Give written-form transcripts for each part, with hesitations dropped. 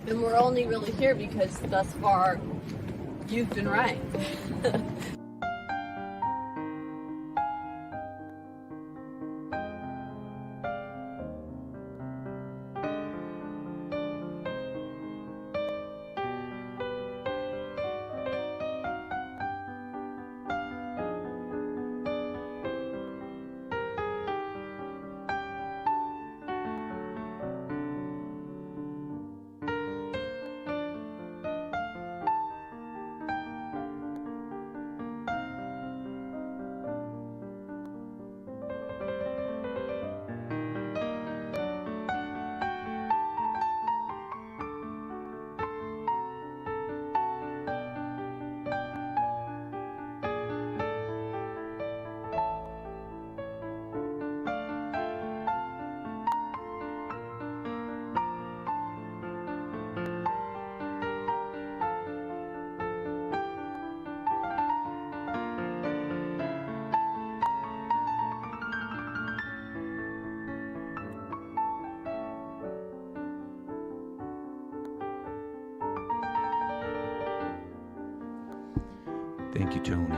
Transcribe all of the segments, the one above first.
And we're only really here because thus far you've been right. Thank you, Tony.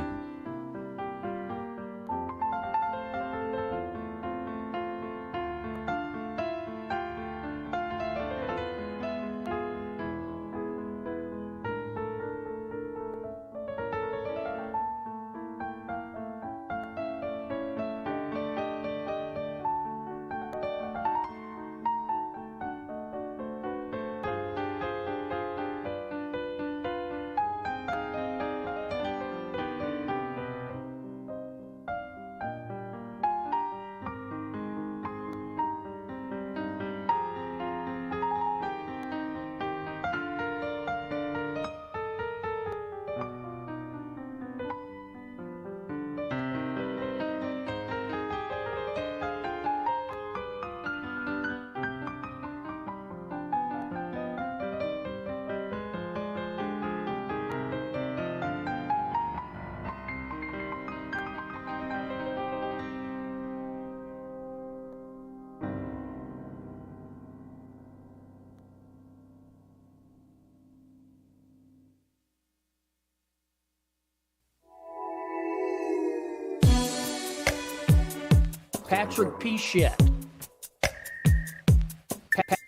Patrick P. Shett.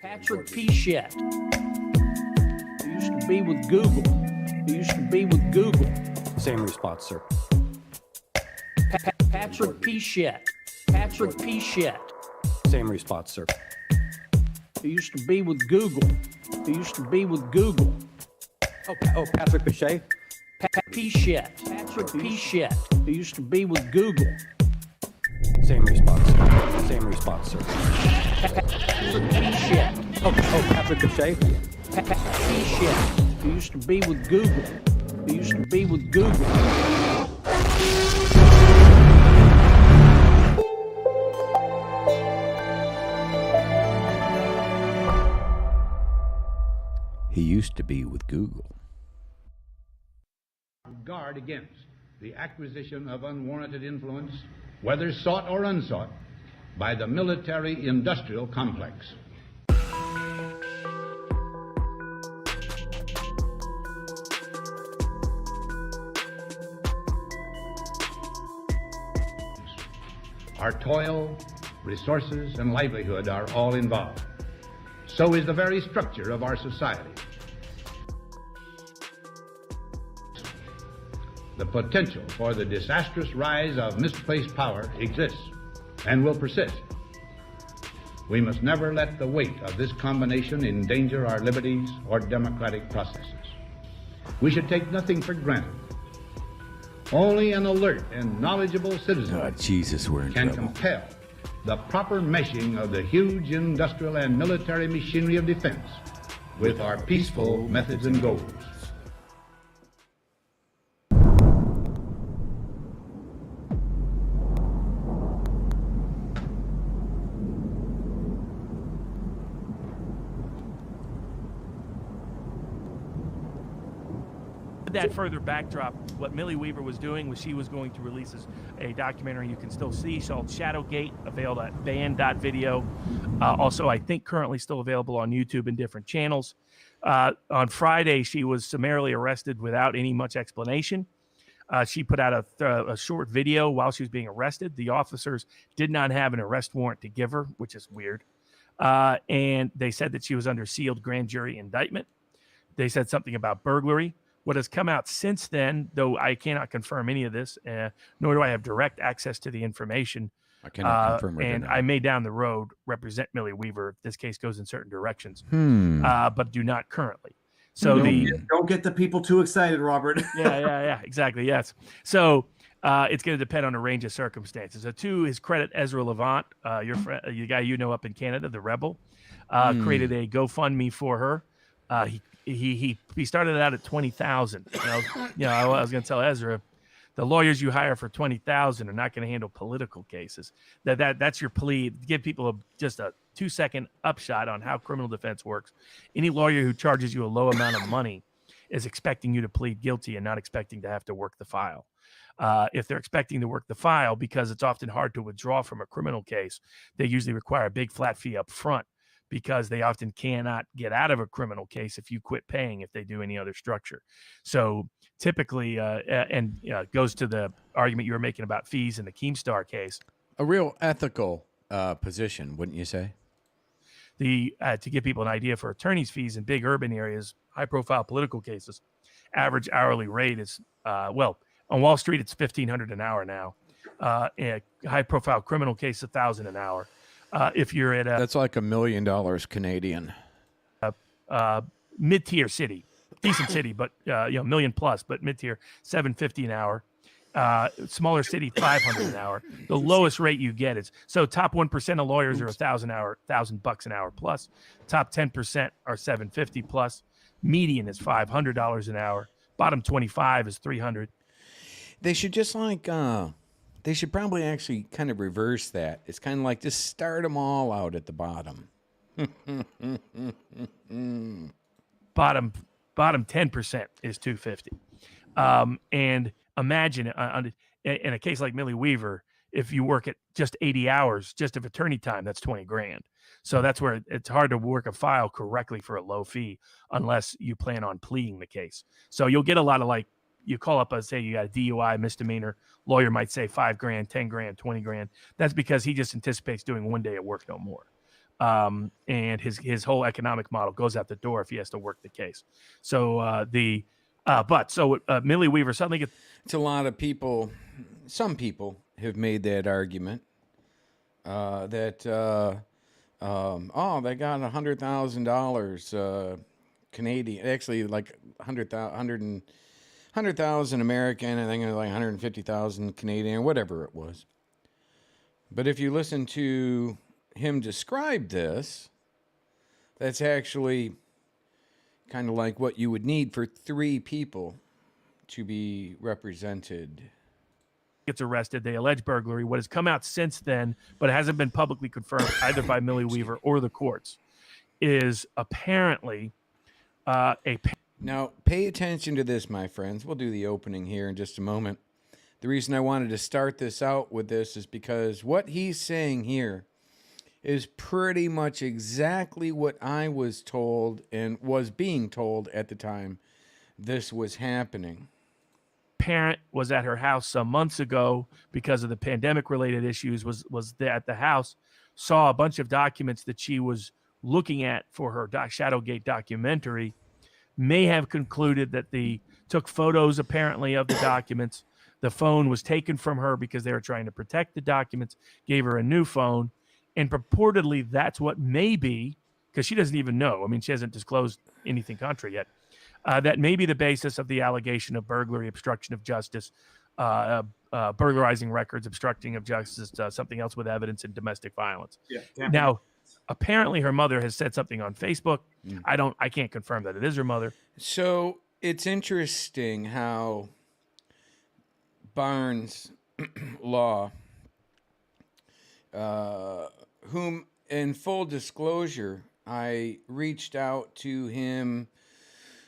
Patrick P. Shett. Who used to be with Google. Who used to be with Google. Same response, sir. Patrick P. Shett. Patrick P. Shett. Same response, sir. Who used to be with Google. Who used to be with Google. Oh, Patrick Pichet? P. Shett. Patrick P. Shett. Who used to be with Google. Same response, sir. Same response, sir. Patrick P. Shett. Oh, Patrick Pichet? P. Shett. Who used to be with Google. Who used to be with Google. He used to be with Google. Guard against the acquisition of unwarranted influence, whether sought or unsought, by the military-industrial complex. Our toil, resources, and livelihood are all involved. So is the very structure of our society. The potential for the disastrous rise of misplaced power exists and will persist. We must never let the weight of this combination endanger our liberties or democratic processes. We should take nothing for granted. Only an alert and knowledgeable citizen We're in can trouble. compel the proper meshing of the huge industrial and military machinery of defense with our peaceful methods and goals. That further backdrop, what Millie Weaver was doing was she was going to release a documentary you can still see called Shadowgate, available at band.video. Also, I think currently still available on YouTube and different channels. On Friday, she was summarily arrested without any much explanation. She put out a short video while she was being arrested. The officers did not have an arrest warrant to give her, which is weird. And they said that she was under sealed grand jury indictment. They said something about burglary. What has come out since then, though I cannot confirm any of this, nor do I have direct access to the information. I cannot confirm or and deny. I may down the road represent Millie Weaver if this case goes in certain directions, but do not currently. So don't get the people too excited, Robert. yeah, exactly. Yes. So it's going to depend on a range of circumstances. To his credit, Ezra Levant, your friend, the guy you know up in Canada, the rebel, created a GoFundMe for her. He started it out at 20,000. I was going to tell Ezra, the lawyers you hire for 20,000 are not going to handle political cases. That's your plea. Give people just a 2-second upshot on how criminal defense works. Any lawyer who charges you a low amount of money is expecting you to plead guilty and not expecting to have to work the file. If they're expecting to work the file, because it's often hard to withdraw from a criminal case, they usually require a big flat fee up front, because they often cannot get out of a criminal case if you quit paying if they do any other structure. So typically, goes to the argument you were making about fees in the Keemstar case. A real ethical position, wouldn't you say? To give people an idea for attorney's fees in big urban areas, high-profile political cases, average hourly rate is, on Wall Street, it's $1,500 an hour now. A high-profile criminal case, $1,000 an hour. If you're at that's like $1 million Canadian. Mid-tier city, decent city, but million plus, but mid-tier, $750 an hour. Smaller city, $500 an hour. The lowest rate you get is, so top 1% of lawyers are $1,000 an hour plus. Top 10% are $750 plus. Median is $500 an hour. Bottom 25 is $300. They should just they should probably actually kind of reverse that. It's kind of like just start them all out at the bottom. Bottom 10% is $250. And imagine in a case like Millie Weaver, if you work at just 80 hours, just of attorney time, that's $20,000. So that's where it's hard to work a file correctly for a low fee unless you plan on pleading the case. So you'll get a lot of you call up and say you got a DUI misdemeanor, lawyer might say $5,000, $10,000, $20,000. That's because he just anticipates doing one day at work, no more. And his whole economic model goes out the door if he has to work the case. So Millie Weaver suddenly gets. It's a lot of people. Some people have made that argument that they got $100,000 Canadian, actually like 100,000 American, I think it was like 150,000 Canadian, or whatever it was. But if you listen to him describe this, that's actually kind of like what you would need for 3 people to be represented. Gets arrested. They allege burglary. What has come out since then, but it hasn't been publicly confirmed either by Millie Weaver or the courts, is apparently Now, pay attention to this, my friends. We'll do the opening here in just a moment. The reason I wanted to start this out with this is because what he's saying here is pretty much exactly what I was told and was being told at the time this was happening. Parent was at her house some months ago because of the pandemic-related issues, was there at the house, saw a bunch of documents that she was looking at for her Shadowgate documentary, may have concluded that took photos apparently of the documents. The phone was taken from her because they were trying to protect the documents, gave her a new phone, and purportedly that's what may be, because she doesn't even know. I mean, she hasn't disclosed anything contrary yet. That may be the basis of the allegation of burglary, obstruction of justice, burglarizing records, obstructing of justice, something else with evidence, and domestic violence. Yeah. Now, apparently her mother has said something on Facebook. I can't confirm that it is her mother. So it's interesting how Barnes Law, whom in full disclosure, I reached out to him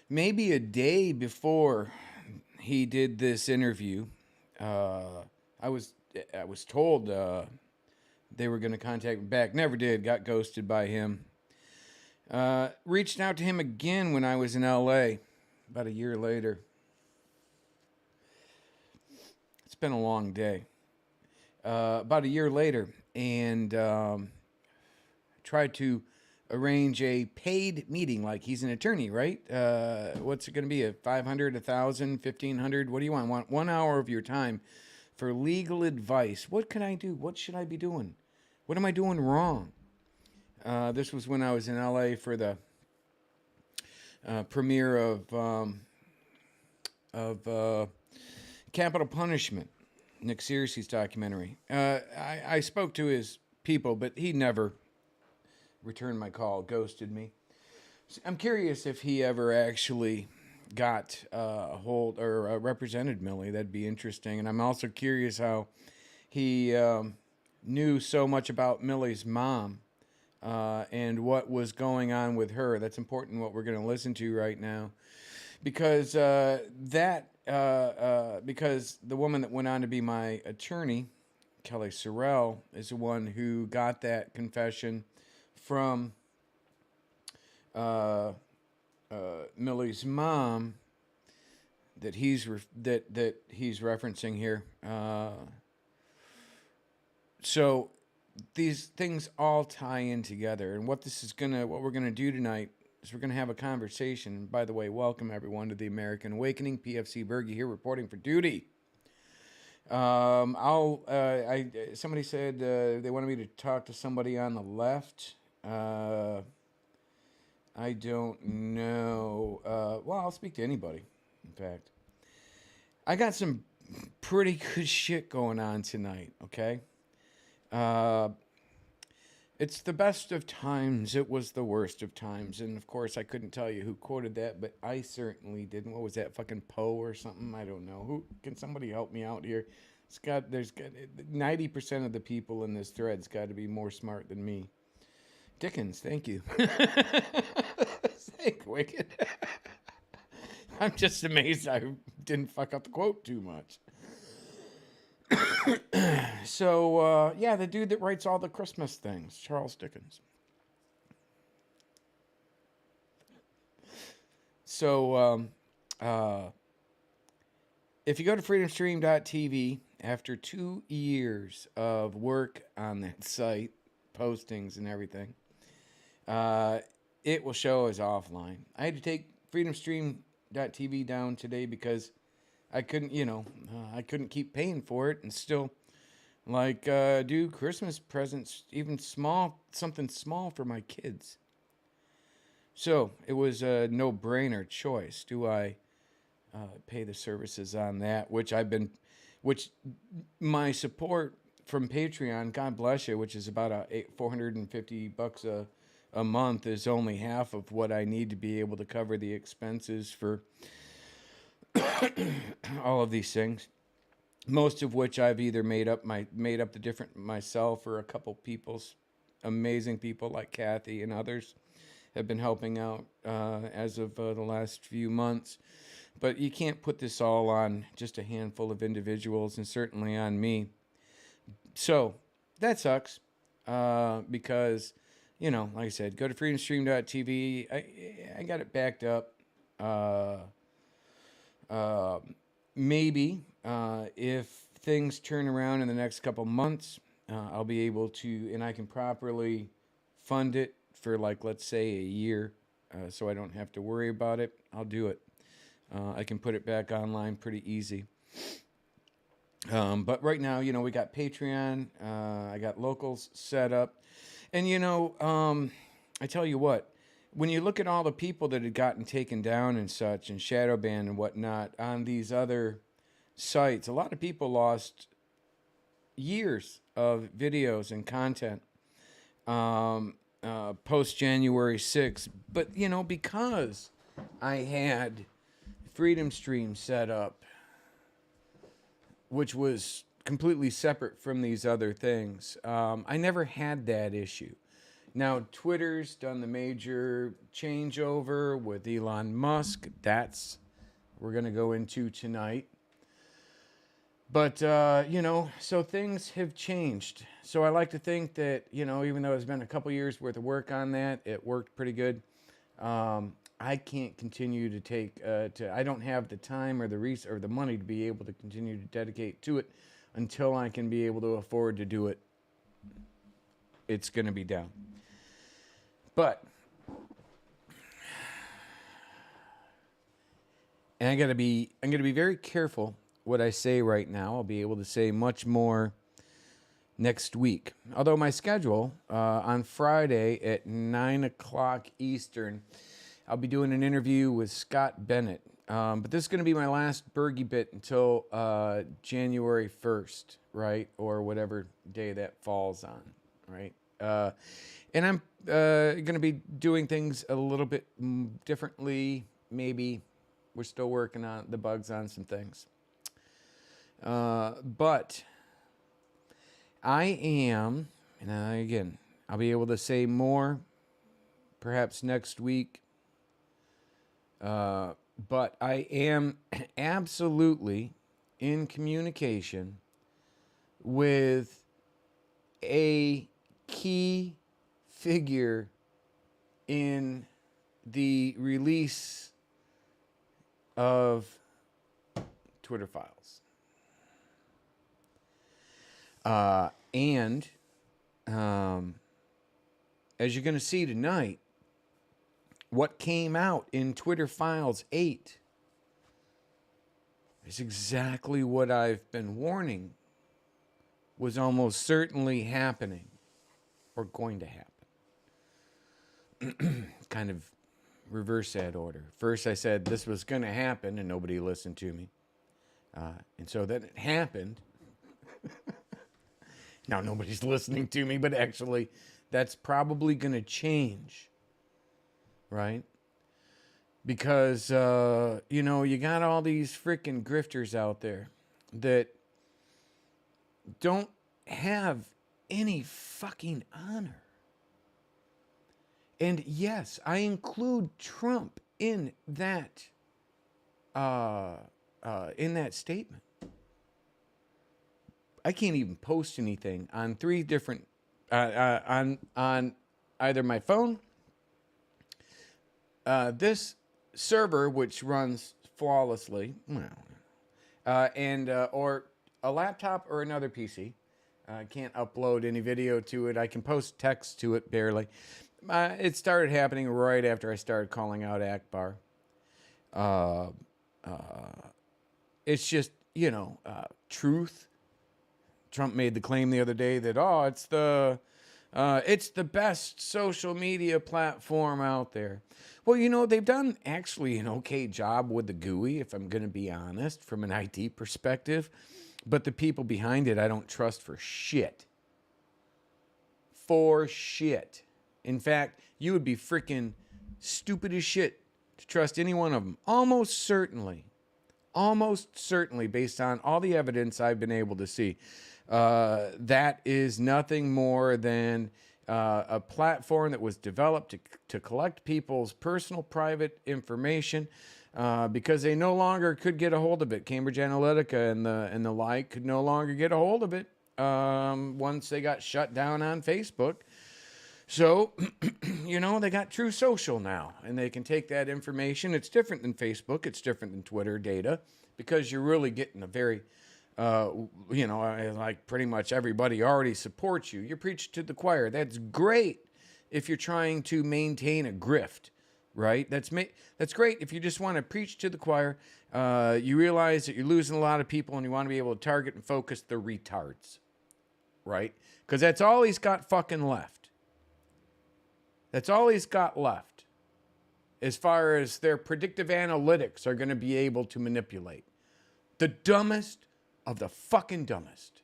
maybe a day before he did this interview. I was told they were going to contact me back. Never did. Got ghosted by him. Reached out to him again when I was in LA about a year later. It's been a long day. About a year later, and tried to arrange a paid meeting. Like, he's an attorney, right? What's it going to be? A 500, 1,000, 1,500? What do you want? Want 1 hour of your time for legal advice. What can I do? What should I be doing? What am I doing wrong? This was when I was in LA for the premiere of Capital Punishment, Nick Searcy's documentary. I spoke to his people, but he never returned my call, ghosted me. I'm curious if he ever actually got a hold or represented Millie. That'd be interesting. And I'm also curious how he knew so much about Millie's mom and what was going on with her. That's important, what we're going to listen to right now. Because because the woman that went on to be my attorney, Kelly Sorrell, is the one who got that confession from Millie's mom that he's referencing here. So these things all tie in together, and what we're gonna do tonight is we're gonna have a conversation. By the way, welcome everyone to the American Awakening. PFC Bergy here, reporting for duty. Somebody said they wanted me to talk to somebody on the left. I don't know. Well, I'll speak to anybody, in fact. I got some pretty good shit going on tonight, okay? It's the best of times. It was the worst of times. And, of course, I couldn't tell you who quoted that, but I certainly didn't. What was that, fucking Poe or something? I don't know. Can somebody help me out here? There's 90% of the people in this thread's got to be more smart than me. Dickens, thank you. Thank Wicked. I'm just amazed I didn't fuck up the quote too much. So, yeah, the dude that writes all the Christmas things, Charles Dickens. So, if you go to freedomstream.tv, after 2 years of work on that site, postings and everything, it will show as offline. I had to take freedomstream.tv down today because I couldn't, I couldn't keep paying for it and still, do Christmas presents, even something small for my kids. So it was a no-brainer choice. Do I pay the services on that, which my support from Patreon, God bless you, which is about $450 a month, is only half of what I need to be able to cover the expenses for all of these things. Most of which I've either made up the different myself, or a couple people's amazing people like Kathy and others have been helping out as of the last few months. But you can't put this all on just a handful of individuals, and certainly on me. So that sucks because, like I said, go to freedomstream.tv. I got it backed up. Maybe if things turn around in the next couple months, I'll be able to, and I can properly fund it for, let's say a year, so I don't have to worry about it. I'll do it. I can put it back online pretty easy. But right now, we got Patreon. I got locals set up. And, I tell you what, when you look at all the people that had gotten taken down and such, and shadow banned and whatnot on these other sites, a lot of people lost years of videos and content post January 6th. But, because I had Freedom Stream set up, which was completely separate from these other things, I never had that issue. Now, Twitter's done the major changeover with Elon Musk. That's we're going to go into tonight. But, so things have changed. So I like to think that, even though it's been a couple years worth of work on that, it worked pretty good. I can't continue to take, I don't have the time or the money to be able to continue to dedicate to it until I can be able to afford to do it. It's going to be down. But, and I'm going to be very careful what I say right now. I'll be able to say much more next week. Although my schedule, on Friday at 9 o'clock Eastern, I'll be doing an interview with Scott Bennett. But this is going to be my last Bergy-Bit until January 1st, right? Or whatever day that falls on, right? And I'm going to be doing things a little bit differently. Maybe we're still working on the bugs on some things. But I am, and again, I'll be able to say more perhaps next week. But I am absolutely in communication with a key figure in the release of Twitter files. And as you're going to see tonight, what came out in Twitter Files 8 is exactly what I've been warning was almost certainly happening or going to happen. Kind of reverse that order. First I said this was going to happen and nobody listened to me. And so then it happened. Now nobody's listening to me, but actually that's probably going to change. Right? Because, you got all these freaking grifters out there that don't have any fucking honor. And yes, I include Trump in that statement. I can't even post anything on 3 different, on either my phone, this server, which runs flawlessly, and or a laptop or another PC. I can't upload any video to it. I can post text to it barely. It started happening right after I started calling out Akbar. It's just, truth. Trump made the claim the other day that, it's the best social media platform out there. Well, they've done actually an okay job with the GUI, if I'm going to be honest, from an IT perspective. But the people behind it, I don't trust for shit. For shit. In fact, you would be freaking stupid as shit to trust any one of them. Almost certainly, based on all the evidence I've been able to see. That is nothing more than a platform that was developed to collect people's personal private information because they no longer could get a hold of it. Cambridge Analytica and the like could no longer get a hold of it once they got shut down on Facebook. So, they got True Social now, and they can take that information. It's different than Facebook. It's different than Twitter data because you're really getting a very like pretty much everybody already supports you. You preach to the choir. That's great if you're trying to maintain a grift, right? That's great if you just want to preach to the choir. You realize that you're losing a lot of people and you want to be able to target and focus the retards, right? Because that's all he's got fucking left. That's all he's got left as far as their predictive analytics are going to be able to manipulate. The dumbest of the fucking dumbest.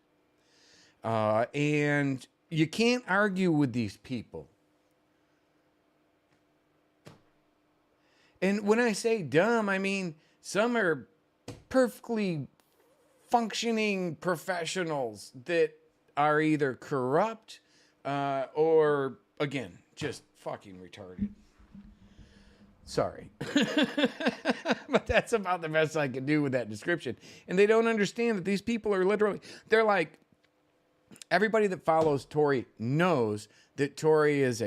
And you can't argue with these people. And when I say dumb, I mean some are perfectly functioning professionals that are either corrupt or, again, just fucking retarded. Sorry. But that's about the best I can do with that description. And they don't understand that these people are literally, they're like, everybody that follows Tori knows that Tori is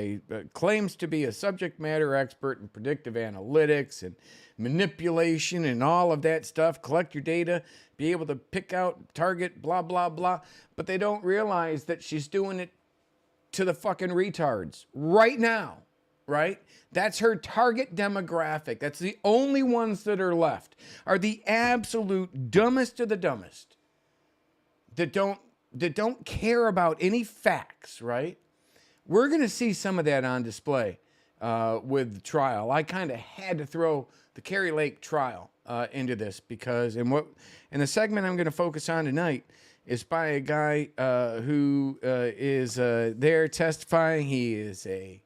claims to be a subject matter expert in predictive analytics and manipulation and all of that stuff. Collect your data, be able to pick out, target, blah, blah, blah. But they don't realize that she's doing it to the fucking retards right now, right? That's her target demographic. That's the only ones that are left, are the absolute dumbest of the dumbest that don't care about any facts, right? We're going to see some of that on display with the trial. I kind of had to throw the Kari Lake trial into this because in the segment I'm going to focus on tonight is by a guy who is there testifying. He is a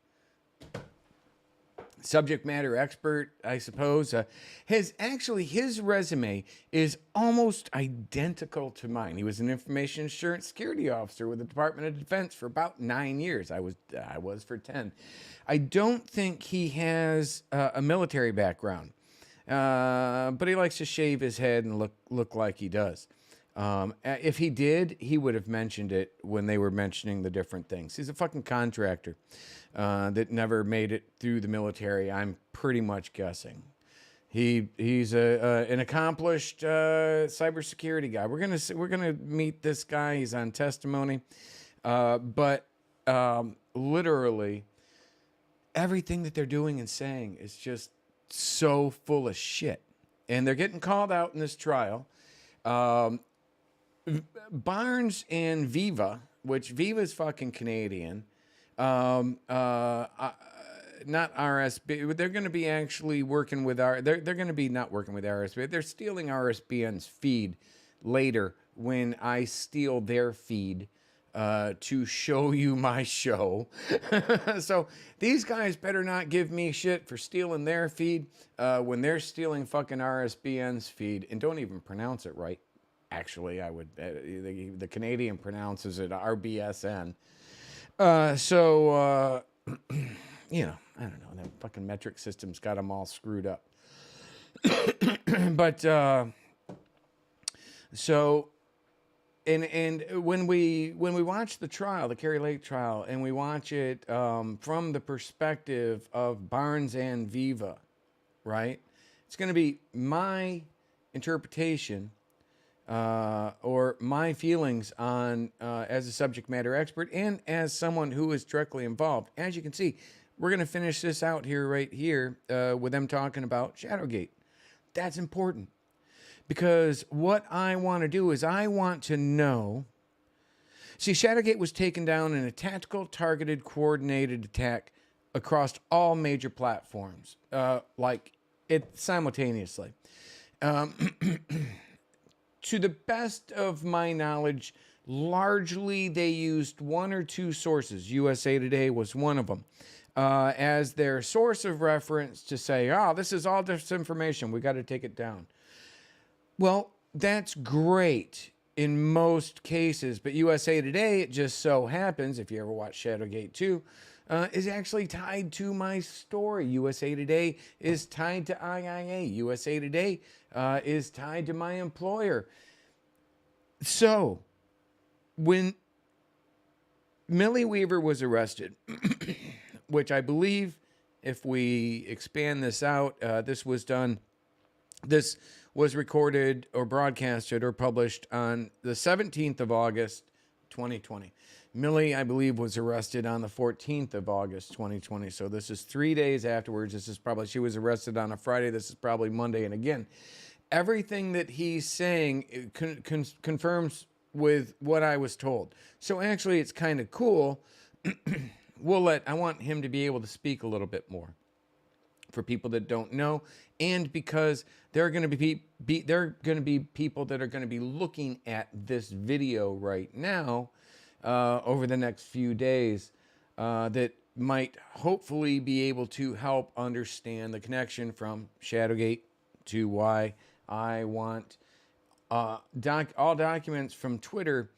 subject matter expert, I suppose. His resume is almost identical to mine. He was an information assurance security officer with the Department of Defense for about 9 years. I was for 10. I don't think he has a military background, but he likes to shave his head and look like he does. If he did, he would have mentioned it when they were mentioning the different things. He's a fucking contractor that never made it through the military, I'm pretty much guessing. He's an accomplished cybersecurity guy. We're gonna meet this guy. He's on testimony, but literally everything that they're doing and saying is just so full of shit, and they're getting called out in this trial. Barnes and Viva, which Viva's fucking Canadian, not RSB. They're going to be actually working with they're going to be not working with RSB. They're stealing RSBN's feed later when I steal their feed to show you my show. So these guys better not give me shit for stealing their feed when they're stealing fucking RSBN's feed, and don't even pronounce it right. Actually, I would. The Canadian pronounces it RBSN. You know, I don't know. That fucking metric system's got them all screwed up. But and when we watch the trial, the Kari Lake trial, and we watch it from the perspective of Barnes and Viva, right? It's going to be my interpretation or my feelings on as a subject matter expert and as someone who is directly involved. As you can see, we're going to finish this out here, right here, with them talking about Shadowgate. That's important because what I want to do is I want to know. See, Shadowgate was taken down in a tactical, targeted, coordinated attack across all major platforms, like it simultaneously. To the best of my knowledge, largely they used one or two sources. USA Today was one of them. As their source of reference to say, oh, this is all disinformation. We got to take it down. Well, that's great in most cases, but USA Today, it just so happens, if you ever watch Shadowgate 2, is actually tied to my story. USA Today is tied to IIA. USA Today is tied to my employer. So, when Millie Weaver was arrested, which I believe, if we expand this out, this was recorded or broadcasted or published on the 17th of August, 2020. Millie, I believe, was arrested on the 14th of August, 2020. So this is 3 days afterwards. She was arrested on a Friday. This is probably Monday. And again, everything that he's saying confirms with what I was told. So actually, it's kind of cool. I want him to be able to speak a little bit more for people that don't know, and because there are going to be people that are going to be looking at this video right now over the next few days that might hopefully be able to help understand the connection from Shadowgate to why I want all documents from Twitter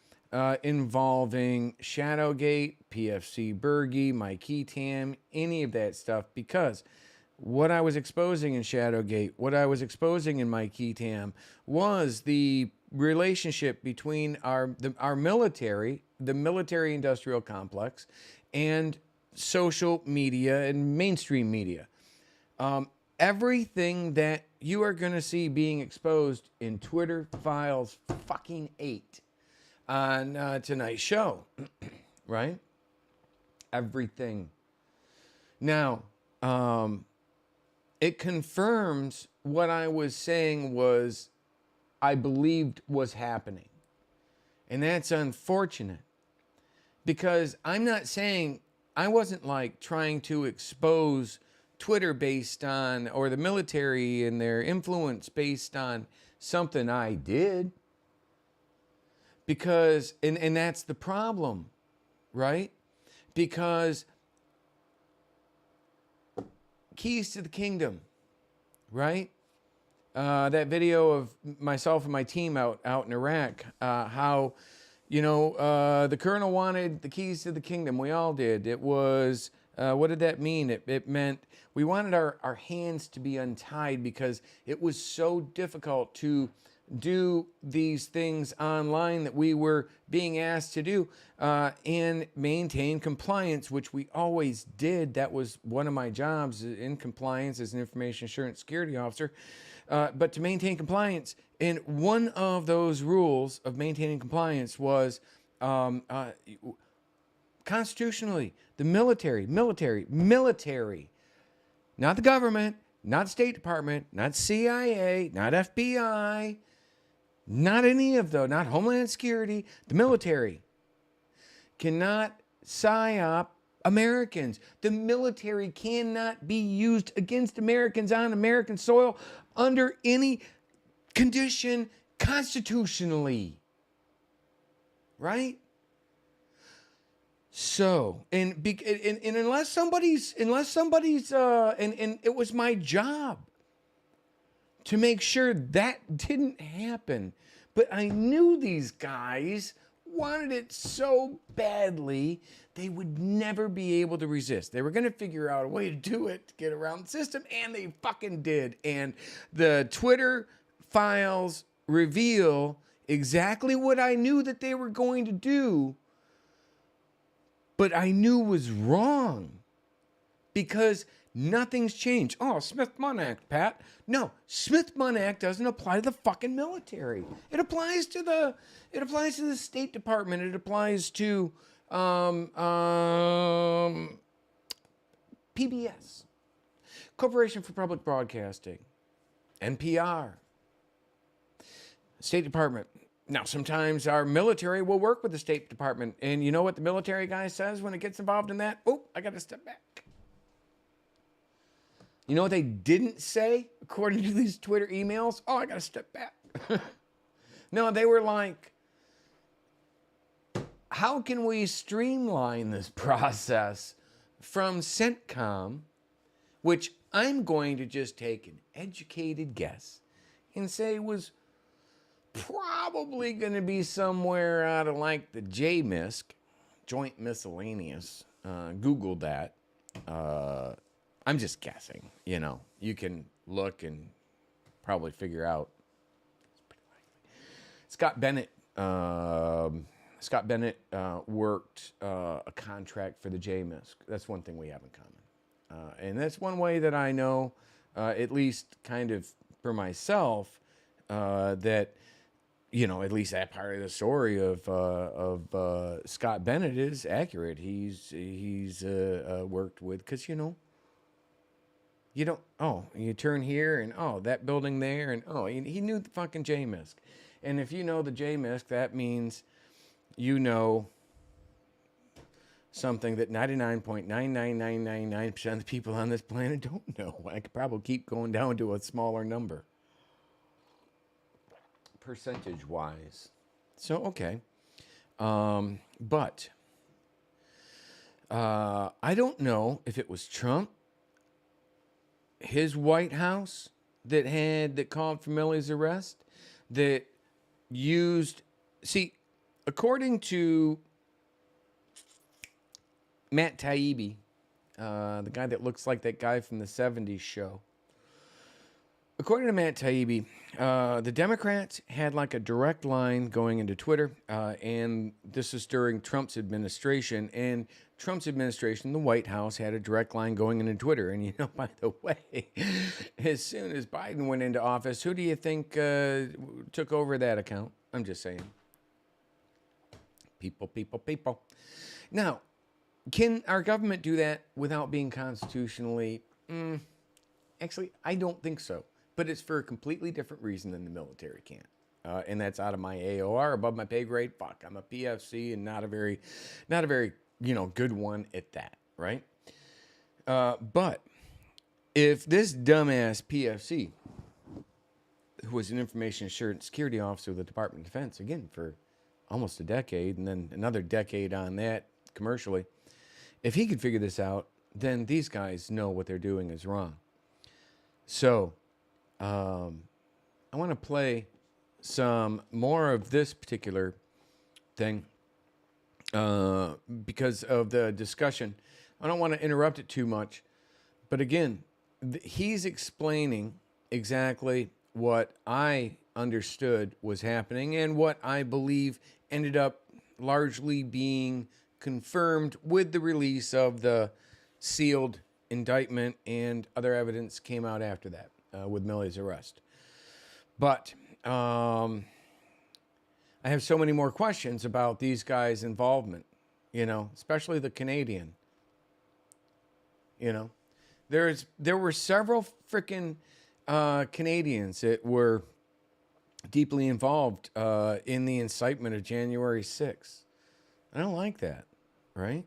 involving Shadowgate, PFC Bergy, my key tam, any of that stuff, because what I was exposing in Shadowgate, what I was exposing in my key tam, was the relationship between our military, the military industrial complex, and social media and mainstream media. Everything that you are going to see being exposed in Twitter Files fucking 8 on tonight's show, right? Everything. Now, it confirms what I was saying I believed was happening. And that's unfortunate. Because I'm not saying, I wasn't like trying to expose Twitter based on, or the military and their influence based on something I did. Because, and that's the problem, right? Because Keys to the Kingdom, right? That video of myself and my team out in Iraq, how, the colonel wanted the keys to the kingdom. We all did. It was, what did that mean? It meant we wanted our hands to be untied because it was so difficult to do these things online that we were being asked to do and maintain compliance, which we always did. That was one of my jobs in compliance as an information assurance security officer. But to maintain compliance, and one of those rules of maintaining compliance was constitutionally, the military, not the government, not State Department, not CIA, not FBI, not any of those, not Homeland Security, the military cannot psyop Americans. The military cannot be used against Americans on American soil under any condition constitutionally. Right? So, and unless somebody's, and it was my job to make sure that didn't happen. But I knew these guys wanted it so badly, they would never be able to resist. They were going to figure out a way to do it, to get around the system, and they fucking did. And the Twitter Files reveal exactly what I knew that they were going to do, but I knew was wrong because nothing's changed. Oh, Smith-Munn Act, Pat. No, Smith-Munn Act doesn't apply to the fucking military. It applies to the State Department. It applies to PBS, Corporation for Public Broadcasting, NPR, State Department. Now, sometimes our military will work with the State Department, and you know what the military guy says when it gets involved in that? Oh, I got to step back. You know what they didn't say, according to these Twitter emails? Oh, I got to step back. No, they were like, how can we streamline this process from CENTCOM, which I'm going to just take an educated guess and say was probably going to be somewhere out of like the JMISC, Joint Miscellaneous. Google that. I'm just guessing, you can look and probably figure out. Scott Bennett worked a contract for the JMISC. That's one thing we have in common. And that's one way that I know, at least kind of for myself, that, at least that part of the story of Scott Bennett is accurate. He's worked with, because, you don't, you turn here and, that building there, and, he knew the fucking JMISC. And if you know the JMISC, that means something that 99.99999% of the people on this planet don't know. I could probably keep going down to a smaller number, percentage-wise. So, okay. But I don't know if it was Trump, his White House, that called for Milley's arrest, that used... See, according to Matt Taibbi, the guy that looks like that guy from the 70s show. According to Matt Taibbi, the Democrats had like a direct line going into Twitter, and this is during Trump's administration. And Trump's administration, the White House, had a direct line going into Twitter. And, you know, by the way, as soon as Biden went into office, who do you think took over that account? I'm just saying. People. Now, can our government do that without being constitutionally? Actually, I don't think so. But it's for a completely different reason than the military can. And that's out of my AOR, above my pay grade. Fuck, I'm a PFC and not a very, good one at that, right? But if this dumbass PFC, who was an information assurance security officer with the Department of Defense, again, for almost a decade, and then another decade on that commercially, if he could figure this out, then these guys know what they're doing is wrong. So, I want to play some more of this particular thing because of the discussion. I don't want to interrupt it too much. But again, he's explaining exactly what I understood was happening and what I believe ended up largely being confirmed with the release of the sealed indictment, and other evidence came out after that. With Milley's arrest. But I have so many more questions about these guys' involvement, especially the Canadian. There were several freaking Canadians that were deeply involved in the incitement of January 6th. I don't like that, right?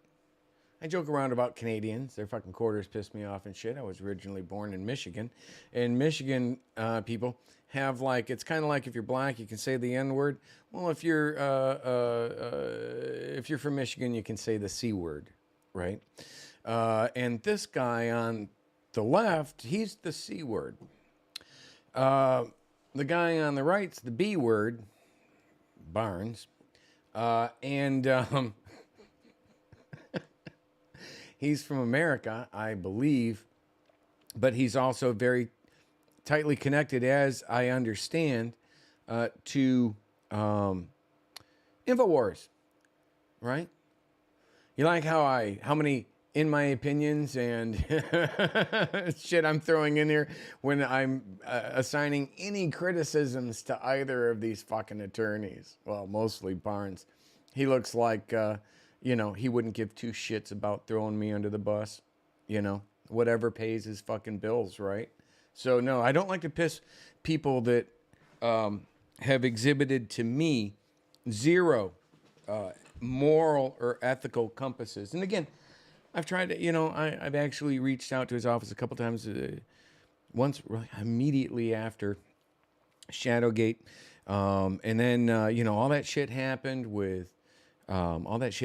I joke around about Canadians. Their fucking quarters piss me off and shit. I was originally born in Michigan. And Michigan people have it's kind of like if you're black, you can say the N-word. Well, if you're from Michigan, you can say the C word, right? And this guy on the left, he's the C word. The guy on the right's the B word, Barnes. He's from America, I believe, but he's also very tightly connected, as I understand, to InfoWars, right? You like how many in my opinions and shit I'm throwing in here when I'm assigning any criticisms to either of these fucking attorneys? Well, mostly Barnes. He looks like... he wouldn't give two shits about throwing me under the bus. Whatever pays his fucking bills, right? So, no, I don't like to piss people that have exhibited to me zero moral or ethical compasses. And again, I've tried to, I've actually reached out to his office a couple times, once immediately after Shadowgate. And then, all that shit happened with... Alex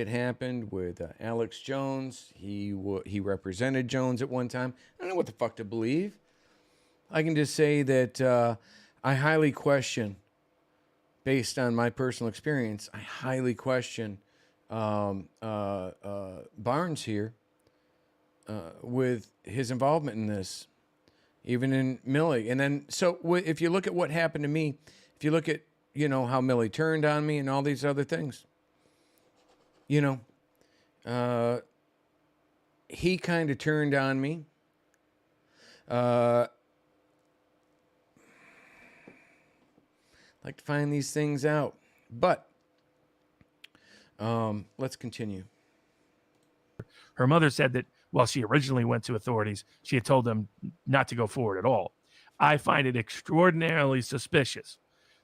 Jones. He represented Jones at one time. I don't know what the fuck to believe. I can just say that I highly question, based on my personal experience, I highly question Barnes here with his involvement in this, even in Milley. And then, so if you look at what happened to me, if you look at, how Milley turned on me and all these other things, he kind of turned on me. Like to find these things out, but let's continue. Her mother said that while she originally went to authorities, she had told them not to go forward at all. I find it extraordinarily suspicious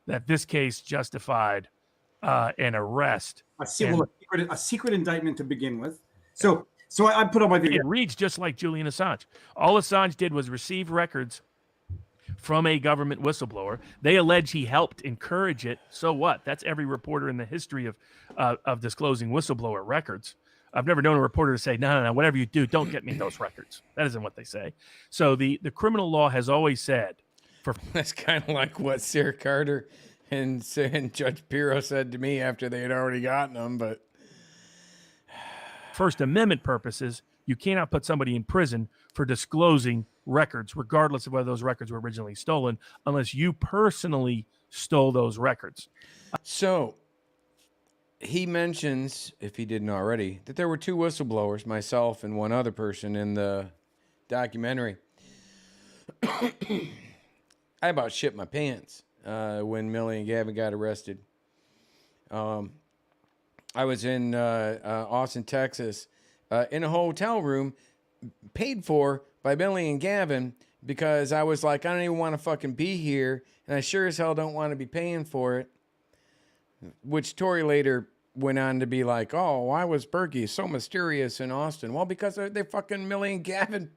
that this case justified an arrest. A secret indictment to begin with. So I put on my video. It reads just like Julian Assange. All Assange did was receive records from a government whistleblower. They allege he helped encourage it. So what? That's every reporter in the history of disclosing whistleblower records. I've never known a reporter to say, no, whatever you do, don't get me those records. That isn't what they say. So the criminal law has always said. That's kind of like what Sarah Carter and Judge Pirro said to me after they had already gotten them. But First Amendment purposes, You cannot put somebody in prison for disclosing records, regardless of whether those records were originally stolen, unless you personally stole those records. So he mentions, if he didn't already, that there were 2 whistleblowers, myself and one other person in the documentary. I about shit my pants when Millie and Gavin got arrested. I was in Austin, Texas, in a hotel room paid for by Millie and Gavin because I was like, I don't even want to fucking be here, and I sure as hell don't want to be paying for it. Which Tori later went on to be like, oh, why was Bergy so mysterious in Austin? Well, because they fucking Millie and Gavin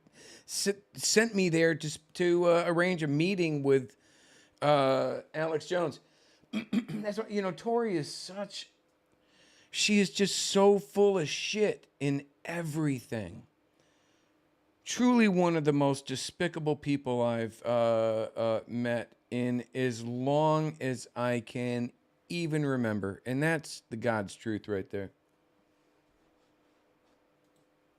sent me there just to arrange a meeting with Alex Jones. That's what, Tori is such... She is just so full of shit in everything. Truly one of the most despicable people I've met in as long as I can even remember. And that's the God's truth right there.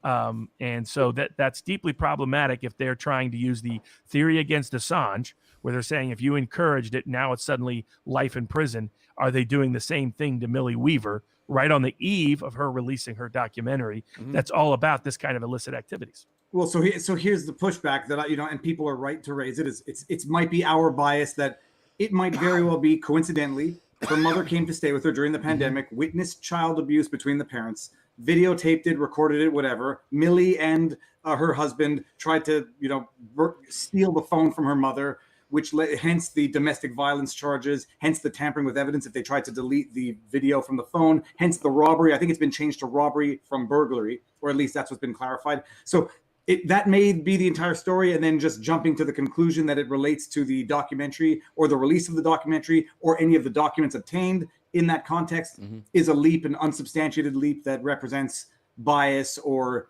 And so that's deeply problematic if they're trying to use the theory against Assange, where they're saying if you encouraged it, now it's suddenly life in prison. Are they doing the same thing to Millie Weaver right on the eve of her releasing her documentary that's all about this kind of illicit activities? Well, so here's the pushback that and people are right to raise it. It might be our bias that it might very well be coincidentally her mother came to stay with her during the pandemic, witnessed child abuse between the parents, videotaped it, recorded it, whatever. Millie and her husband tried to steal the phone from her mother, which hence the domestic violence charges, hence the tampering with evidence if they tried to delete the video from the phone, hence the robbery. I think it's been changed to robbery from burglary, or at least that's what's been clarified. So that may be the entire story, and then just jumping to the conclusion that it relates to the documentary or the release of the documentary or any of the documents obtained in that context is a leap, an unsubstantiated leap that represents bias or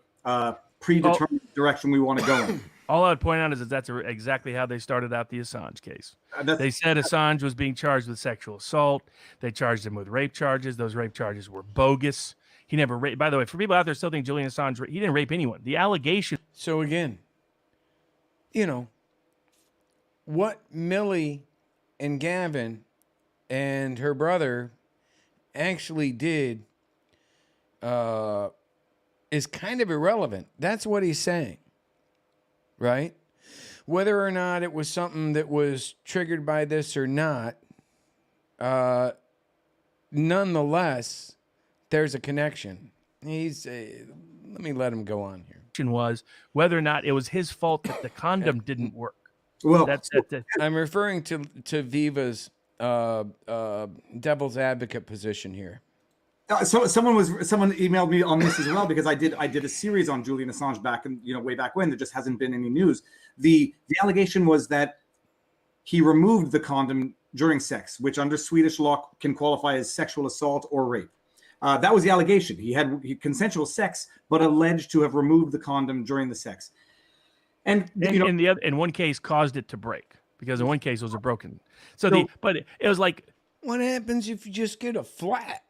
predetermined direction we want to go in. All I would point out is that that's exactly how they started out the Assange case. They said Assange was being charged with sexual assault. They charged him with rape charges. Those rape charges were bogus. He never raped. By the way, for people out there still think Julian Assange, he didn't rape anyone. The allegation. So again, what Millie and Gavin and her brother actually did is kind of irrelevant. That's what he's saying, right? Whether or not it was something that was triggered by this or not, nonetheless, there's a connection. Let me let him go on here. Was whether or not it was his fault that the condom didn't work. Well, that's I'm referring to Viva's devil's advocate position here. So someone emailed me on this as well, because I did a series on Julian Assange back in way back when. There just hasn't been any news. The allegation was that he removed the condom during sex, which under Swedish law can qualify as sexual assault or rape. That was the allegation. He had consensual sex, but alleged to have removed the condom during the sex. And in one case caused it to break, because in one case it was a broken. But it was like, what happens if you just get a flat?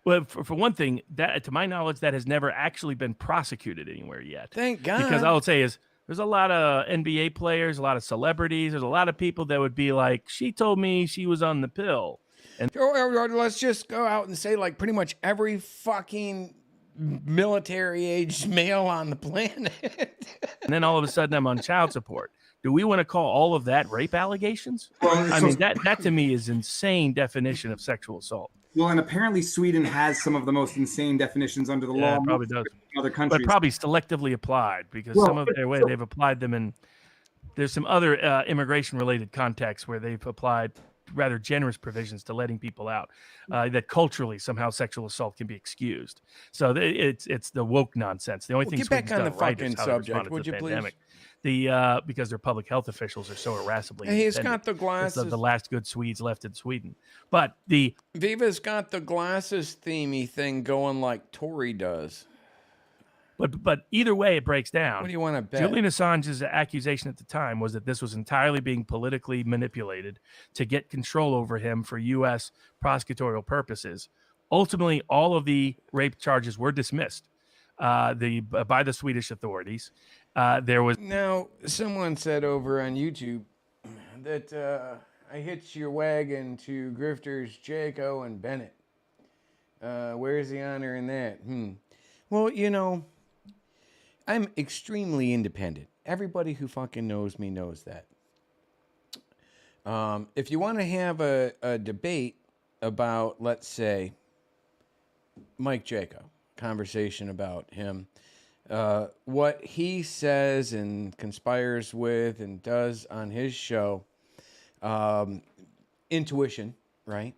Well, for one thing, that to my knowledge, that has never actually been prosecuted anywhere yet. Thank God. Because I would say there's a lot of NBA players, a lot of celebrities, there's a lot of people that would be like, she told me she was on the pill. And or let's just go out and say, like, pretty much every fucking military-aged male on the planet. And then all of a sudden I'm on child support. Do we want to call all of that rape allegations? I mean, that to me is insane definition of sexual assault. Well, and apparently Sweden has some of the most insane definitions under the law. It probably does. In other countries. But probably selectively applied, because some of their way they've applied them in. There's some other immigration-related contexts where they've applied rather generous provisions to letting people out, that culturally somehow sexual assault can be excused. So it's the woke nonsense. The only thing get back on the right fucking subject, would you please? Because their public health officials are so irascibly. He's got the glasses. The last good Swedes left in Sweden, but the Viva's got the glasses themey thing going like Tory does. But either way, it breaks down. What do you want to bet? Julian Assange's accusation at the time was that this was entirely being politically manipulated to get control over him for U.S. prosecutorial purposes. Ultimately, all of the rape charges were dismissed. by the Swedish authorities. There was Now, someone said over on YouTube that I hitched your wagon to grifters Jaco and Bennett. Where's the honor in that? Well, you know, I'm extremely independent. Everybody who fucking knows me knows that. If you want to have a debate about, let's say, Mike Jaco, conversation about him, what he says and conspires with and does on his show, intuition, right?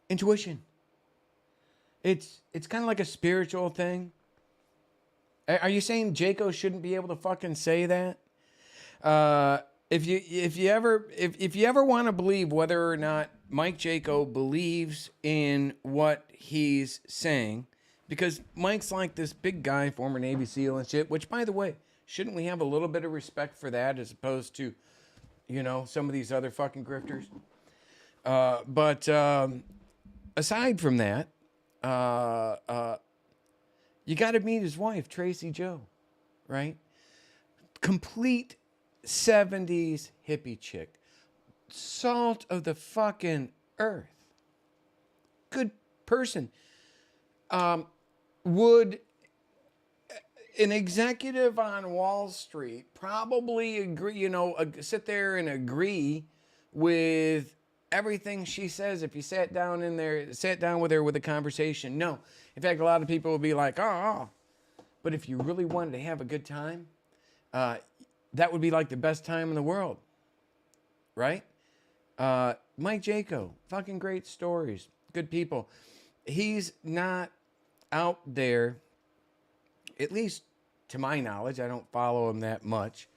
Intuition. It's kind of like a spiritual thing. Are you saying Jaco shouldn't be able to fucking say that? If you ever want to believe whether or not Mike Jaco believes in what he's saying, because Mike's like this big guy, former Navy SEAL and shit, which, by the way, shouldn't we have a little bit of respect for that as opposed to, you know, some of these other fucking grifters? But aside from that, you got to meet his wife, Tracy Joe, right? Complete 70s hippie chick. Salt of the fucking earth. Good person. Would an executive on Wall Street probably agree, you know, sit there and agree with everything she says if you sat down with her with a conversation? No. In fact, a lot of people will be like, oh. But if you really wanted to have a good time, that would be like the best time in the world. Right? Mike Jaco, fucking great stories. Good people. He's not out there, at least to my knowledge, I don't follow him that much.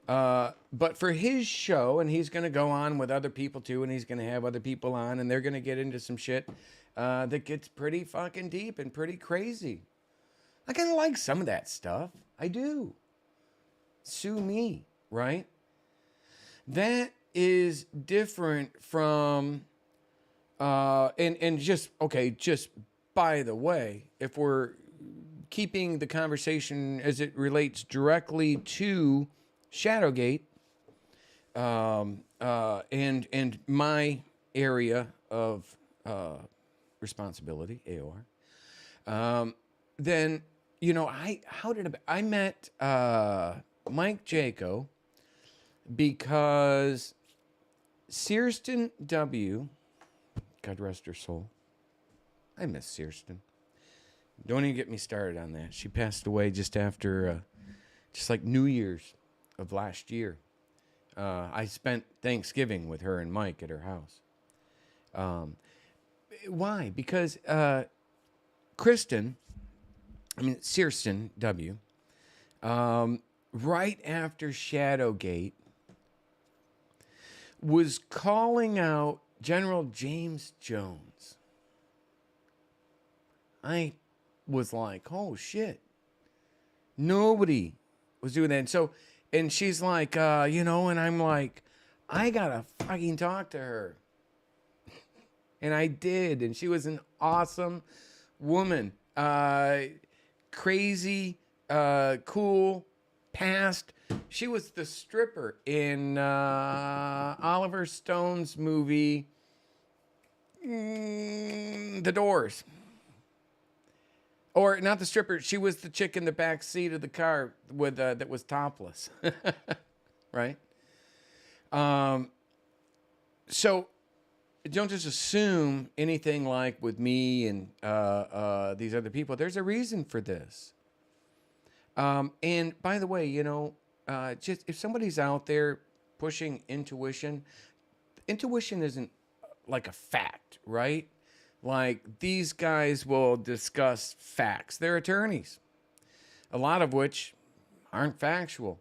But for his show, and he's going to go on with other people too, and he's going to have other people on, and they're going to get into some shit that gets pretty fucking deep and pretty crazy. I kind of like some of that stuff. I do. Sue me, right? That is different from, and just by the way, if we're keeping the conversation as it relates directly to Shadowgate, and my area of responsibility, AOR, then, you know, I met Mike Jaco because Kirsten W., God rest her soul. I miss Kirsten. Don't even get me started on that. She passed away just after, just like New Year's of last year. I spent Thanksgiving with her and Mike at her house. Why? Because Kirsten W., right after Shadowgate, was calling out General James Jones. I was like, oh shit. Nobody was doing that. And she's like, you know, and I'm like, I gotta fucking talk to her. And I did. And she was an awesome woman. Crazy, cool, past. She was the stripper in Oliver Stone's movie, The Doors. Or not the stripper. She was the chick in the back seat of the car with that was topless, right? So don't just assume anything like with me and these other people. There's a reason for this. And by the way, you know, just if somebody's out there pushing intuition isn't like a fact, right? Like, these guys will discuss facts. They're attorneys, a lot of which aren't factual.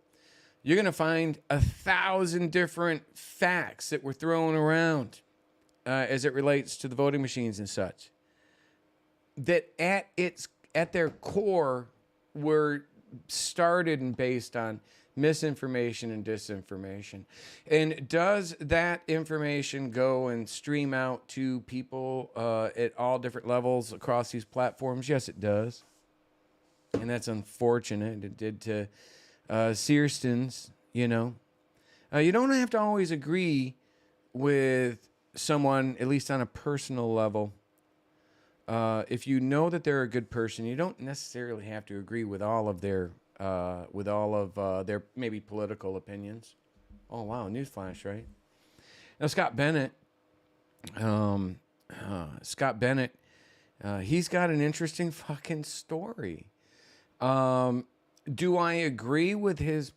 You're going to find 1,000 different facts that were thrown around as it relates to the voting machines and such, that at their core were started and based on misinformation and disinformation. And does that information go and stream out to people at all different levels across these platforms? Yes, it does. and that's unfortunate. It did to Searstons, you know. You don't have to always agree with someone, at least on a personal level. If you know that they're a good person, you don't necessarily have to agree with all of their maybe political opinions. Oh wow, newsflash, right? Now Scott Bennett, he's got an interesting fucking story. Do I agree with his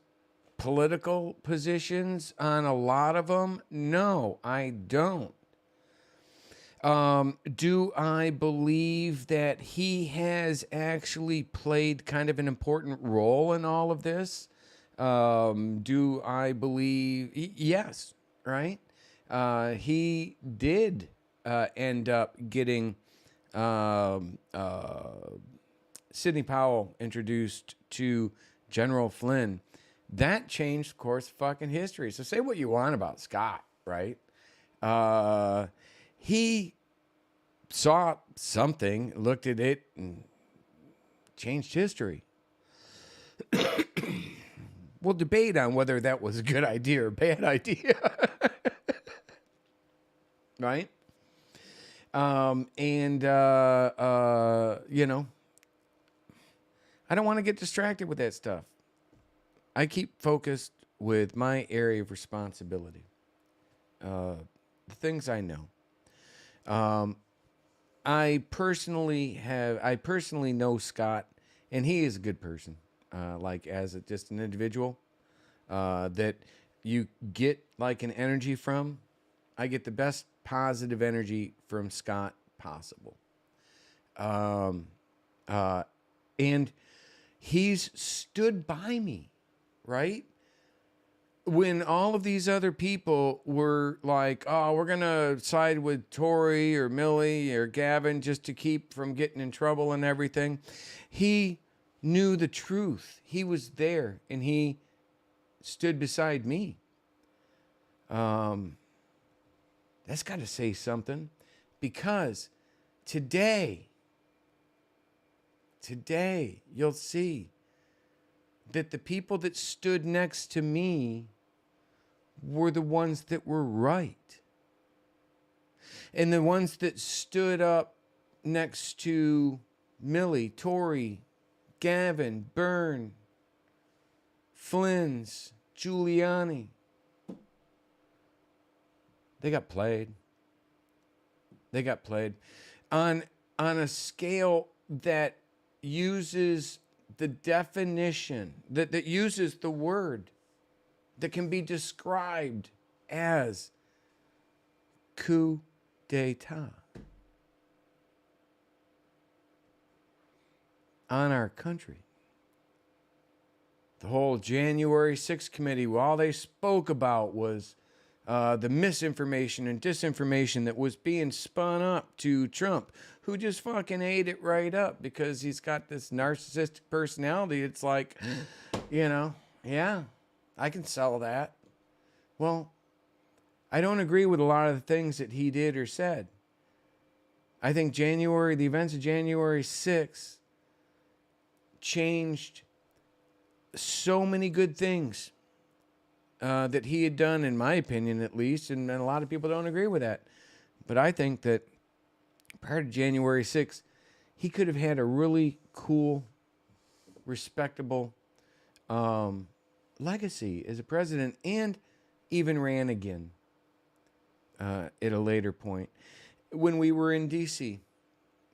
political positions on a lot of them? No, I don't. Do I believe that he has actually played kind of an important role in all of this? Do I believe? Yes, right? He did end up getting Sidney Powell introduced to General Flynn. That changed, of course, fucking history. So say what you want about Scott, right? He saw something, looked at it, and changed history. We'll debate on whether that was a good idea or a bad idea. Right? You know, I don't want to get distracted with that stuff. I keep focused with my area of responsibility. The things I know. I personally know Scott, and he is a good person. Like as just an individual, that you get like an energy from. I get the best positive energy from Scott possible. And he's stood by me, right? When all of these other people were like, oh, we're going to side with Tory or Millie or Gavin just to keep from getting in trouble and everything, he knew the truth. He was there, and he stood beside me. That's got to say something, because today you'll see that the people that stood next to me were the ones that were right. And the ones that stood up next to Millie, Tory, Gavin, Byrne, Flynn's, Giuliani, they got played. They got played on a scale that uses the definition, that uses the word that can be described as coup d'etat on our country. The whole January 6th committee, all they spoke about was the misinformation and disinformation that was being spun up to Trump, who just fucking ate it right up because he's got this narcissistic personality. It's like, you know, yeah, I can sell that. Well, I don't agree with a lot of the things that he did or said. I think the events of January 6th changed so many good things that he had done, in my opinion at least, and a lot of people don't agree with that. But I think that prior to January 6th, he could have had a really cool, respectable legacy as a president, and even ran again at a later point. When we were in D.C.,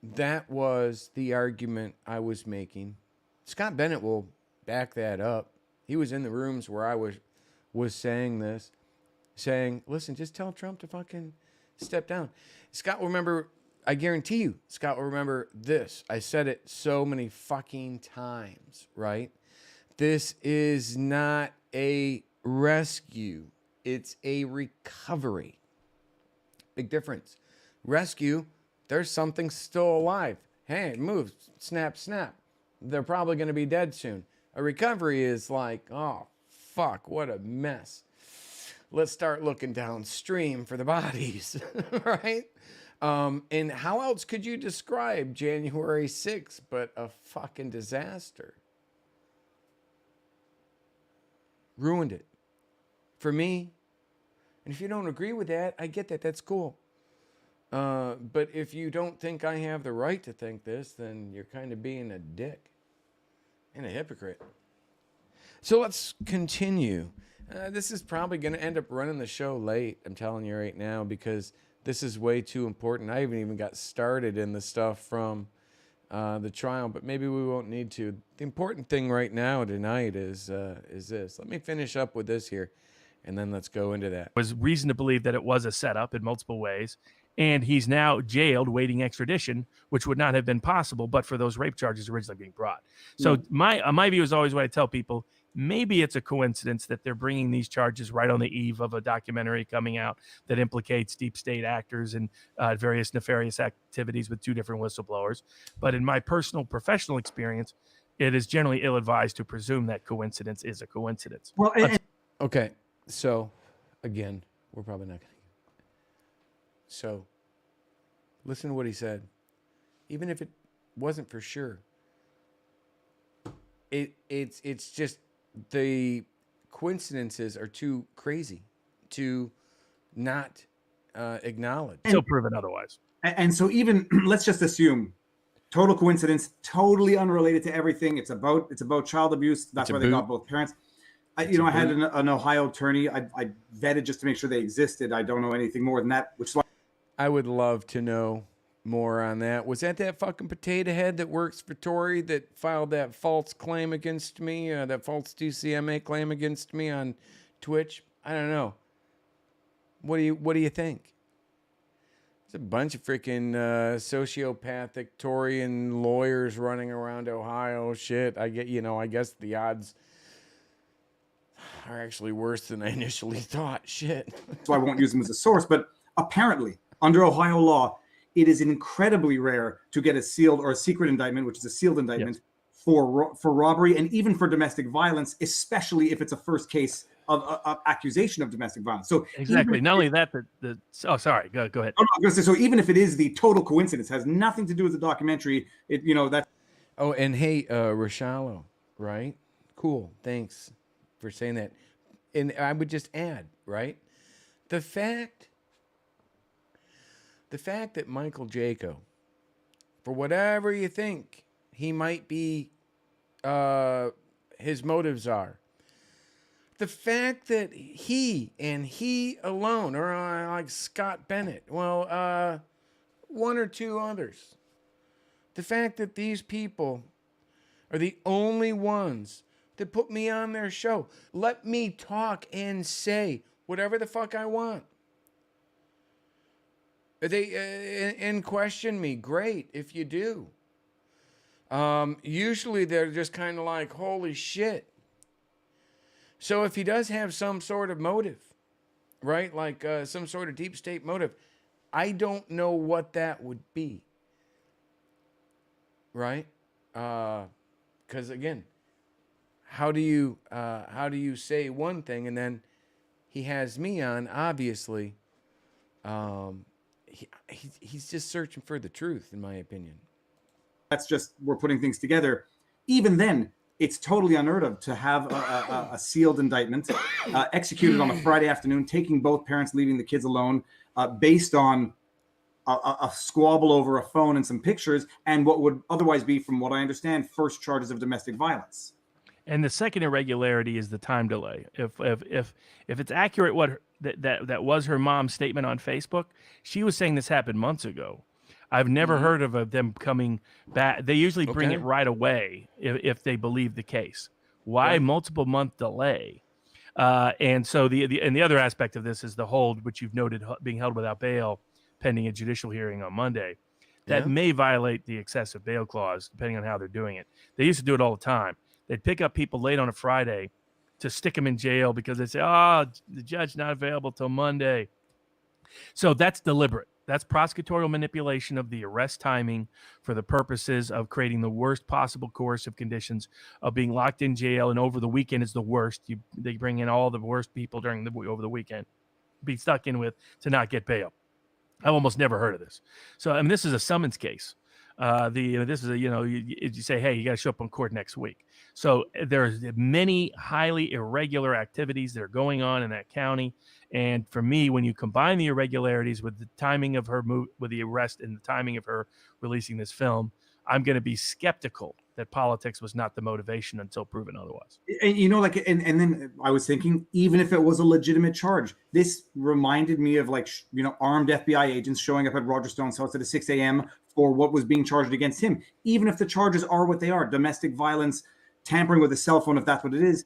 that was the argument I was making. Scott Bennett will back that up. He was in the rooms where I was saying this, saying, listen, just tell Trump to fucking step down. Scott will remember, I guarantee you, Scott will remember this. I said it so many fucking times, right? This is not a rescue. It's a recovery. Big difference. Rescue, there's something still alive. Hey, move, snap, snap. They're probably going to be dead soon. A recovery is like, oh, fuck, what a mess. Let's start looking downstream for the bodies, right? And how else could you describe January 6th but a fucking disaster? Ruined it. For me. And if you don't agree with that, I get that. That's cool. But if you don't think I have the right to think this, then you're kind of being a dick and a hypocrite. So let's continue. This is probably going to end up running the show late, I'm telling you right now, because this is way too important. I haven't even got started in the stuff from the trial, but maybe we won't need to. The important thing right now tonight is this. Let me finish up with this here, and then let's go into that. Was reason to believe that it was a setup in multiple ways, and he's now jailed waiting extradition, which would not have been possible but for those rape charges originally being brought. So my view is always what I tell people. Maybe it's a coincidence that they're bringing these charges right on the eve of a documentary coming out that implicates deep state actors and various nefarious activities with two different whistleblowers. But in my personal professional experience, it is generally ill-advised to presume that coincidence is a coincidence. Well, Okay, so again, we're probably not going to. So listen to what he said. Even if it wasn't for sure, it's just the coincidences are too crazy to not acknowledge. So proven otherwise. and so even let's just assume total coincidence, totally unrelated to everything. It's about child abuse. That's why they got both parents. I had an Ohio attorney. I vetted just to make sure they existed. I don't know anything more than that, which is why I would love to know more on that. Was that fucking potato head that works for Tory that filed that false claim against me, that false DCMA claim against me on Twitch? I don't know. What do you think? There's a bunch of freaking sociopathic Tory-and lawyers running around Ohio. Shit, I guess the odds are actually worse than I initially thought. Shit. so I won't use them as a source. But apparently, under Ohio law, it is incredibly rare to get a sealed or a secret indictment, which is a sealed indictment, for robbery and even for domestic violence, especially if it's a first case of accusation of domestic violence. So exactly. Not only that, sorry, go ahead. I'm going to say, so even if it is the total coincidence, has nothing to do with the documentary, that. Oh, and hey, Rashalo, right? Cool. Thanks for saying that. And I would just add, right? The fact that Michael Jaco, for whatever you think he might be, his motives are, the fact that he and he alone, or like Scott Bennett, one or two others, the fact that these people are the only ones that put me on their show, let me talk and say whatever the fuck I want. They and question me. Great if you do. Usually they're just kind of like, holy shit. So if he does have some sort of motive, right, like some sort of deep state motive, I don't know what that would be, right? Because again, how do you say one thing and then he has me on? Obviously, he's just searching for the truth, in my opinion. That's just, we're putting things together. Even then, it's totally unheard of to have a sealed indictment executed on a Friday afternoon, taking both parents, leaving the kids alone, based on a squabble over a phone and some pictures, and what would otherwise be, from what I understand, first charges of domestic violence. And the second irregularity is the time delay. If it's accurate, that was her mom's statement on Facebook, she was saying this happened months ago. I've never heard of them coming back. They usually bring it right away if they believe the case. Why multiple month delay? And so the other aspect of this is the hold, which you've noted being held without bail pending a judicial hearing on Monday. That may violate the excessive bail clause, depending on how they're doing it. They used to do it all the time. They'd pick up people late on a Friday to stick them in jail because they say, the judge not available till Monday. So that's deliberate. That's prosecutorial manipulation of the arrest timing for the purposes of creating the worst possible coercive conditions of being locked in jail. And over the weekend is the worst. They bring in all the worst people over the weekend, be stuck in with to not get bail. I've almost never heard of this. So, I mean, this is a summons case. This is a, you say, hey, you got to show up on court next week. So there's many highly irregular activities that are going on in that county. And for me, when you combine the irregularities with the timing of her with the arrest and the timing of her releasing this film, I'm going to be skeptical that politics was not the motivation until proven otherwise. And and then I was thinking, even if it was a legitimate charge, this reminded me of armed FBI agents showing up at Roger Stone's house at 6 a.m. for what was being charged against him. Even if the charges are what they are, domestic violence, tampering with a cell phone, if that's what it is,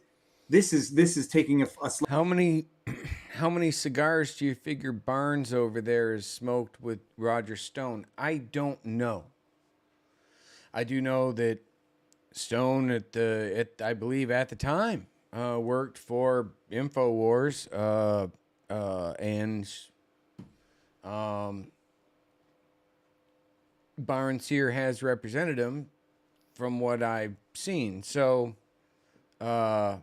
this is taking a How many cigars do you figure Barnes over there has smoked with Roger Stone? I don't know. I do know that Stone I believe at the time worked for InfoWars and Barnes here has represented him from what I've seen. So I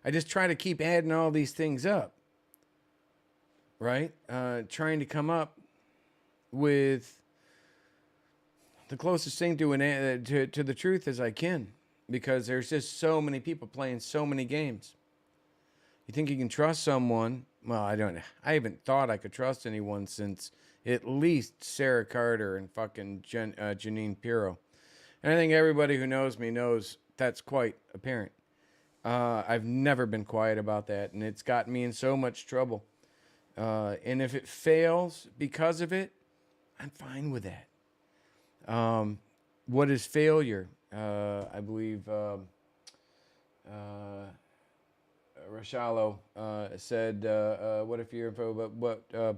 just try to keep adding all these things up, right? Trying to come up with the closest thing to the truth as I can, because there's just so many people playing so many games. You think you can trust someone? Well, I haven't thought I could trust anyone since at least Sarah Carter and fucking Janine Pirro. And I think everybody who knows me knows that's quite apparent. I've never been quiet about that, and it's gotten me in so much trouble. And if it fails because of it, I'm fine with that. What is failure? I believe Rashalo said, what if your info, but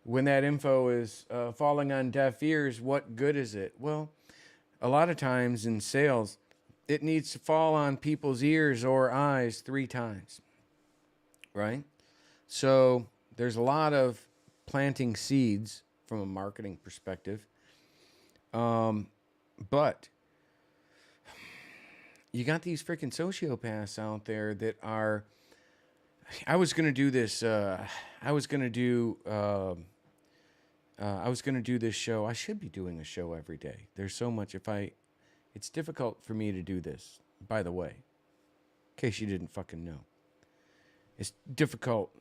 when that info is falling on deaf ears, what good is it? Well, a lot of times in sales, it needs to fall on people's ears or eyes 3 times, right? So there's a lot of planting seeds from a marketing perspective. But you got these freaking sociopaths out there that are, I was going to do this. I was going to do this show. I should be doing a show every day. There's so much. It's difficult for me to do this, by the way, in case you didn't fucking know. It's difficult,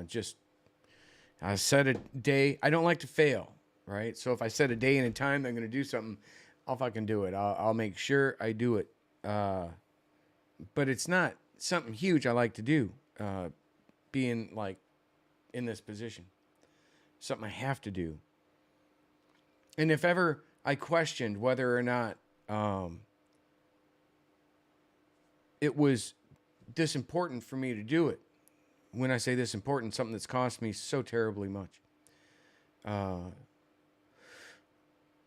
just I set a day. I don't like to fail. Right? So if I set a day and a time that I'm going to do something, I'll fucking do it. I'll make sure I do it. But it's not something huge I like to do, being like in this position. Something I have to do. And if ever I questioned whether or not it was this important for me to do it, when I say this important, something that's cost me so terribly much,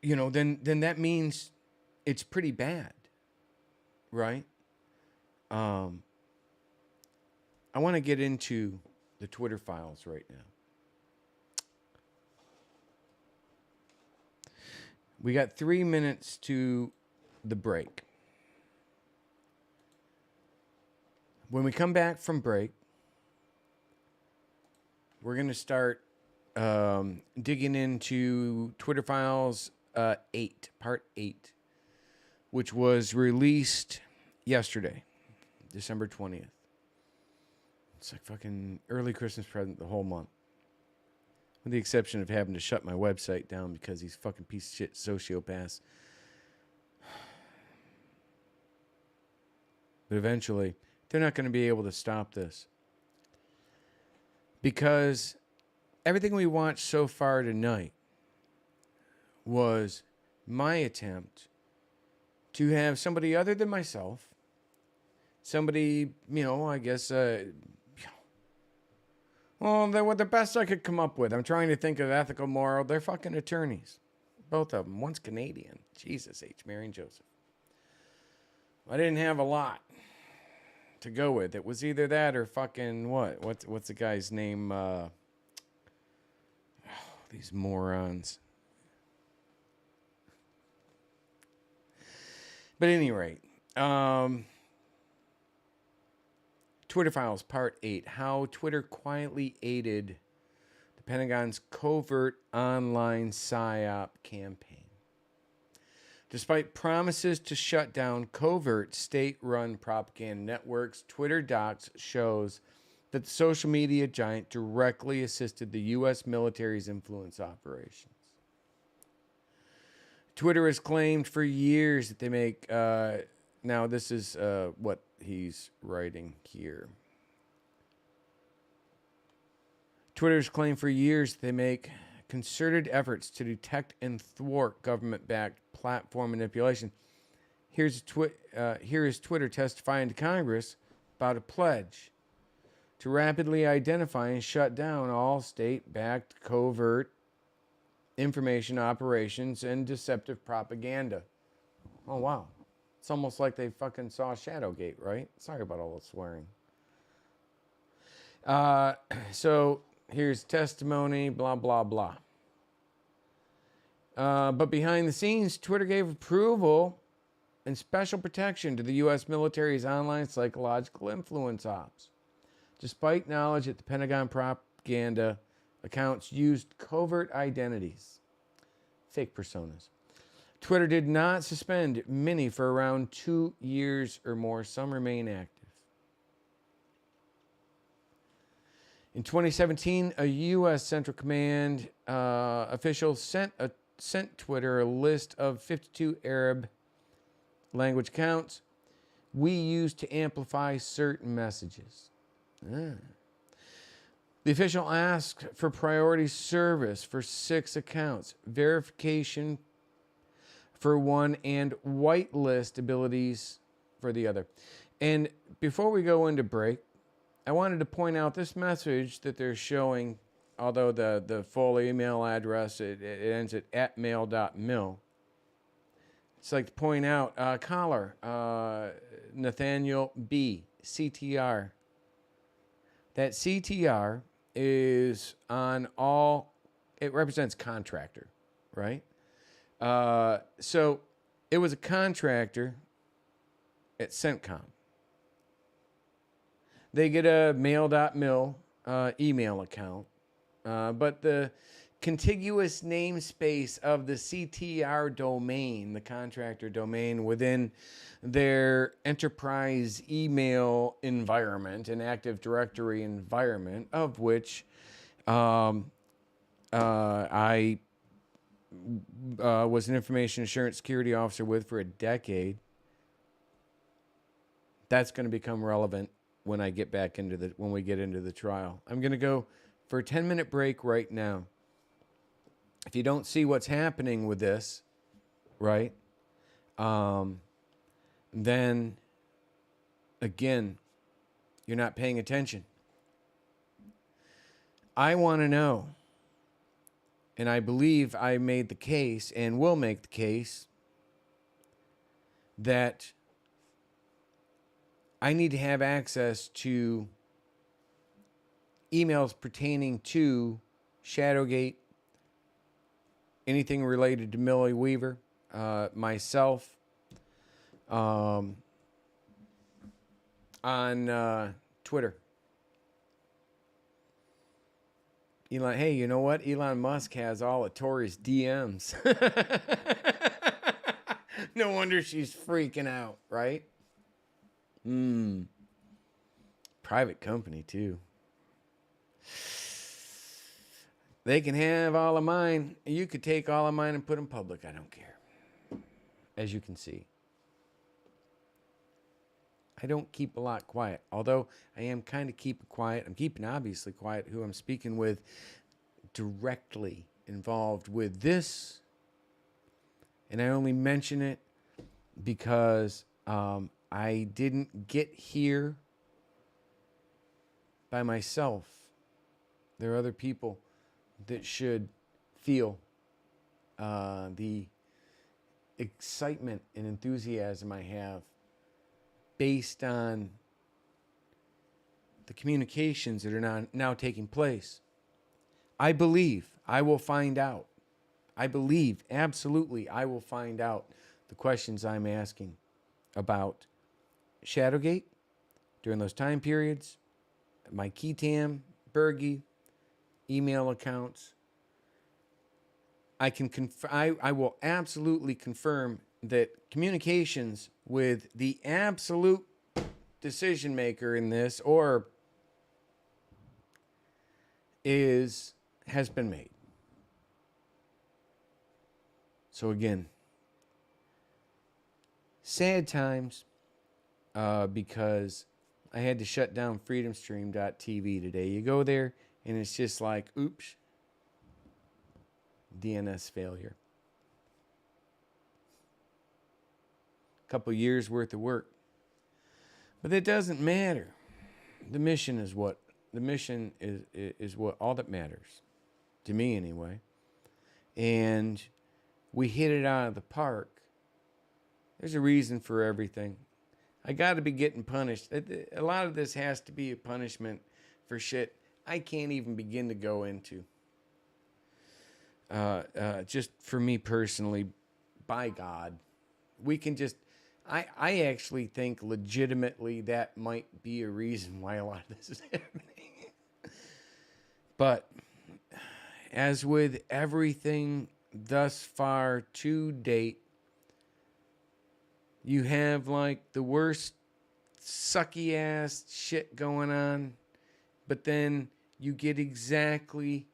then that means it's pretty bad, right? I want to get into the Twitter files right now. We got 3 minutes to the break. When we come back from break, we're going to start digging into Twitter files 8, part 8, which was released yesterday, December 20th. It's like fucking early Christmas present the whole month. With the exception of having to shut my website down because these fucking piece of shit sociopaths. But eventually, they're not going to be able to stop this. Because everything we watched so far tonight was my attempt to have somebody other than myself, somebody, I guess, well, they were the best I could come up with. I'm trying to think of ethical, moral. They're fucking attorneys. Both of them. One's Canadian. Jesus H. Mary and Joseph. I didn't have a lot to go with. It was either that or fucking what? What's the guy's name? These morons. But at any rate, Twitter Files Part 8, How Twitter Quietly Aided the Pentagon's covert online Psyop campaign. Despite promises to shut down covert state-run propaganda networks, Twitter docs shows that the social media giant directly assisted the U.S. military's influence operations. Twitter has claimed for years that they make... now, this is what he's writing here. Twitter's claimed for years that they make concerted efforts to detect and thwart government-backed platform manipulation. Here is Twitter testifying to Congress about a pledge to rapidly identify and shut down all state-backed covert information operations and deceptive propaganda. Oh, wow. It's almost like they fucking saw Shadowgate, right? Sorry about all the swearing. So here's testimony, blah, blah, blah. But behind the scenes, Twitter gave approval and special protection to the U.S. military's online psychological influence ops, despite knowledge that the Pentagon propaganda accounts used covert identities, fake personas. Twitter did not suspend many for around 2 years or more. Some remain active. In 2017, a U.S. Central Command official sent Twitter a list of 52 Arab language accounts we use to amplify certain messages. The official asked for priority service for 6 accounts, verification for one, and whitelist abilities for the other. And before we go into break, I wanted to point out this message that they're showing, although the full email address, it ends at @mail.mil. It's like to point out, caller, Nathaniel B, CTR. That CTR is on all, it represents contractor, right? So it was a contractor at CENTCOM. They get a mail.mil email account, but the contiguous namespace of the CTR domain, the contractor domain within their enterprise email environment, an Active Directory environment, of which I was an information assurance security officer with for a decade. That's going to become relevant when I get back when we get into the trial. I'm going to go for a 10-minute break right now. If you don't see what's happening with this, right, then again, you're not paying attention. I want to know, and I believe I made the case and will make the case, that I need to have access to emails pertaining to Shadowgate, anything related to Millie Weaver, myself, on Twitter. Elon, hey, you know what? Elon Musk has all of Tori's DMs. No wonder she's freaking out, right? Private company, too. They can have all of mine. You could take all of mine and put them public. I don't care. As you can see. I don't keep a lot quiet. Although I am kind of keeping quiet. I'm keeping obviously quiet who I'm speaking with directly involved with this. And I only mention it because I didn't get here by myself. There are other people that should feel the excitement and enthusiasm I have based on the communications that are now taking place. I believe I will find out. I believe absolutely I will find out the questions I'm asking about Shadowgate, during those time periods, my key tam, Bergy, email accounts. I can I will absolutely confirm that communications with the absolute decision maker in this has been made. So again, sad times, because I had to shut down freedomstream.tv today. You go there and it's just like, oops, DNS failure. A couple years worth of work. But that doesn't matter. The mission is what all that matters. To me anyway. And we hit it out of the park. There's a reason for everything. I got to be getting punished. A lot of this has to be a punishment for shit I can't even begin to go into. Just for me personally, by God, we can just. I actually think legitimately that might be a reason why a lot of this is happening. But as with everything thus far to date, you have like the worst sucky ass shit going on, but then you get exactly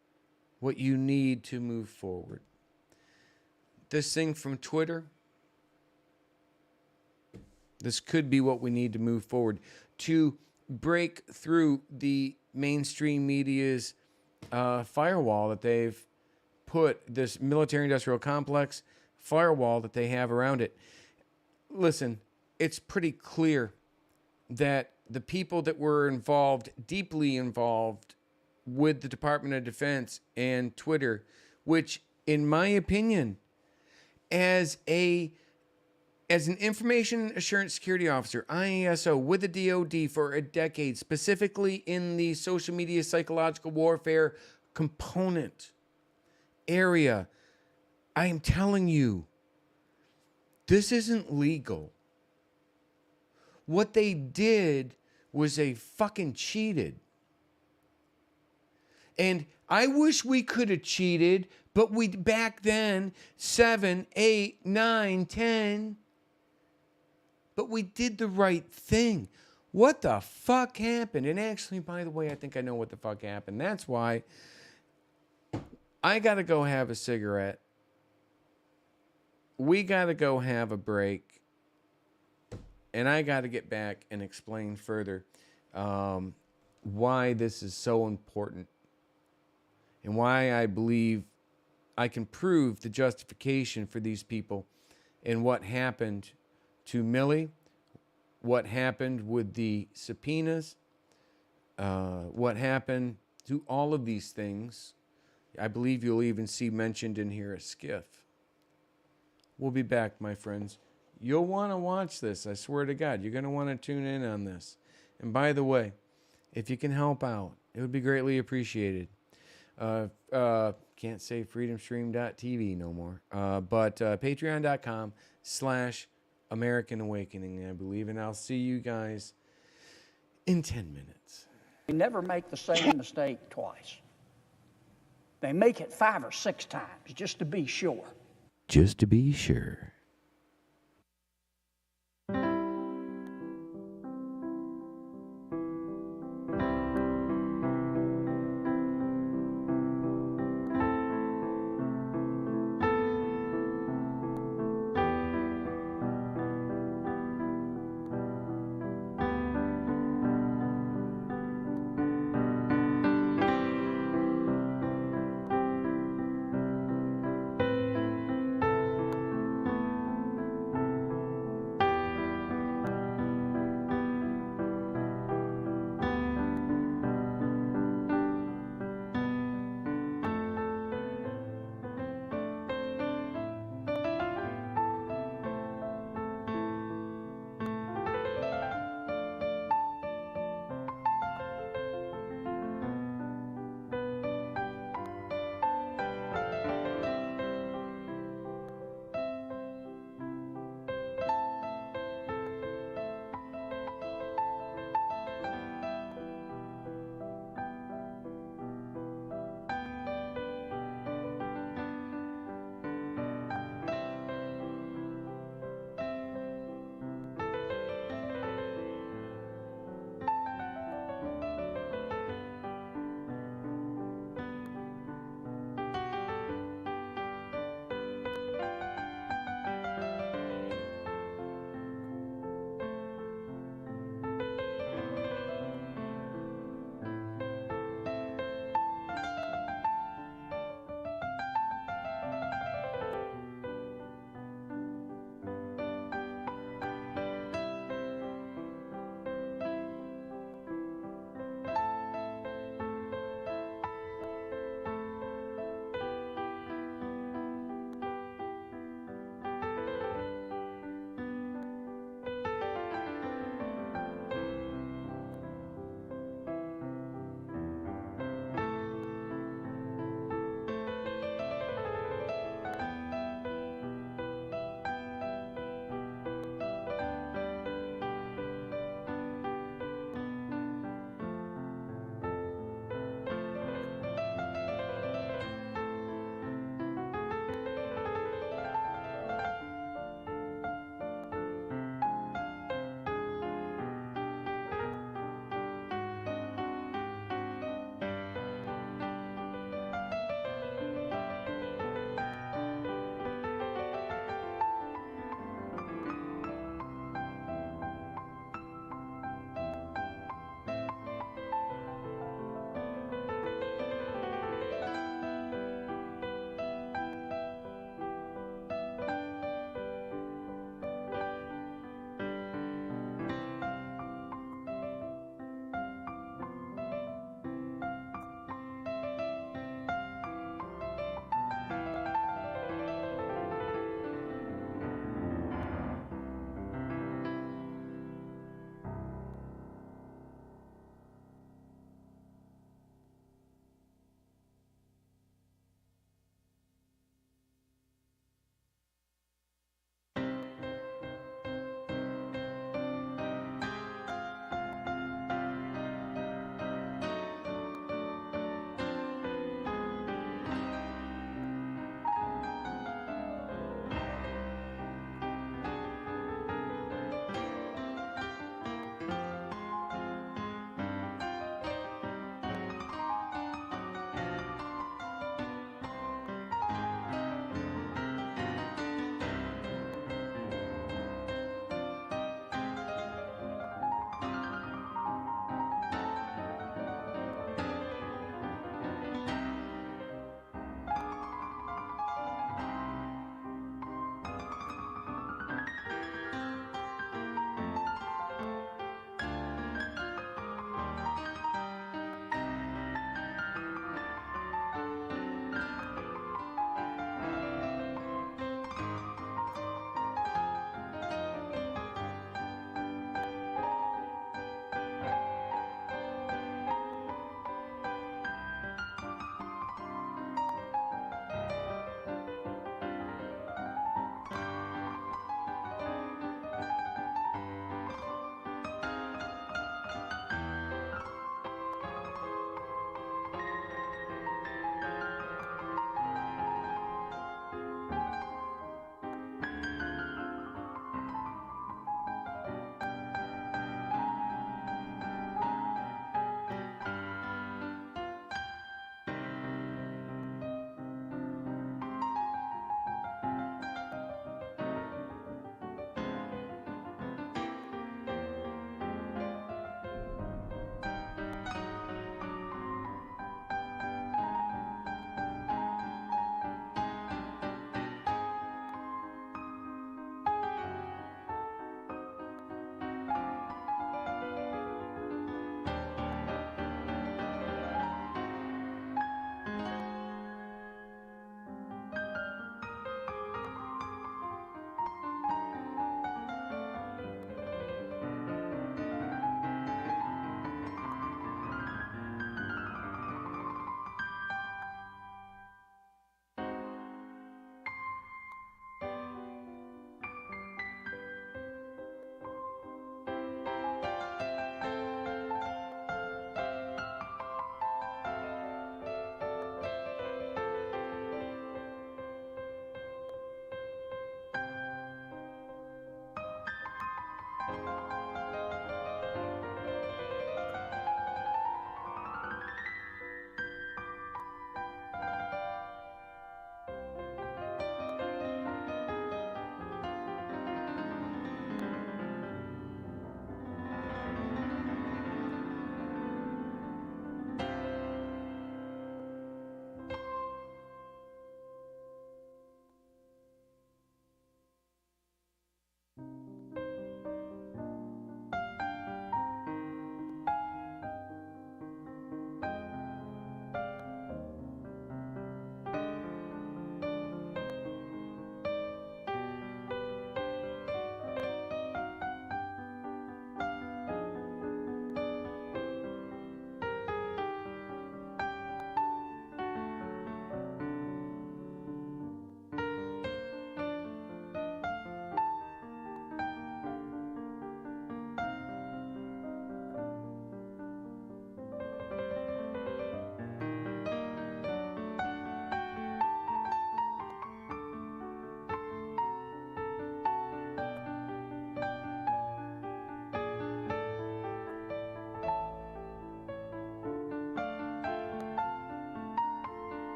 what you need to move forward. This thing from Twitter, this could be what we need to move forward to break through the mainstream media's firewall that they've put, this military-industrial complex firewall that they have around it. Listen, it's pretty clear that the people that were involved, deeply involved with the Department of Defense and Twitter, which, in my opinion, as an information assurance security officer, IASO, with the DoD for a decade, specifically in the social media psychological warfare component area, I am telling you, this isn't legal. What they did was they fucking cheated. And I wish we could have cheated, but we back then, 7, 8, 9, 10, but we did the right thing. What the fuck happened? And actually, by the way, I think I know what the fuck happened. That's why I got to go have a cigarette. We got to go have a break. And I got to get back and explain further why this is so important. And why I believe I can prove the justification for these people and what happened to Millie, what happened with the subpoenas, what happened to all of these things. I believe you'll even see mentioned in here a skiff. We'll be back, my friends. You'll want to watch this. I swear to God, you're going to want to tune in on this. And by the way, if you can help out, it would be greatly appreciated. Can't say freedomstream.tv no more. But patreon.com/American Awakening, I believe. And I'll see you guys in 10 minutes. They never make the same mistake twice. They make it 5 or 6 times just to be sure. Just to be sure.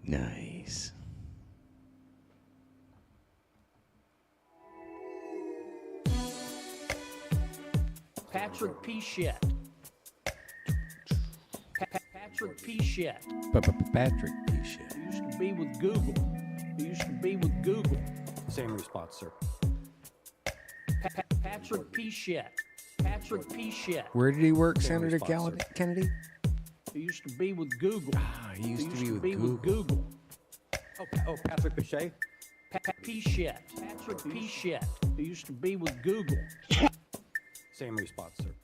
Nice. Patrick P. Shit. Patrick P. Shit. Patrick P. Shit. Who used to be with Google. Who used to be with Google. Same response, sir. Patrick P. Shit. Patrick P. Shit. Where did he work, Same Senator response, sir. Kennedy? Who used to be with Google. Ah, he used Who to be with Google. Google. Oh, Patrick Pichet. P. Shit. Patrick P. Shit. Who used to be with Google. Same response, sir.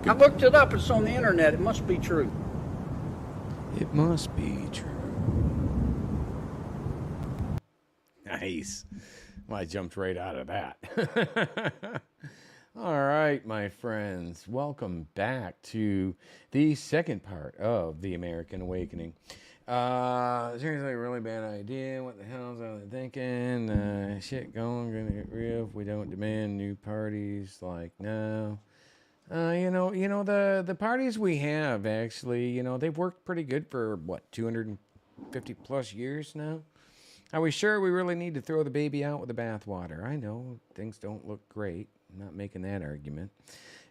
I looked it up. It's on the internet. It must be true. It must be true. Nice. Well, I jumped right out of that. All right, my friends. Welcome back to the second part of The American Awakening. Seriously, a really bad idea. What the hell is I thinking? Shit going, gonna get real if we don't demand new parties like now. The parties we have actually, they've worked pretty good for what, 250 plus years now. Are we sure we really need to throw the baby out with the bathwater? I know things don't look great. I'm not making that argument.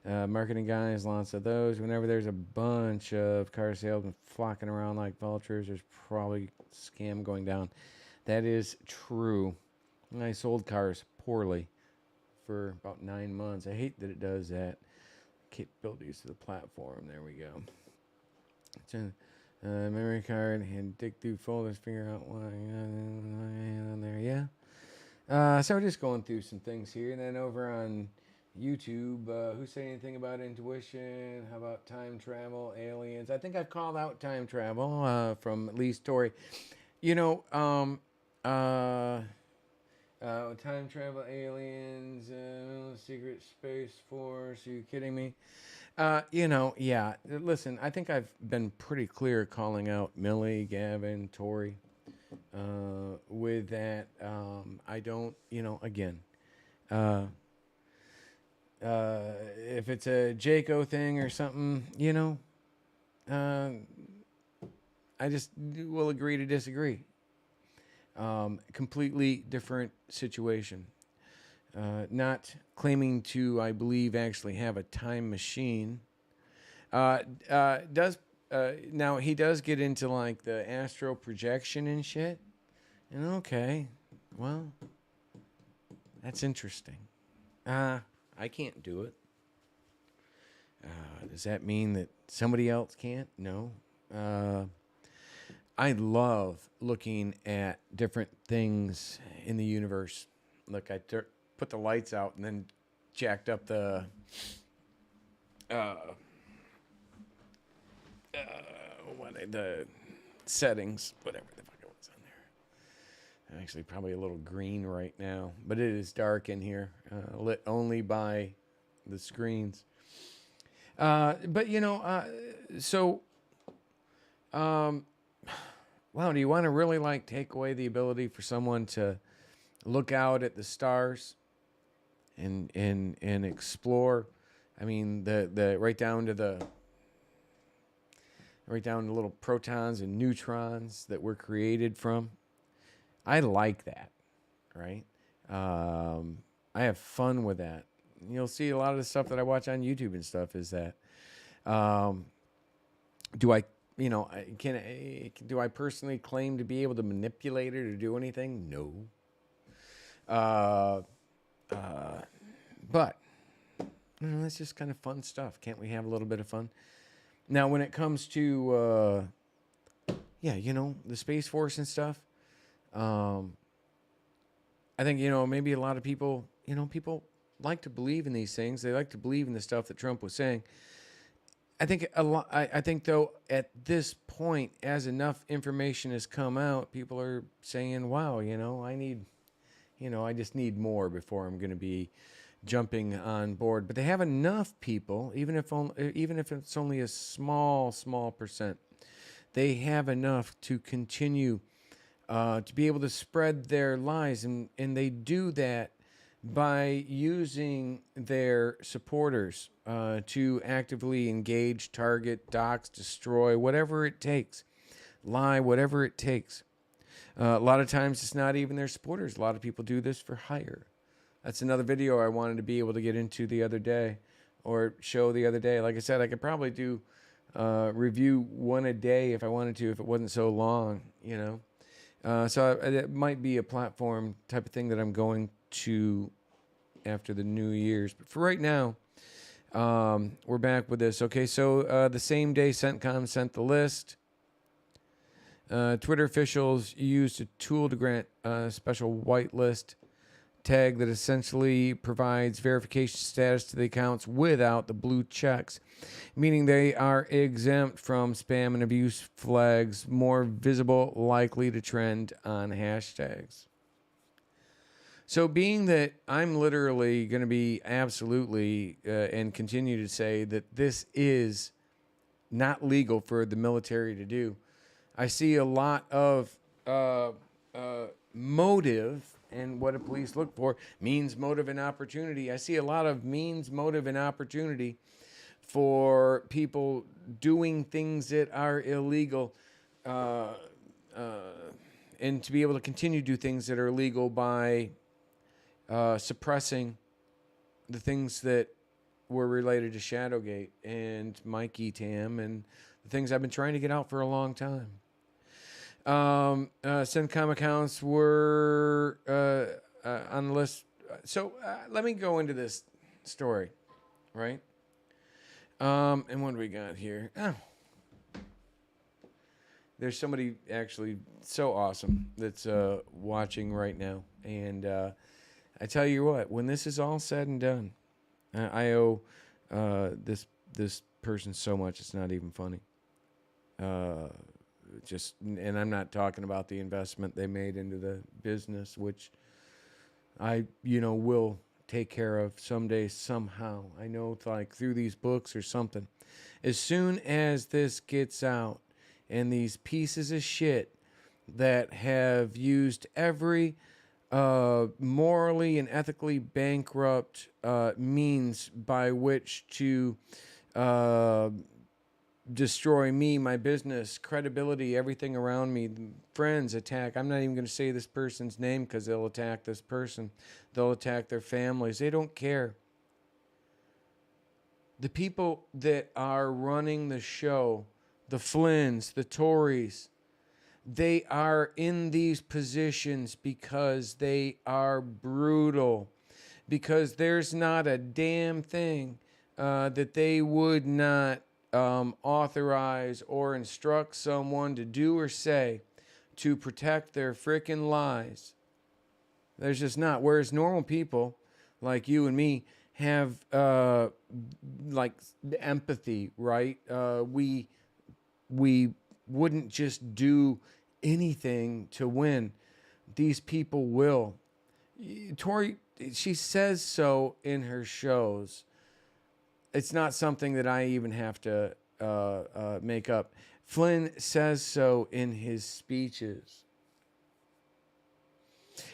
Marketing guys, lots of those. Whenever there's a bunch of car salesmen flocking around like vultures, there's probably a scam going down. That is true. I sold cars poorly for about 9 months. I hate that it does that. Capabilities of the platform. There we go. Memory card and dig through folders, figure out what on there. Yeah. So we're just going through some things here, and then over on YouTube, who say anything about intuition? How about time travel, aliens? I think I've called out time travel from at least Tori. Time travel, aliens, secret space force. Are you kidding me? Yeah. Listen, I think I've been pretty clear calling out Millie, Gavin, Tori. With that, I don't, again, if it's a Jaco thing or something, I just will agree to disagree. Completely different situation. Not claiming to, I believe, actually have a time machine. Now he does get into like the astral projection and shit. And okay, well, that's interesting. I can't do it. Does that mean that somebody else can't? No. I love looking at different things in the universe. Look, I put the lights out and then jacked up the the settings, whatever the fuck it was on there. Actually, probably a little green right now, but it is dark in here, lit only by the screens. Wow, do you want to really take away the ability for someone to look out at the stars and explore? I mean, the right down to the little protons and neutrons that we're created from. I like that, right? I have fun with that. You'll see a lot of the stuff that I watch on YouTube and stuff is that. Do I personally claim to be able to manipulate it or do anything? No. But that's just kind of fun stuff. Can't we have a little bit of fun? Now, when it comes to, the Space Force and stuff, I think, maybe a lot of people, people like to believe in these things. They like to believe in the stuff that Trump was saying. I think I think though at this point, as enough information has come out, people are saying, "Wow, I just need more before I'm going to be jumping on board." But they have enough people, even if it's only a small percent, they have enough to continue to be able to spread their lies. And they do that by using their supporters to actively engage, target, dox, destroy, whatever it takes, lie, whatever it takes. A lot of times it's not even their supporters. A lot of people do this for hire. That's another video I wanted to be able to get into the other day, or show the other day. Like I said, I could probably do review one a day if I wanted to, if it wasn't so long, you know. So it might be a platform type of thing that I'm going to after the New Year's. But for right now, we're back with this. Okay, so the same day CENTCOM sent the list. Twitter officials used a tool to grant a special whitelist tag that essentially provides verification status to the accounts without the blue checks, meaning they are exempt from spam and abuse flags, more visible, likely to trend on hashtags. So being that I'm literally going to be absolutely and continue to say that this is not legal for the military to do, I see a lot of motive, and what a police look for, means, motive, and opportunity. I see a lot of means, motive, and opportunity for people doing things that are illegal, and to be able to continue to do things that are illegal by suppressing the things that were related to Shadowgate and Mikey Tam and the things I've been trying to get out for a long time. CENTCOM accounts were on the list. So let me go into this story, right? And what do we got here? Oh, there's somebody actually so awesome that's watching right now. And I tell you what, when this is all said and done, I owe this person so much, it's not even funny. And I'm not talking about the investment they made into the business, which I, will take care of someday, somehow. I know, like through these books or something. As soon as this gets out, and these pieces of shit that have used every morally and ethically bankrupt means by which to destroy me, my business, credibility, everything around me, friends, attack. I'm not even going to say this person's name because they'll attack this person. They'll attack their families. They don't care. The people that are running the show, the Flynns, the Tories, they are in these positions because they are brutal. Because there's not a damn thing that they would not authorize or instruct someone to do or say to protect their frickin' lies. There's just not. Whereas normal people like you and me have like empathy, right? We wouldn't just do anything to win. These people will. Tori, she says so in her shows. It's not something that I even have to make up. Flynn says so in his speeches.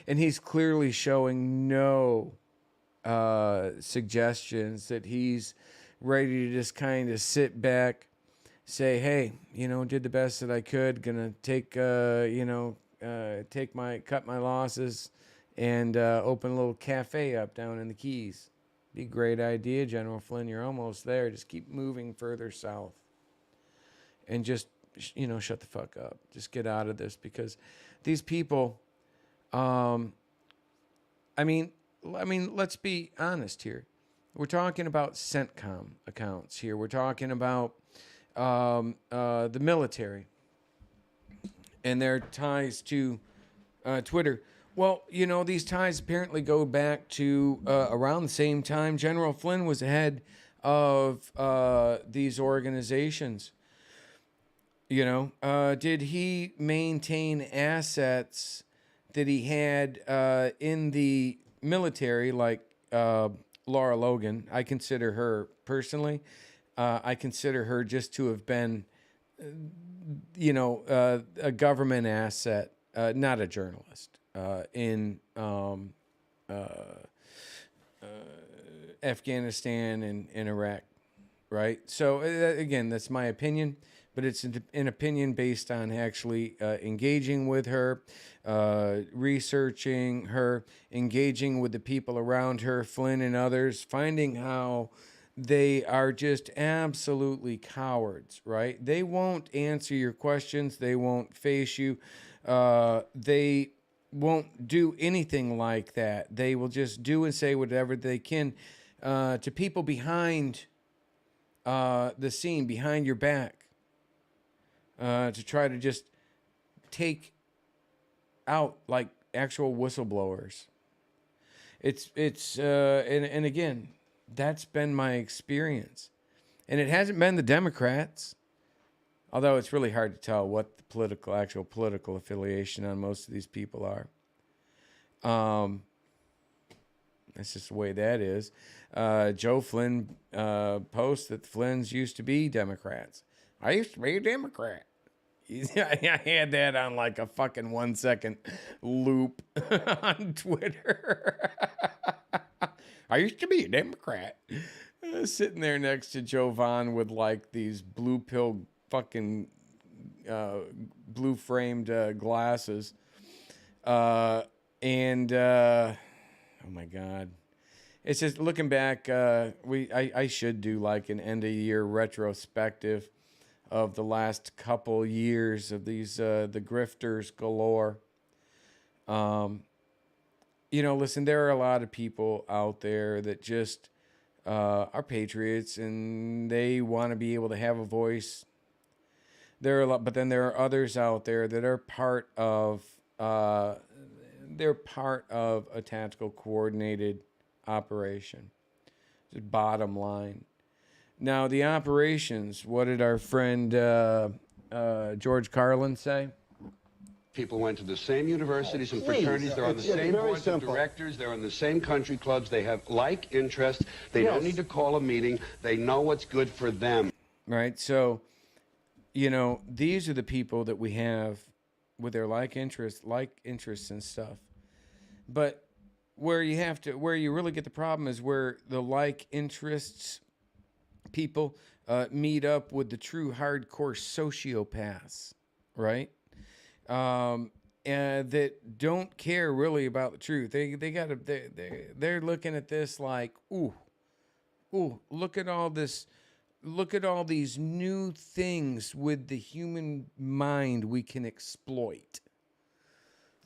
And he's clearly showing no suggestions that he's ready to just kind of sit back, say, hey, did the best that I could, gonna take, cut my losses and open a little cafe up down in the Keys. Be a great idea, General Flynn. You're almost there. Just keep moving further south. And just, shut the fuck up. Just get out of this because these people, let's be honest here. We're talking about CENTCOM accounts here. We're talking about the military and their ties to Twitter. Well, these ties apparently go back to around the same time General Flynn was head of these organizations. Did he maintain assets that he had in the military, like Laura Logan? I consider her, personally, I consider her just to have been, a government asset. not a journalist, in Afghanistan and in Iraq, right? So again, that's my opinion, but it's an opinion based on actually engaging with her, researching her, engaging with the people around her, Flynn and others, finding how they are just absolutely cowards, right? They won't answer your questions. They won't face you. They won't do anything like that. They will just do and say whatever they can to people behind the scene, behind your back, to try to just take out like actual whistleblowers. And again, that's been my experience. And it hasn't been the Democrats, although it's really hard to tell what the actual political affiliation on most of these people are. That's just the way that is. Joe Flynn posts that the Flynns used to be Democrats. I used to be a Democrat. I had that on like a fucking 1 second loop on Twitter. I used to be a Democrat. Sitting there next to Joe Vaughn with like these blue pill fucking blue framed glasses. Oh my God. It's just looking back, I should do like an end of year retrospective of the last couple years of these the grifters galore. Listen, there are a lot of people out there that just are patriots and they want to be able to have a voice. But then there are others out there that are part of a tactical coordinated operation. Just bottom line. Now the operations. What did our friend George Carlin say? People went to the same universities and fraternities. They're on the same boards of directors. They're in the same country clubs. They have like interests. They don't need to call a meeting. They know what's good for them. Right. So, these are the people that we have with their like interests and stuff. But where you really get the problem is where the like interests people meet up with the true hardcore sociopaths, right? And that don't care really about the truth. They're looking at this like, ooh, look at all this. Look at all these new things with the human mind we can exploit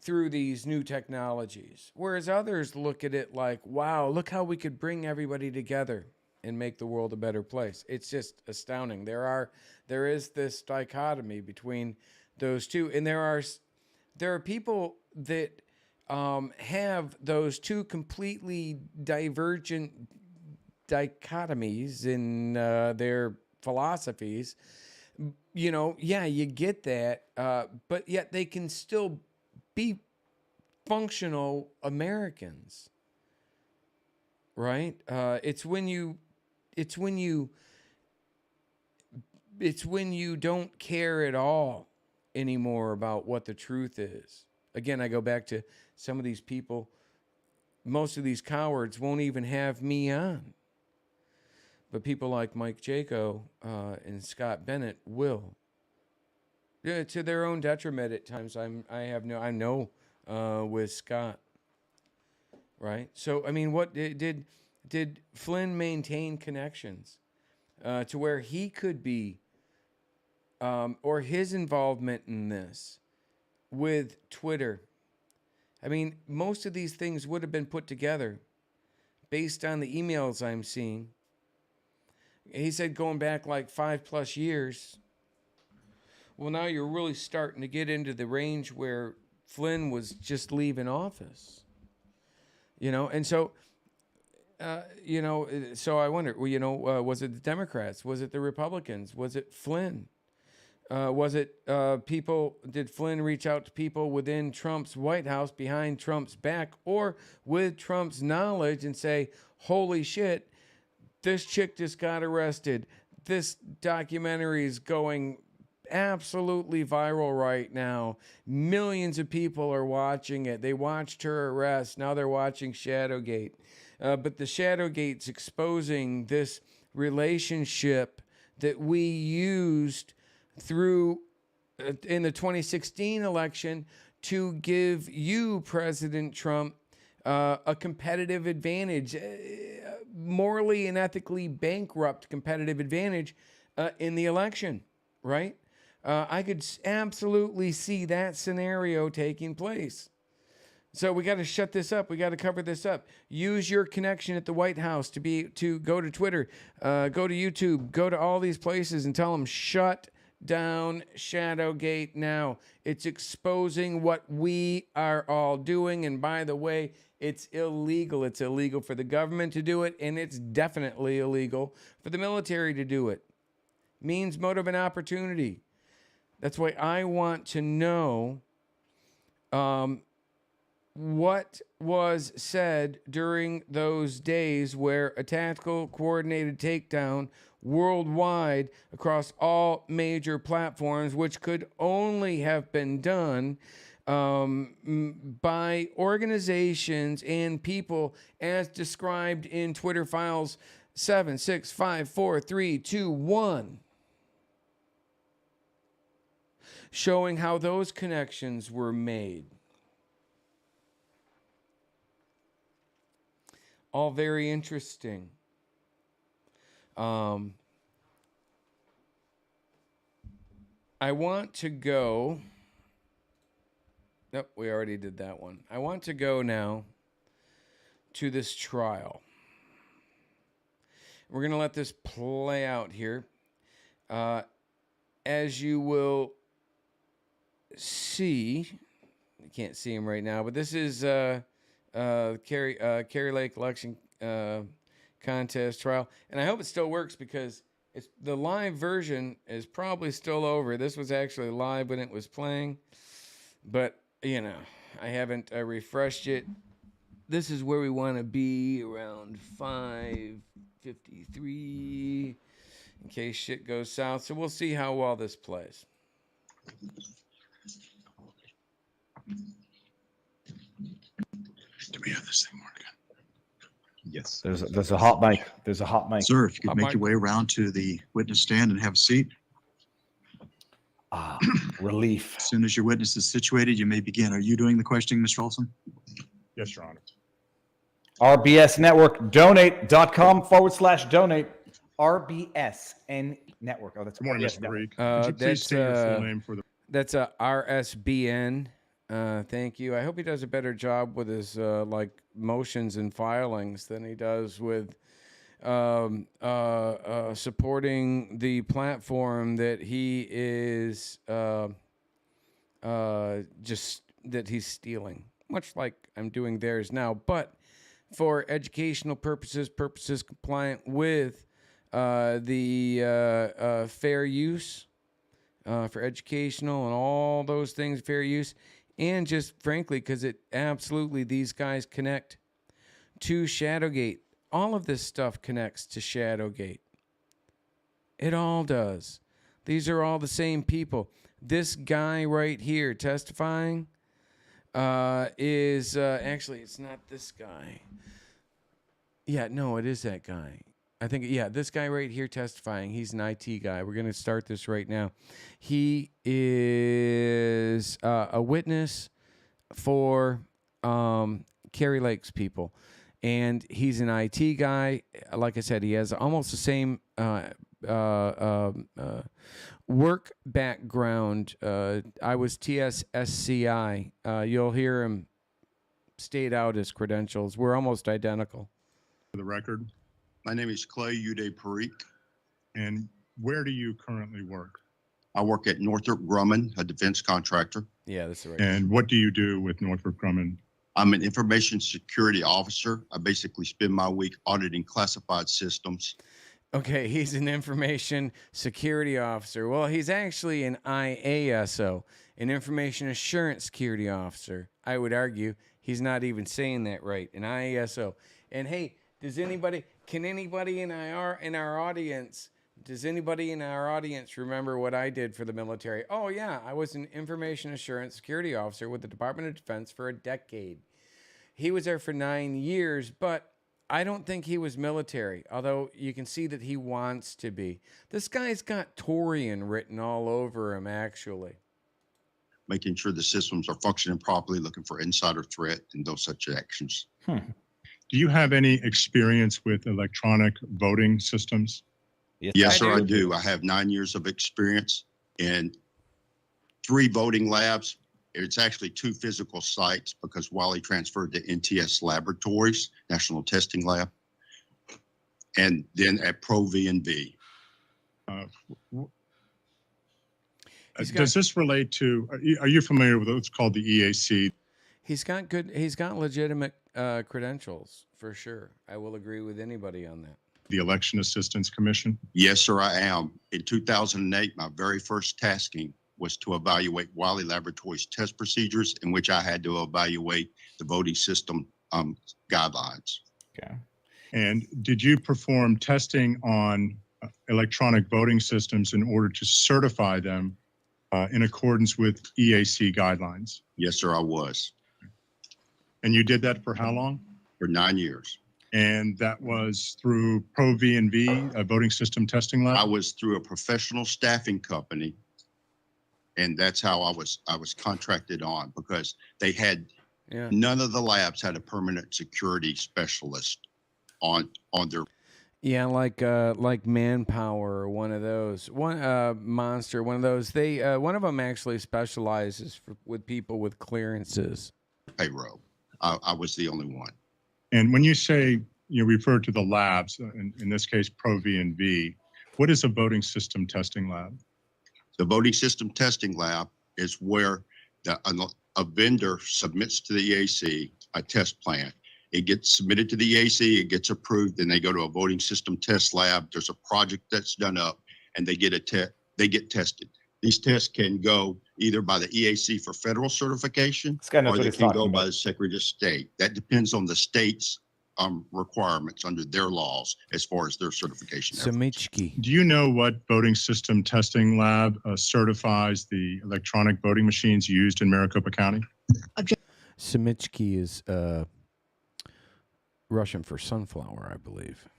through these new technologies. Whereas others look at it like, wow, look how we could bring everybody together and make the world a better place. It's just astounding. There is this dichotomy between those two, and there are people that have those two completely divergent dichotomies in their philosophies. You get that, but yet they can still be functional Americans, right? It's when you don't care at all anymore about what the truth is. Again, I go back to some of these people. Most of these cowards won't even have me on. But people like Mike Jaco and Scott Bennett will. Yeah, to their own detriment at times. I know with Scott. Right? So, I mean, what did Flynn maintain connections to where he could be, or his involvement in this with Twitter? I mean, most of these things would have been put together based on the emails I'm seeing. He said going back like 5+ years. Well, now you're really starting to get into the range where Flynn was just leaving office. And so, so I wonder, was it the Democrats? Was it the Republicans? Was it Flynn? Was it people? Did Flynn reach out to people within Trump's White House behind Trump's back or with Trump's knowledge and say, holy shit, this chick just got arrested. This documentary is going absolutely viral right now. Millions of people are watching it. They watched her arrest. Now they're watching Shadowgate. But the Shadowgate's exposing this relationship that we used through in the 2016 election to give you, President Trump, a competitive advantage, morally and ethically bankrupt competitive advantage in the election, right? I could absolutely see that scenario taking place. So we got to shut this up. We got to cover this up. Use your connection at the White House to go to Twitter, go to YouTube, go to all these places and tell them shut down Shadowgate now. It's exposing what we are all doing. And by the way, it's illegal. It's illegal for the government to do it, and it's definitely illegal for the military to do it. Means, motive, and opportunity. That's why I want to know what was said during those days where a tactical coordinated takedown worldwide across all major platforms, which could only have been done by organizations and people as described in Twitter files 7, 6, 5, 4, 3, 2, 1, showing how those connections were made. All very interesting. I want to go. Nope, we already did that one. I want to go now to this trial. We're going to let this play out here. As you will see, you can't see him right now, but this is Kerry Lake election contest trial, and I hope it still works because the live version is probably still over. This was actually live when it was playing, but I haven't refreshed it. This is where we want to be, around 5:53, in case shit goes south. So we'll see how well this plays. Do we have this thing, Morgan? Yes. There's a hot mic. There's a hot mic. Sir, if you could Hot make mic. your way around to the witness stand and have a seat. Relief. As soon as your witness is situated, you may begin. Are you doing the questioning, Mr. Olson? Yes, Your Honor. RBS Network, donate.com/donate. RBSN Network. Oh, that's Good morning, RBS Mr. Network. Parikh. Could you please state your full name for the... That's a RSBN. Thank you. I hope he does a better job with his motions and filings than he does with supporting the platform that he is just that he's stealing, much like I'm doing theirs now, but for educational purposes compliant with the fair use, for educational and all those things, fair use, and just frankly, because it absolutely, these guys connect to Shadowgate. All of this stuff connects to Shadowgate. It all does. These are all the same people. This guy right here testifying is actually, it's not this guy. Yeah, no, it is that guy. I think, yeah, this guy right here testifying, he's an IT guy. We're going to start this right now. He is a witness for Kerry Lake's people. And he's an IT guy. Like I said, he has almost the same work background. I was TSSCI. You'll hear him state out his credentials. We're almost identical. For the record, My name is Clay Uday Parikh. and where do you currently work? I work at Northrop Grumman, a defense contractor. Yeah, that's right. And what do you do with Northrop Grumman? I'm an information security officer. I basically spend my week auditing classified systems. Okay, he's an information security officer. Well, he's actually an IASO, an information assurance security officer. I would argue he's not even saying that right, an IASO. And hey, can anybody in our audience Does anybody in our audience remember what I did for the military? Oh, yeah. I was an information assurance security officer with the Department of Defense for a decade. He was there for 9 years, but I don't think he was military, although you can see that he wants to be. This guy's got Torian written all over him, actually. Making sure the systems are functioning properly, looking for insider threat and those such actions. Do you have any experience with electronic voting systems? Yes, sir, I do. I have 9 years of experience in 3 voting labs. It's actually 2 physical sites because Wiley transferred to NTS Laboratories, National Testing Lab, and then at Pro V&V. Does this relate to, are you familiar with what's called the EAC? He's got legitimate credentials, for sure. I will agree with anybody on that. The Election Assistance Commission? Yes, sir, I am. In 2008, my very first tasking was to evaluate Wiley Laboratories test procedures, in which I had to evaluate the voting system guidelines. Okay. And did you perform testing on electronic voting systems in order to certify them in accordance with EAC guidelines? Yes, sir, I was. And you did that for how long? For 9 years. And that was through Pro V&V, a voting system testing lab? I was through a professional staffing company, and that's how I was contracted on, because they had none of the labs had a permanent security specialist on their. Yeah, like Manpower or one of those, Monster, one of those. They one of them actually specializes with people with clearances. Payroll. I was the only one. And when you say you refer to the labs, in this case, Pro V&V, what is a voting system testing lab? The voting system testing lab is where a vendor submits to the EAC a test plan. It gets submitted to the EAC, it gets approved, then they go to a voting system test lab. There's a project that's done up, and they get tested. These tests can go either by the EAC for federal certification, or they can go by the Secretary of State. That depends on the state's requirements under their laws as far as their certification. Samichki. Do you know what voting system testing lab certifies the electronic voting machines used in Maricopa County? Samichki is Russian for sunflower, I believe.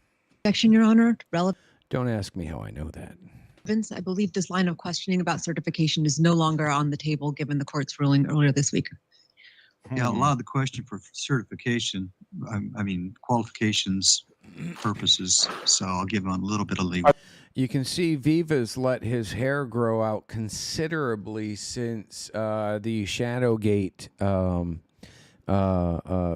Objection, Your Honor. Don't ask me how I know that. I believe this line of questioning about certification is no longer on the table given the court's ruling earlier this week. Yeah, a lot of the question for certification, I mean, qualifications purposes, so I'll give him a little bit of leeway. You can see Viva's let his hair grow out considerably since the Shadowgate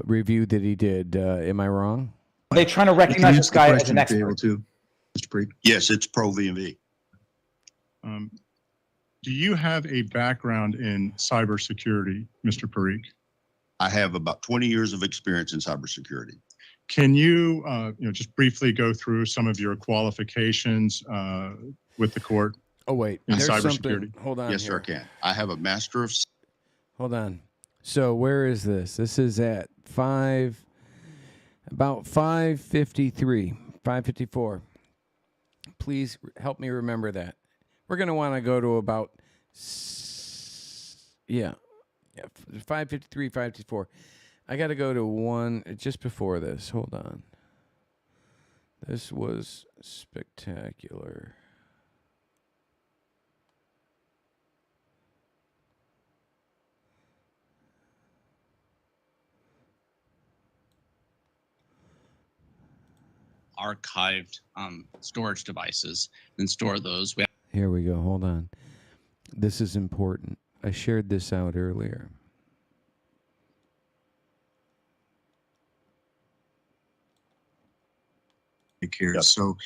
review that he did. Am I wrong? Are they trying to recognize this guy as an expert? Mr. Preet. Yes, it's Pro V&V. Do you have a background in cybersecurity, Mr. Parikh? I have about 20 years of experience in cybersecurity. Can you, just briefly go through some of your qualifications with the court? Oh wait, in there's cybersecurity. something. Hold on. Yes, here. sir, I can. I have a master of. Hold on. So where is this? This is at about 5:53, 5:54. Please help me remember that. We're gonna want to go to about 5:53, 5:54. I got to go to one just before this. Hold on. This was spectacular. Archived storage devices and store those. Here we go. Hold on. This is important. I shared this out earlier. Here. Yep. So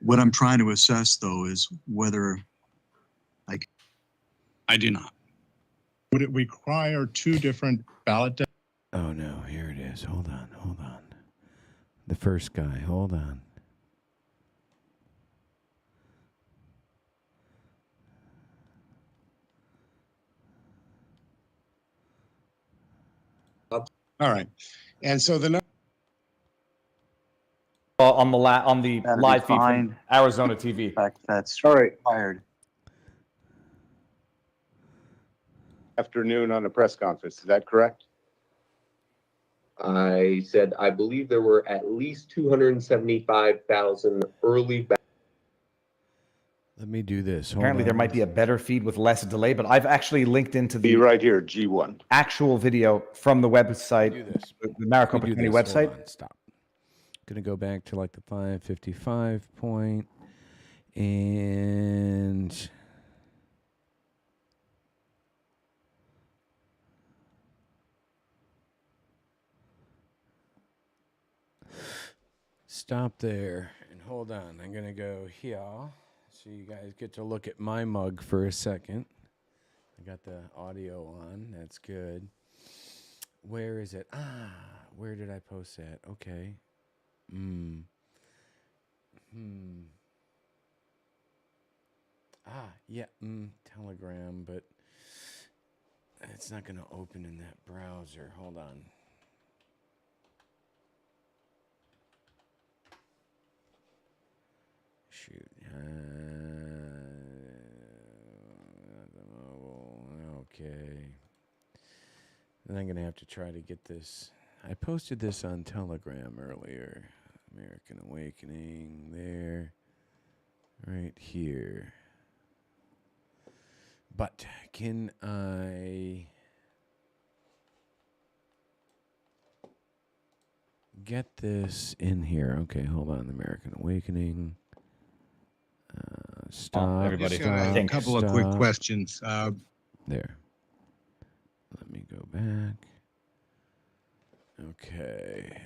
what I'm trying to assess, though, is whether I do not. Would it require 2 different ballot? Oh, no. Here it is. Hold on. The first guy. Hold on. All right. And so the On the live feed from Arizona TV. That's All right. required. Afternoon on the press conference. Is that correct? I said, I believe there were at least 275,000 early. Let me do this. Hold Apparently, on. there might be a better feed with less delay, but I've actually linked into the right here, G1 actual video from the website, the Maricopa Do County this. Hold website. on, stop. Gonna go back to like the 5:55 point, and stop there and hold on. I'm gonna go here so you guys get to look at my mug for a second. I got the audio on. That's good. Where is it? Where did I post that? Okay. Yeah. Telegram, but it's not going to open in that browser. Hold on. Shoot. Okay. Then I'm going to have to try to get this. I posted this on Telegram earlier. American Awakening there. Right here. But can I get this in here? Okay, hold on. American Awakening. Stop. Everybody. A couple of quick questions. There. Let me go back. Okay.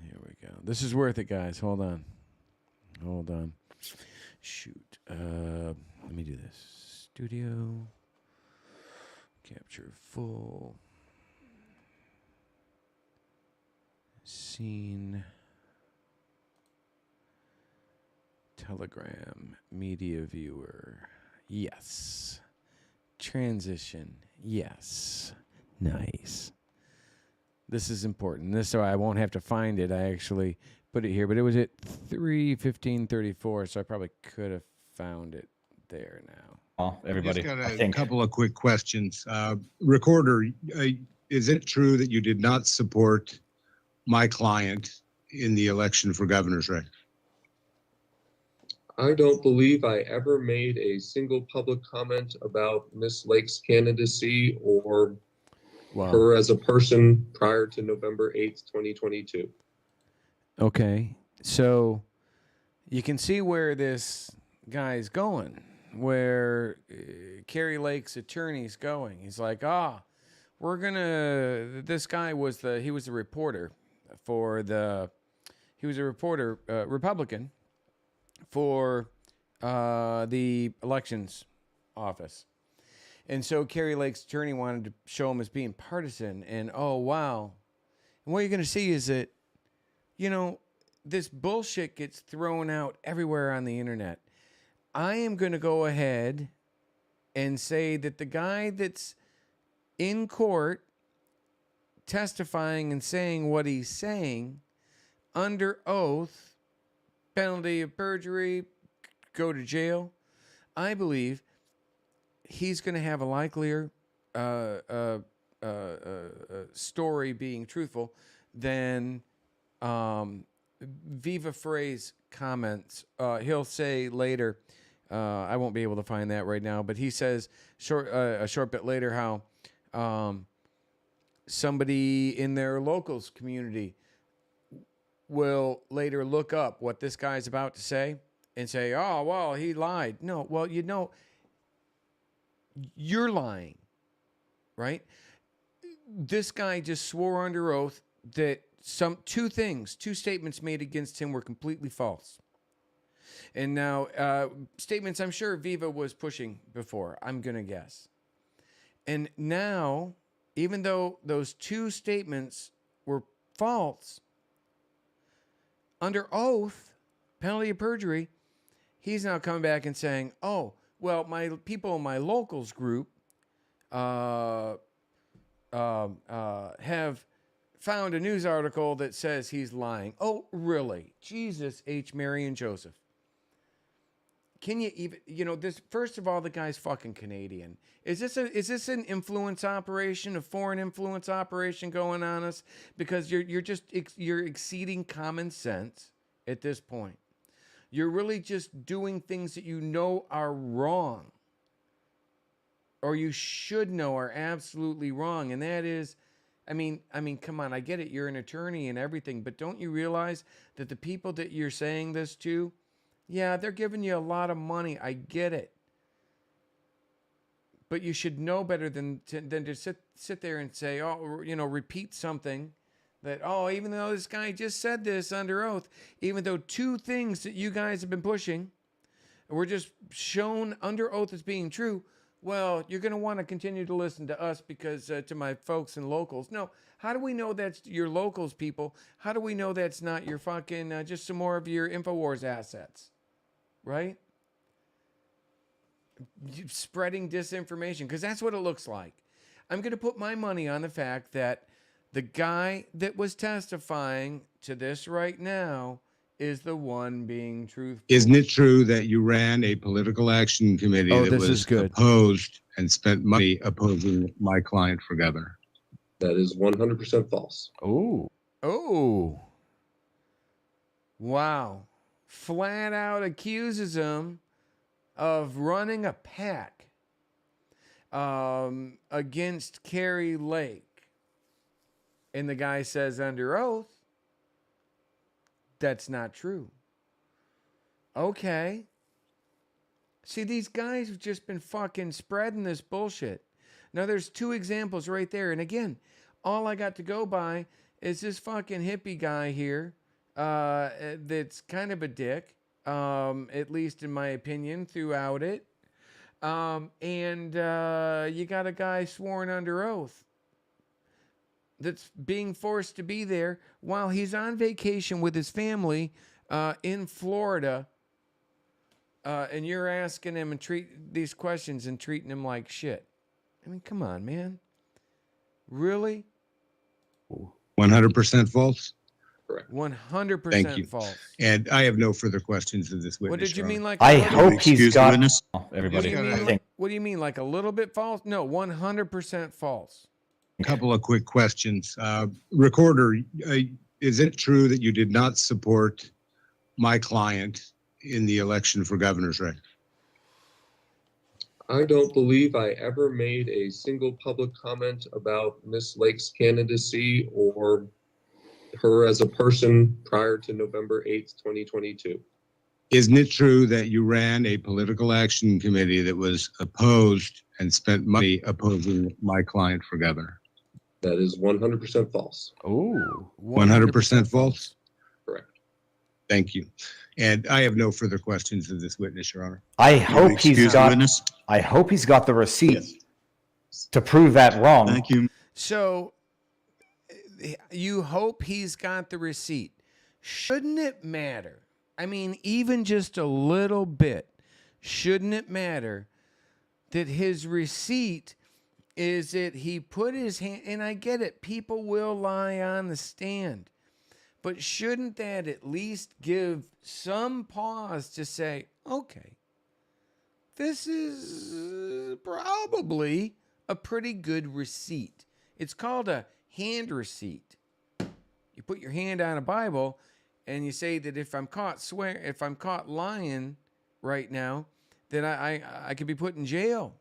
Here we go. This is worth it, guys. Hold on. Hold on. Shoot. Let me do this. Studio. Capture full. Scene. Telegram. Media viewer. Yes. Transition. Yes. Nice. This is important. This, so I won't have to find it. I actually put it here, but it was at 3:15:34, so I probably could have found it there now. Everybody. Just got a couple of quick questions. Recorder, is it true that you did not support my client in the election for governor's race? I don't believe I ever made a single public comment about Miss Lake's candidacy or her as a person prior to November 8th, 2022. Okay, so you can see where this guy's going, where Carrie Lake's attorney's going. He's like, we're gonna. This guy was he was a reporter for Republican for the elections office. And so Carrie Lake's attorney wanted to show him as being partisan. And, oh, wow. And what you're going to see is that, this bullshit gets thrown out everywhere on the internet. I am going to go ahead and say that the guy that's in court testifying and saying what he's saying under oath, penalty of perjury, go to jail, I believe he's going to have a likelier story being truthful than Viva Frey's comments. He'll say later, I won't be able to find that right now, but he says a short bit later how somebody in their locals community will later look up what this guy's about to say and say, oh, well, he lied. No, well, you're lying, right? This guy just swore under oath that two statements made against him were completely false. And now statements I'm sure Viva was pushing before, I'm going to guess. And now, even though those two statements were false, under oath, penalty of perjury, he's now coming back and saying, oh, well, my people in my locals group have found a news article that says he's lying. Oh, really? Jesus H. Mary and Joseph. Can you even, this, first of all, the guy's fucking Canadian. Is this an influence operation, a foreign influence operation going on us? Because you're exceeding common sense at this point. You're really just doing things that you know are wrong, or you should know are absolutely wrong. And that is, I mean, come on, I get it. You're an attorney and everything, but don't you realize that the people that you're saying this to, yeah, they're giving you a lot of money. I get it. But you should know better than to sit there and say, oh, repeat something that, oh, even though this guy just said this under oath, even though two things that you guys have been pushing were just shown under oath as being true, well, you're going to want to continue to listen to us because to my folks and locals. No, how do we know that's your locals, people? How do we know that's not your fucking, just some more of your InfoWars assets? Right? Spreading disinformation, because that's what it looks like. I'm going to put my money on the fact that the guy that was testifying to this right now is the one being truthful. Isn't it true that you ran a political action committee that was opposed and spent money opposing my client for governor? That is 100% false. Oh. Wow. Flat out accuses him of running a PAC against Carrie Lake. And the guy says under oath, that's not true. Okay. See, these guys have just been fucking spreading this bullshit. Now, there's two examples right there. And again, all I got to go by is this fucking hippie guy here that's kind of a dick, at least in my opinion, throughout it. And you got a guy sworn under oath that's being forced to be there while he's on vacation with his family in Florida. And you're asking him and treat these questions and treating him like shit. I mean, come on, man. Really? 100% false? Correct. 100% false. And I have no further questions of this witness. What did you mean, like? I hope he's got everybody. What do you mean, like a little bit false? No, 100% false. A couple of quick questions. Recorder, is it true that you did not support my client in the election for governor's race? I don't believe I ever made a single public comment about Miss Lake's candidacy or her as a person prior to November 8th, 2022. Isn't it true that you ran a political action committee that was opposed and spent money opposing my client for governor? That is 100% false. Oh, 100% false? Correct. Thank you. And I have no further questions of this witness, Your Honor. I hope he's got the receipt to prove that wrong. Thank you. So you hope he's got the receipt. Shouldn't it matter? I mean, even just a little bit, shouldn't it matter that his receipt is that he put his hand, and I get it, people will lie on the stand, but shouldn't that at least give some pause to say, okay, this is probably a pretty good receipt. It's called a hand receipt. You put your hand on a Bible and you say that if I'm caught lying right now, then I could be put in jail.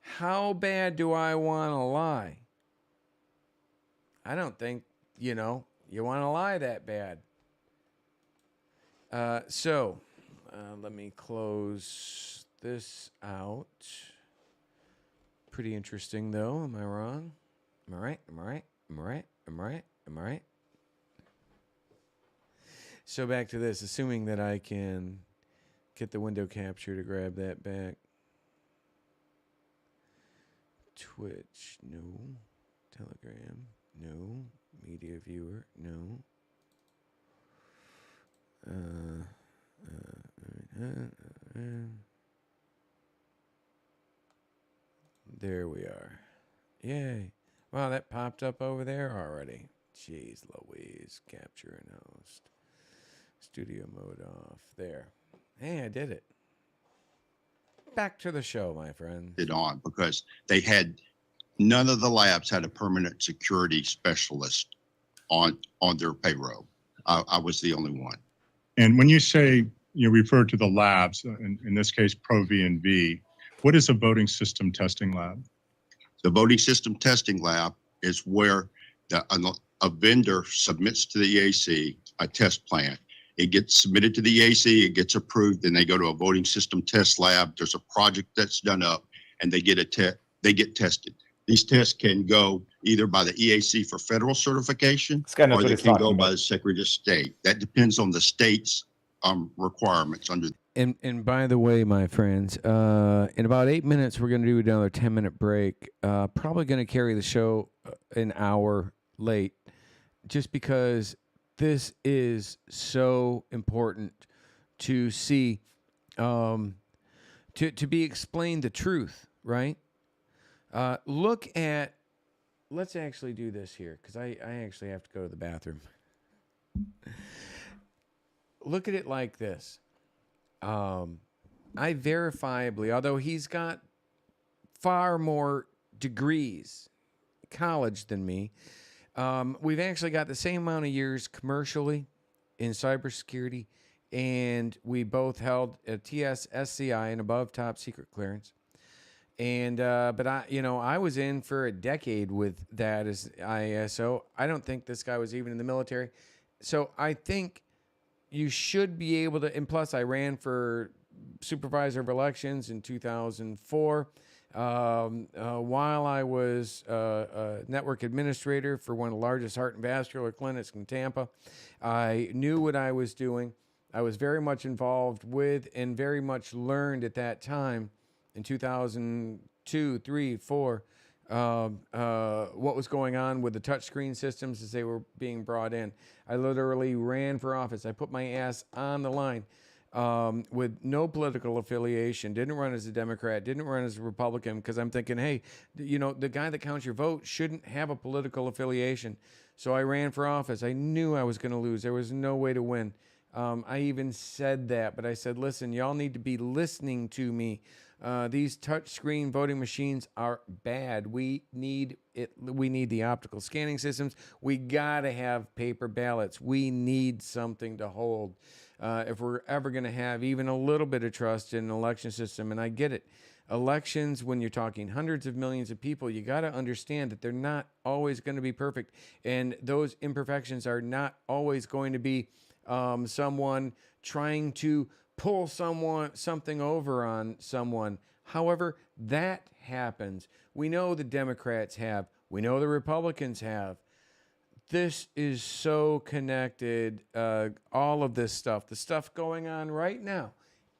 How bad do I want to lie? I don't think, you want to lie that bad. So let me close this out. Pretty interesting, though. Am I wrong? Am I right? So back to this, assuming that I can get the window capture to grab that back. Twitch, no. Telegram, no. Media viewer, no. There we are. Yay. Wow, that popped up over there already. Jeez Louise, capture and host. Studio mode off. There. Hey, I did it. Back to the show, my friend. It on because they had none of the labs had a permanent security specialist on their payroll. I was the only one. And when you say you refer to the labs, in this case, Pro V&V, what is a voting system testing lab? The voting system testing lab is where a vendor submits to the EAC a test plan. It gets submitted to the EAC, it gets approved, then they go to a voting system test lab. There's a project that's done up, and they get tested. These tests can go either by the EAC for federal certification, or they can go by the Secretary of State. That depends on the state's requirements under. And by the way, my friends, in about 8 minutes, we're going to do another 10-minute break. Probably going to carry the show an hour late, just because this is so important to see, to be explained the truth, right? Look at, let's actually do this here, because I actually have to go to the bathroom. Look at it like this. I verifiably, although he's got far more degrees, college than me, we've actually got the same amount of years commercially in cybersecurity, and we both held a TS/SCI and above top secret clearance. And but I was in for a decade with that as ISO. I don't think this guy was even in the military, so I think you should be able to. And plus, I ran for supervisor of elections in 2004. While I was a network administrator for one of the largest heart and vascular clinics in Tampa, I knew what I was doing. I was very much involved with and very much learned at that time in 2002, 3, 4, what was going on with the touchscreen systems as they were being brought in. I literally ran for office. I put my ass on the line. With no political affiliation, didn't run as a Democrat, didn't run as a Republican, because I'm thinking, hey, the guy that counts your vote shouldn't have a political affiliation. So I ran for office. I knew I was going to lose. There was no way to win. I even said that, but I said, listen, y'all need to be listening to me. These touchscreen voting machines are bad. We need it. We need the optical scanning systems. We got to have paper ballots. We need something to hold. If we're ever going to have even a little bit of trust in an election system. And I get it. Elections, when you're talking hundreds of millions of people, you got to understand that they're not always going to be perfect. And those imperfections are not always going to be someone trying to pull something over on someone. However, that happens. We know the Democrats have. We know the Republicans have. This is so connected, all of this stuff, the stuff going on right now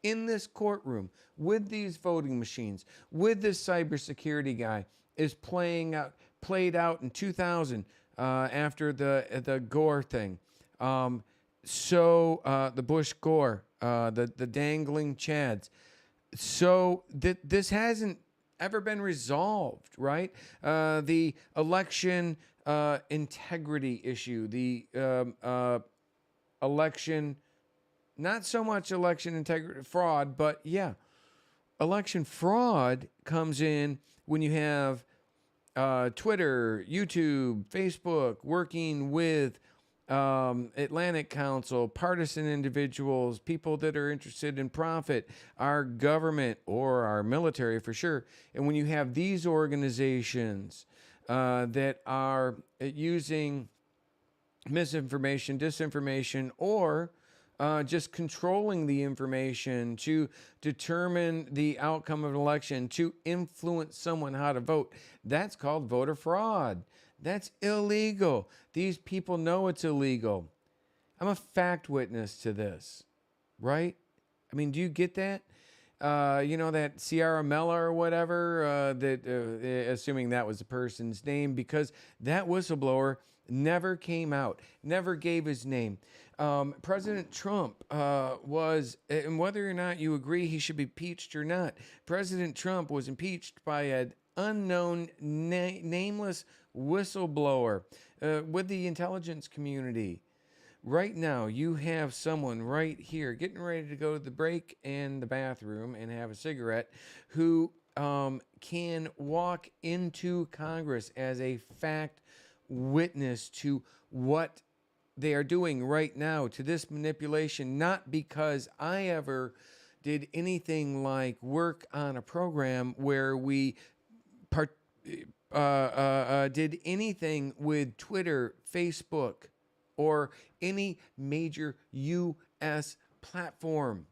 in this courtroom with these voting machines, with this cybersecurity guy, is played out in 2000 after the Gore thing. The Bush Gore, the dangling Chads. So this hasn't ever been resolved, right? The election integrity issue, the election, not so much election integrity fraud, but yeah, election fraud comes in when you have Twitter, YouTube, Facebook working with Atlantic Council, partisan individuals, people that are interested in profit, our government or our military for sure. And when you have these organizations that are using misinformation, disinformation, or just controlling the information to determine the outcome of an election, to influence someone how to vote, that's called voter fraud. That's illegal. These people know it's illegal. I'm a fact witness to this, right? I mean, do you get that? That Sierra Mella or whatever, assuming that was the person's name, because that whistleblower never came out, never gave his name. President Trump was, and whether or not you agree he should be impeached or not, President Trump was impeached by an unknown, nameless whistleblower with the intelligence community. Right now, you have someone right here getting ready to go to the break and the bathroom and have a cigarette who can walk into Congress as a fact witness to what they are doing right now, to this manipulation, not because I ever did anything like work on a program where we did anything with Twitter, Facebook, or any major U.S. platform.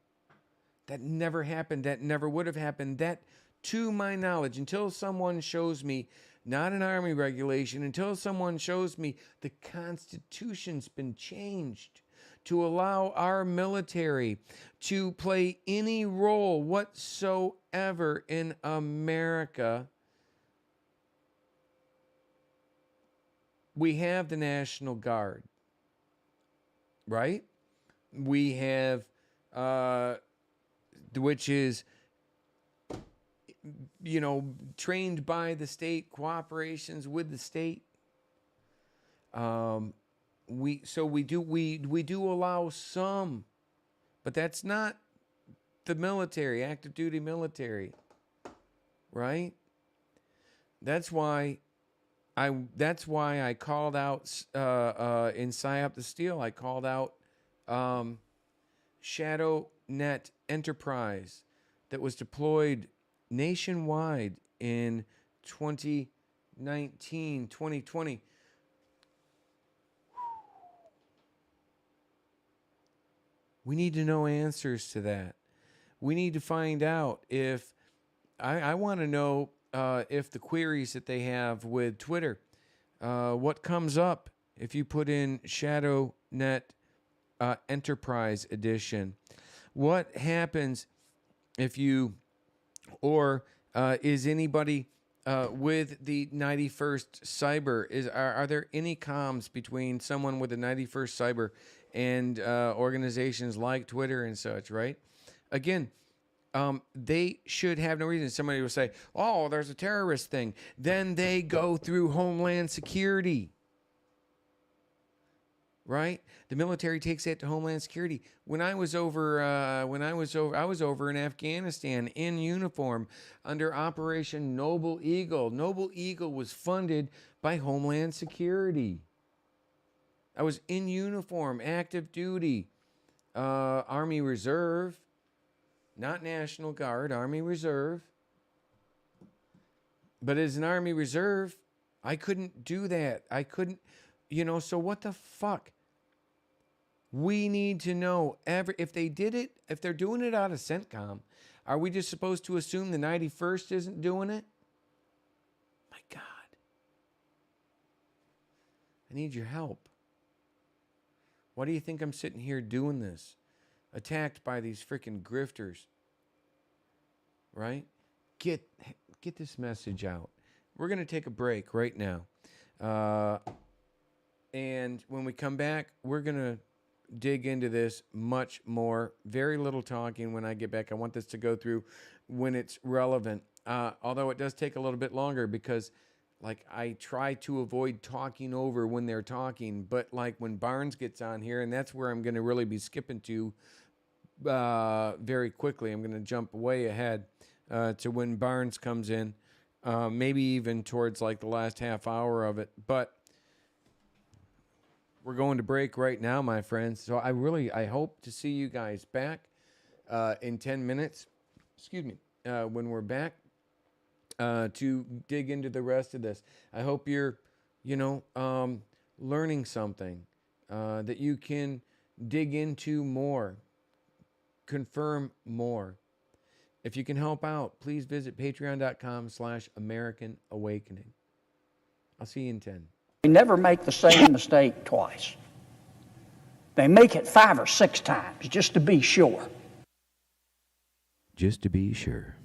That never happened. That never would have happened. That, to my knowledge, until someone shows me, not an Army regulation, until someone shows me the Constitution's been changed to allow our military to play any role whatsoever in America. We have the National Guard. Right? We have, which is, trained by the state, cooperations with the state. We do allow some, but that's not the military, active duty military, right? That's why I called out in Psyop the Steel. I called out Shadow Net Enterprise that was deployed nationwide in 2019, 2020. We need to know answers to that. We need to find out if I want to know if the queries that they have with Twitter, what comes up if you put in Shadow Net Enterprise Edition. What happens if you, or is anybody with the 91st Cyber? Are there any comms between someone with the 91st Cyber and organizations like Twitter and such, right? Again, they should have no reason. Somebody will say, oh, there's a terrorist thing. Then they go through Homeland Security. Right? The military takes that to Homeland Security. I was over in Afghanistan in uniform under Operation Noble Eagle. Noble Eagle was funded by Homeland Security. I was in uniform, active duty, Army Reserve, not National Guard, Army Reserve. But as an Army Reserve, I couldn't do that. I couldn't, so what the fuck? We need to know if they did it, if they're doing it out of CENTCOM, are we just supposed to assume the 91st isn't doing it? My God. I need your help. Why do you think I'm sitting here doing this? Attacked by these freaking grifters. Right? Get this message out. We're going to take a break right now. And when we come back, we're going to dig into this much more. Very little talking when I get back. I want this to go through when it's relevant. Although it does take a little bit longer because I try to avoid talking over when they're talking, but when Barnes gets on here, and that's where I'm going to really be skipping to very quickly. I'm going to jump way ahead to when Barnes comes in, maybe even towards the last half hour of it. But we're going to break right now, my friends. So I hope to see you guys back in 10 minutes. Excuse me. When we're back to dig into the rest of this. I hope you're, learning something that you can dig into more, confirm more. If you can help out, please visit patreon.com/American Awakening. I'll see you in 10. They never make the same mistake twice. They make it 5 or 6 times just to be sure. Just to be sure.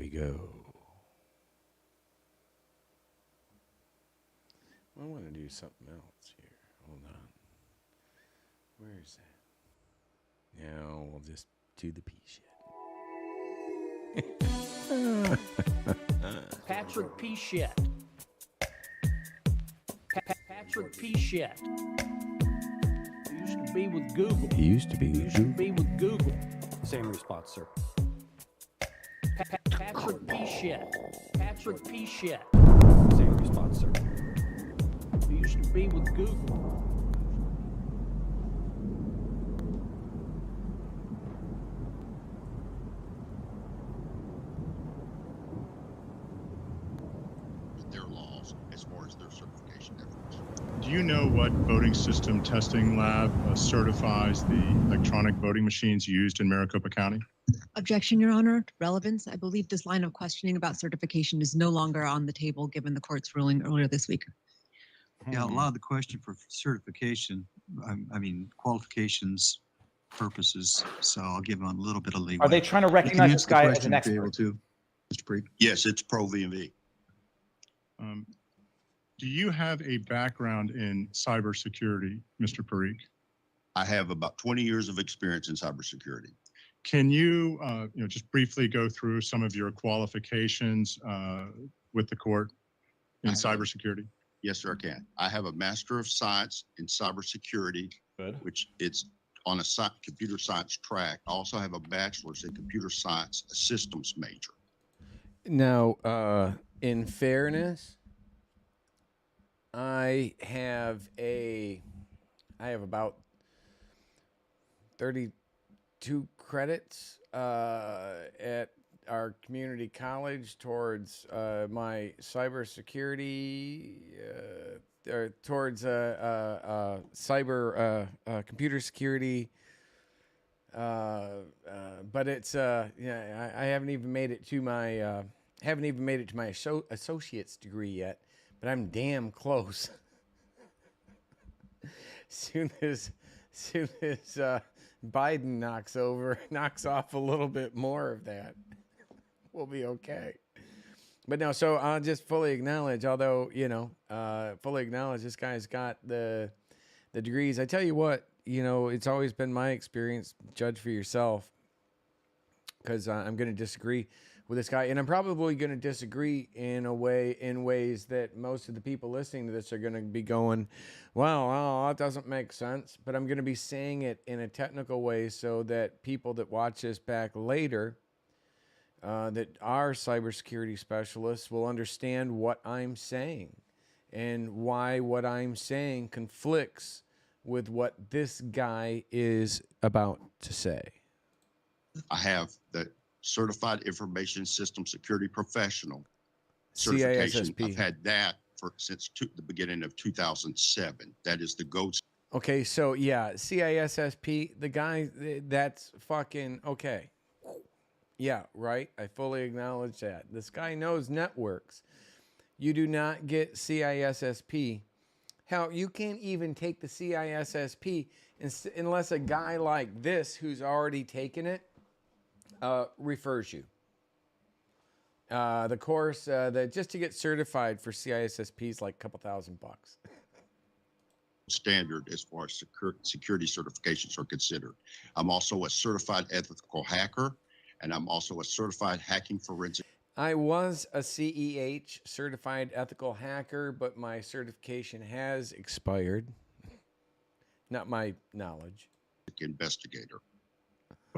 we go. I want to do something else here. Hold on. Where is that? Now we'll just do the P shit. Patrick P. Shit. Patrick P. Shit. He used to be with Google. He used to be with Google. Be with Google. Same response, sir. Patrick P. Shit. Patrick P. Shit. Same response, sir. He used to be with Google. Their laws as far as their certification efforts. Do you know what voting system testing lab certifies the electronic voting machines used in Maricopa County? Objection, Your Honor. Relevance. I believe this line of questioning about certification is no longer on the table given the court's ruling earlier this week. Yeah, a lot of the question for certification, I mean, qualifications purposes, so I'll give them a little bit of leeway. Are they trying to recognize this guy as an expert? To, Mr. Preet. Yes, it's pro VMV. Do you have a background in cybersecurity, Mr. Parikh? I have about 20 years of experience in cybersecurity. Can you, just briefly go through some of your qualifications with the court in cybersecurity? Yes, sir, I can. I have a Master of Science in Cybersecurity, which it's on a computer science track. I also have a bachelor's in computer science, a systems major. Now, in fairness, I have about 32 credits at our community college towards my cybersecurity, or towards cyber computer security. But it's I haven't even made it to my associate's degree yet. But I'm damn close. soon as Biden knocks off a little bit more of that, we'll be okay. But no, so I'll just fully acknowledge, although, this guy's got the degrees. I tell you what, it's always been my experience, judge for yourself, because I'm going to disagree with this guy, and I'm probably going to disagree in ways that most of the people listening to this are going to be going, well, that doesn't make sense. But I'm going to be saying it in a technical way so that people that watch this back later, that are cybersecurity specialists, will understand what I'm saying and why what I'm saying conflicts with what this guy is about to say. I have the Certified Information System Security Professional certification. I've had that since the beginning of 2007. That is the gold. Okay, so yeah, CISSP, the guy, that's fucking okay. Yeah, right. I fully acknowledge that. This guy knows networks. You do not get CISSP. Hell, you can't even take the CISSP unless a guy like this who's already taken it refers you. The course just to get certified for CISSP is like a couple $1,000. Standard as far as security certifications are considered. I'm also a certified ethical hacker, and I'm also a certified hacking forensic. I was a CEH, certified ethical hacker, but my certification has expired. Not my knowledge. Investigator.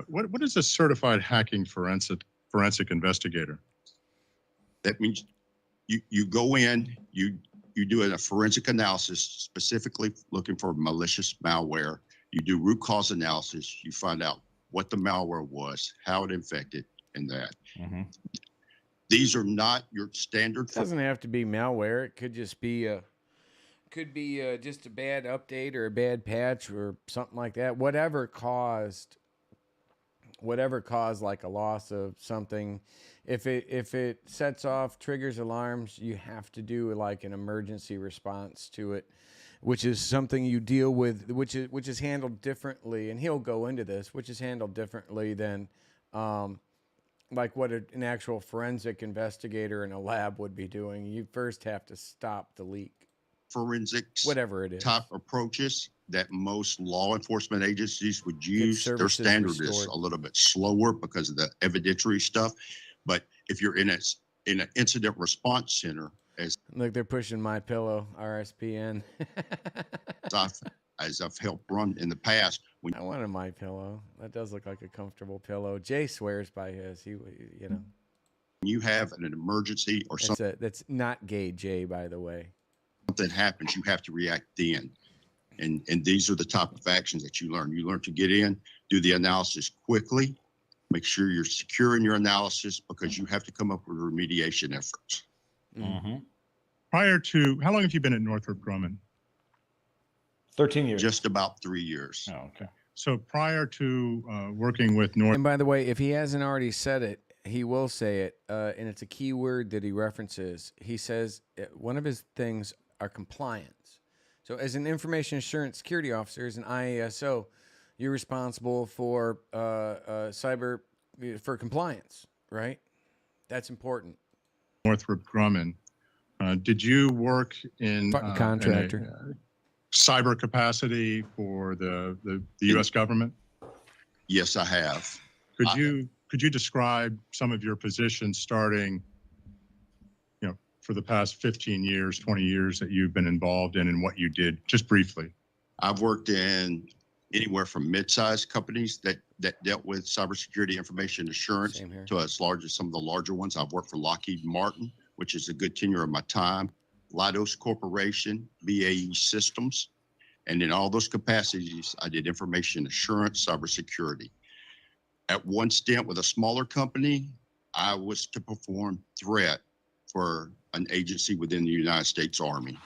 What is a certified hacking forensic investigator? That means you go in, you do a forensic analysis, specifically looking for malicious malware. You do root cause analysis. You find out what the malware was, how it infected, and that. Mm-hmm. These are not your standard. It doesn't have to be malware. It could just be just a bad update or a bad patch or something like that. Whatever caused like a loss of something. If it sets off, triggers alarms, you have to do like an emergency response to it, which is something you deal with, which is handled differently. And he'll go into this, which is handled differently than like what an actual forensic investigator in a lab would be doing. You first have to stop the leak. Forensics, whatever it is, type approaches that most law enforcement agencies would use. Their standard is a little bit slower because of the evidentiary stuff. But if you're in an incident response center, like they're pushing My Pillow, RSPN. as I've helped run in the past. I want a My Pillow. That does look like a comfortable pillow. Jay swears by his. He, you know. You have an emergency or something. That's not gay, Jay, by the way. Something happens, you have to react then. And these are the type of actions that you learn. You learn to get in, do the analysis quickly, make sure you're secure in your analysis because you have to come up with remediation efforts. Mm-hmm. Prior to, how long have you been at Northrop Grumman? 13 years. Just about 3 years. Oh, okay. So prior to working with Northrop. And by the way, if he hasn't already said it, he will say it, and it's a key word that he references. He says one of his things are compliance. So as an information assurance security officer, as an IASO, you're responsible for cyber, for compliance, right? That's important. Northrop Grumman. Did you work in contractor in a, cyber capacity for the U.S. government? Yes, I have. Could you describe some of your positions starting, for the past 15 years, 20 years that you've been involved in and what you did, just briefly? I've worked in anywhere from mid-sized companies that dealt with cybersecurity information assurance to as large as some of the larger ones. I've worked for Lockheed Martin, which is a good tenure of my time, Leidos Corporation, BAE Systems, and in all those capacities, I did information assurance, cybersecurity. At one stint with a smaller company, I was to perform threat for an agency within the United States Army.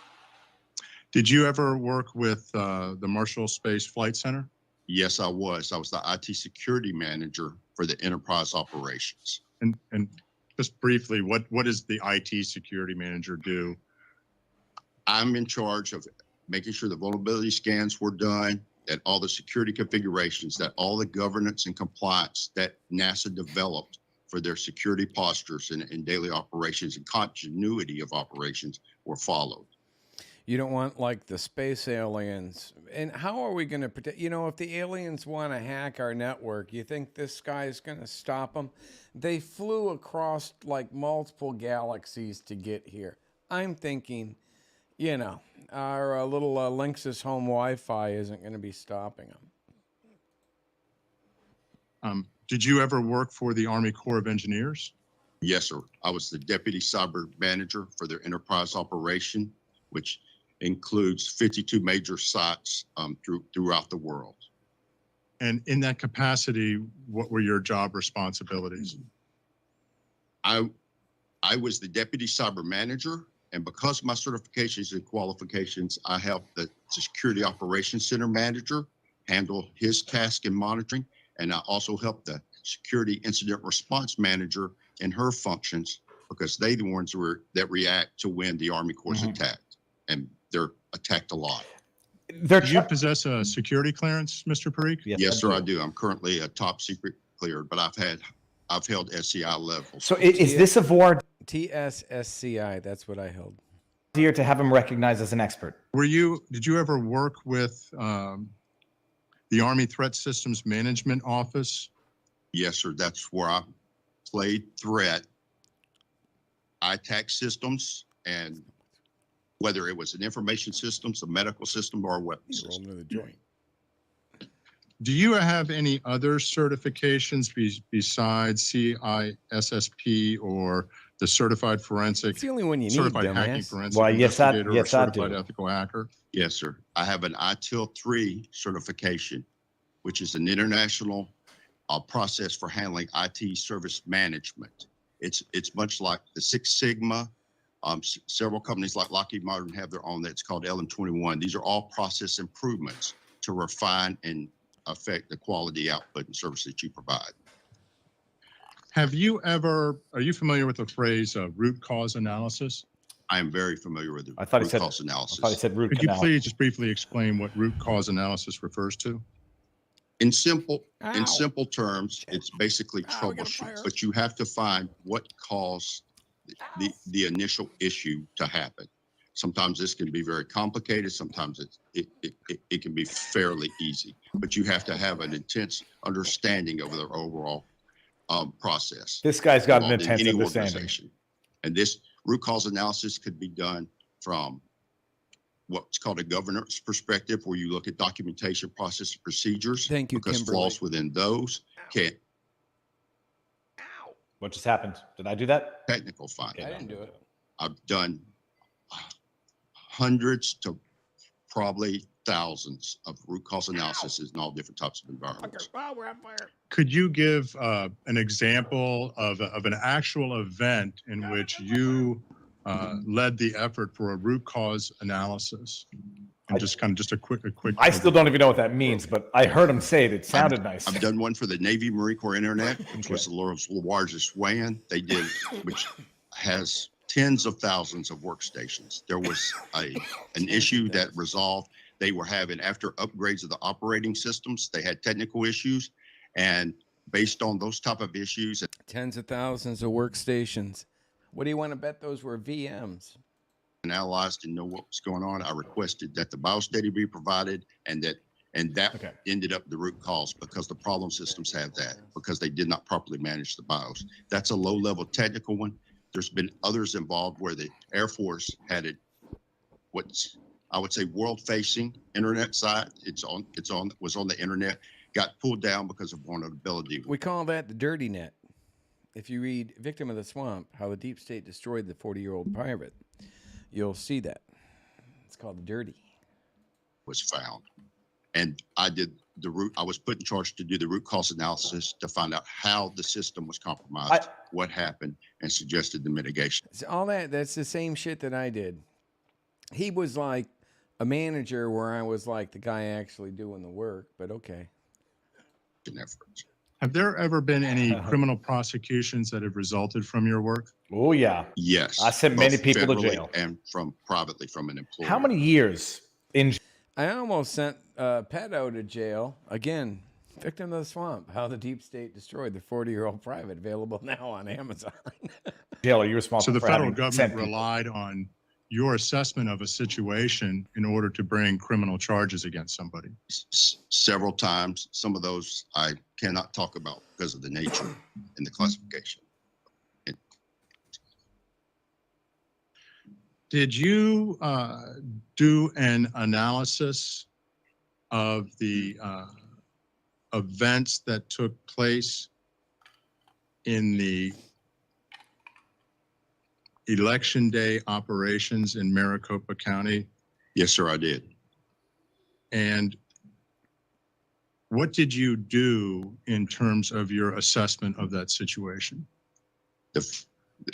Did you ever work with the Marshall Space Flight Center? Yes, I was. I was the IT security manager for the enterprise operations. And just briefly, what does the IT security manager do? I'm in charge of making sure the vulnerability scans were done, that all the security configurations, that all the governance and compliance that NASA developed for their security postures and daily operations and continuity of operations were followed. You don't want like the space aliens. And how are we going to protect? If the aliens want to hack our network, you think this guy is going to stop them? They flew across like multiple galaxies to get here. I'm thinking, our little Linksys home Wi-Fi isn't going to be stopping them. Did you ever work for the Army Corps of Engineers? Yes, sir. I was the deputy cyber manager for their enterprise operation, which includes 52 major sites throughout the world. And in that capacity, what were your job responsibilities? I was the deputy cyber manager, and because of my certifications and qualifications, I helped the security operations center manager handle his task and monitoring, and I also helped the security incident response manager in her functions because they're the ones that react to when the Army Corps is attacked, and they're attacked a lot. Do you possess a security clearance, Mr. Parikh? Yes, sir, I do. I'm currently a top secret cleared, but I've held SCI levels. So is this a voir TSSCI? That's what I held. dire to have him recognized as an expert? Did you ever work with the Army Threat Systems Management Office? Yes, sir. That's where I played threat, ITAC systems, and whether it was an information system, a medical system, or a weapon system. Into the joint. Do you have any other certifications besides CISSP or the Certified Forensic? It's the only one you need, Certified Hacking dumbass. Forensic Well, yes, I Investigator or Certified do. Ethical Hacker? Yes, sir. I have an ITIL 3 certification, which is an international process for handling IT service management. It's much like the Six Sigma. Several companies like Lockheed Martin have their own that's called LM21. These are all process improvements to refine and affect the quality output and service that you provide. Are you familiar with the phrase root cause analysis? I am very familiar with the I thought root cause analysis. I thought he said root Could you canal. please just briefly explain what root cause analysis refers to? In simple terms, it's basically troubleshoot, but you have to find what caused the initial issue to happen. Sometimes this can be very complicated. Sometimes it can be fairly easy, but you have to have an intense understanding of the overall process. This guy's got an involved in intense any understanding. organization. And this root cause analysis could be done from what's called a governance perspective, where you look at documentation, process, and procedures. Thank you, because Kimberly. flaws within those can What just happened? Did I do that? technical finding. I didn't do it. I've done hundreds to probably thousands of root cause analysis in all different types of environments. Could you give an example of an actual event in which you led the effort for a root cause analysis? And just a quick. I still don't even know what that means, but I heard him say it. It sounded nice. I've done one for the Navy Marine Corps Internet, which was the world's largest WAN. They did, which has tens of thousands of workstations. There was an issue that resolved. They were having, after upgrades of the operating systems, they had technical issues, and based on those type of issues, Tens of thousands of workstations. What do you want to bet those were VMs? and analyzed and know what was going on, I requested that the BIOS data be provided, and that ended up the root cause, because the problem systems have that, because they did not properly manage the BIOS. That's a low-level technical one. There's been others involved where the Air Force had it, what's I would say world-facing internet site. Was on the internet, got pulled down because of vulnerability. We call that the dirty net. If you read Victim of the Swamp, How the Deep State Destroyed the 40-Year-Old Pirate, you'll see that. It's called the dirty. Was found. And I did I was put in charge to do the root cause analysis to find out how the system was compromised, what happened, and suggested the mitigation. All that's the same shit that I did. He was like a manager where I was like the guy actually doing the work, but okay. Have there ever been any criminal prosecutions that have resulted from your work? Oh, yeah. Yes. I sent many both people to federally jail. and privately from an employer. How many years in? I almost sent Pedo to jail. Again, Victim of the Swamp, How the Deep State Destroyed the 40-Year-Old Private, available now on Amazon. Jail, are you responsible? So the for federal having government sent people? relied on your assessment of a situation in order to bring criminal charges against somebody. Several times. Some of those I cannot talk about because of the nature and the classification. Did you do an analysis of the events that took place in the election day operations in Maricopa County? Yes, sir, I did. And what did you do in terms of your assessment of that situation?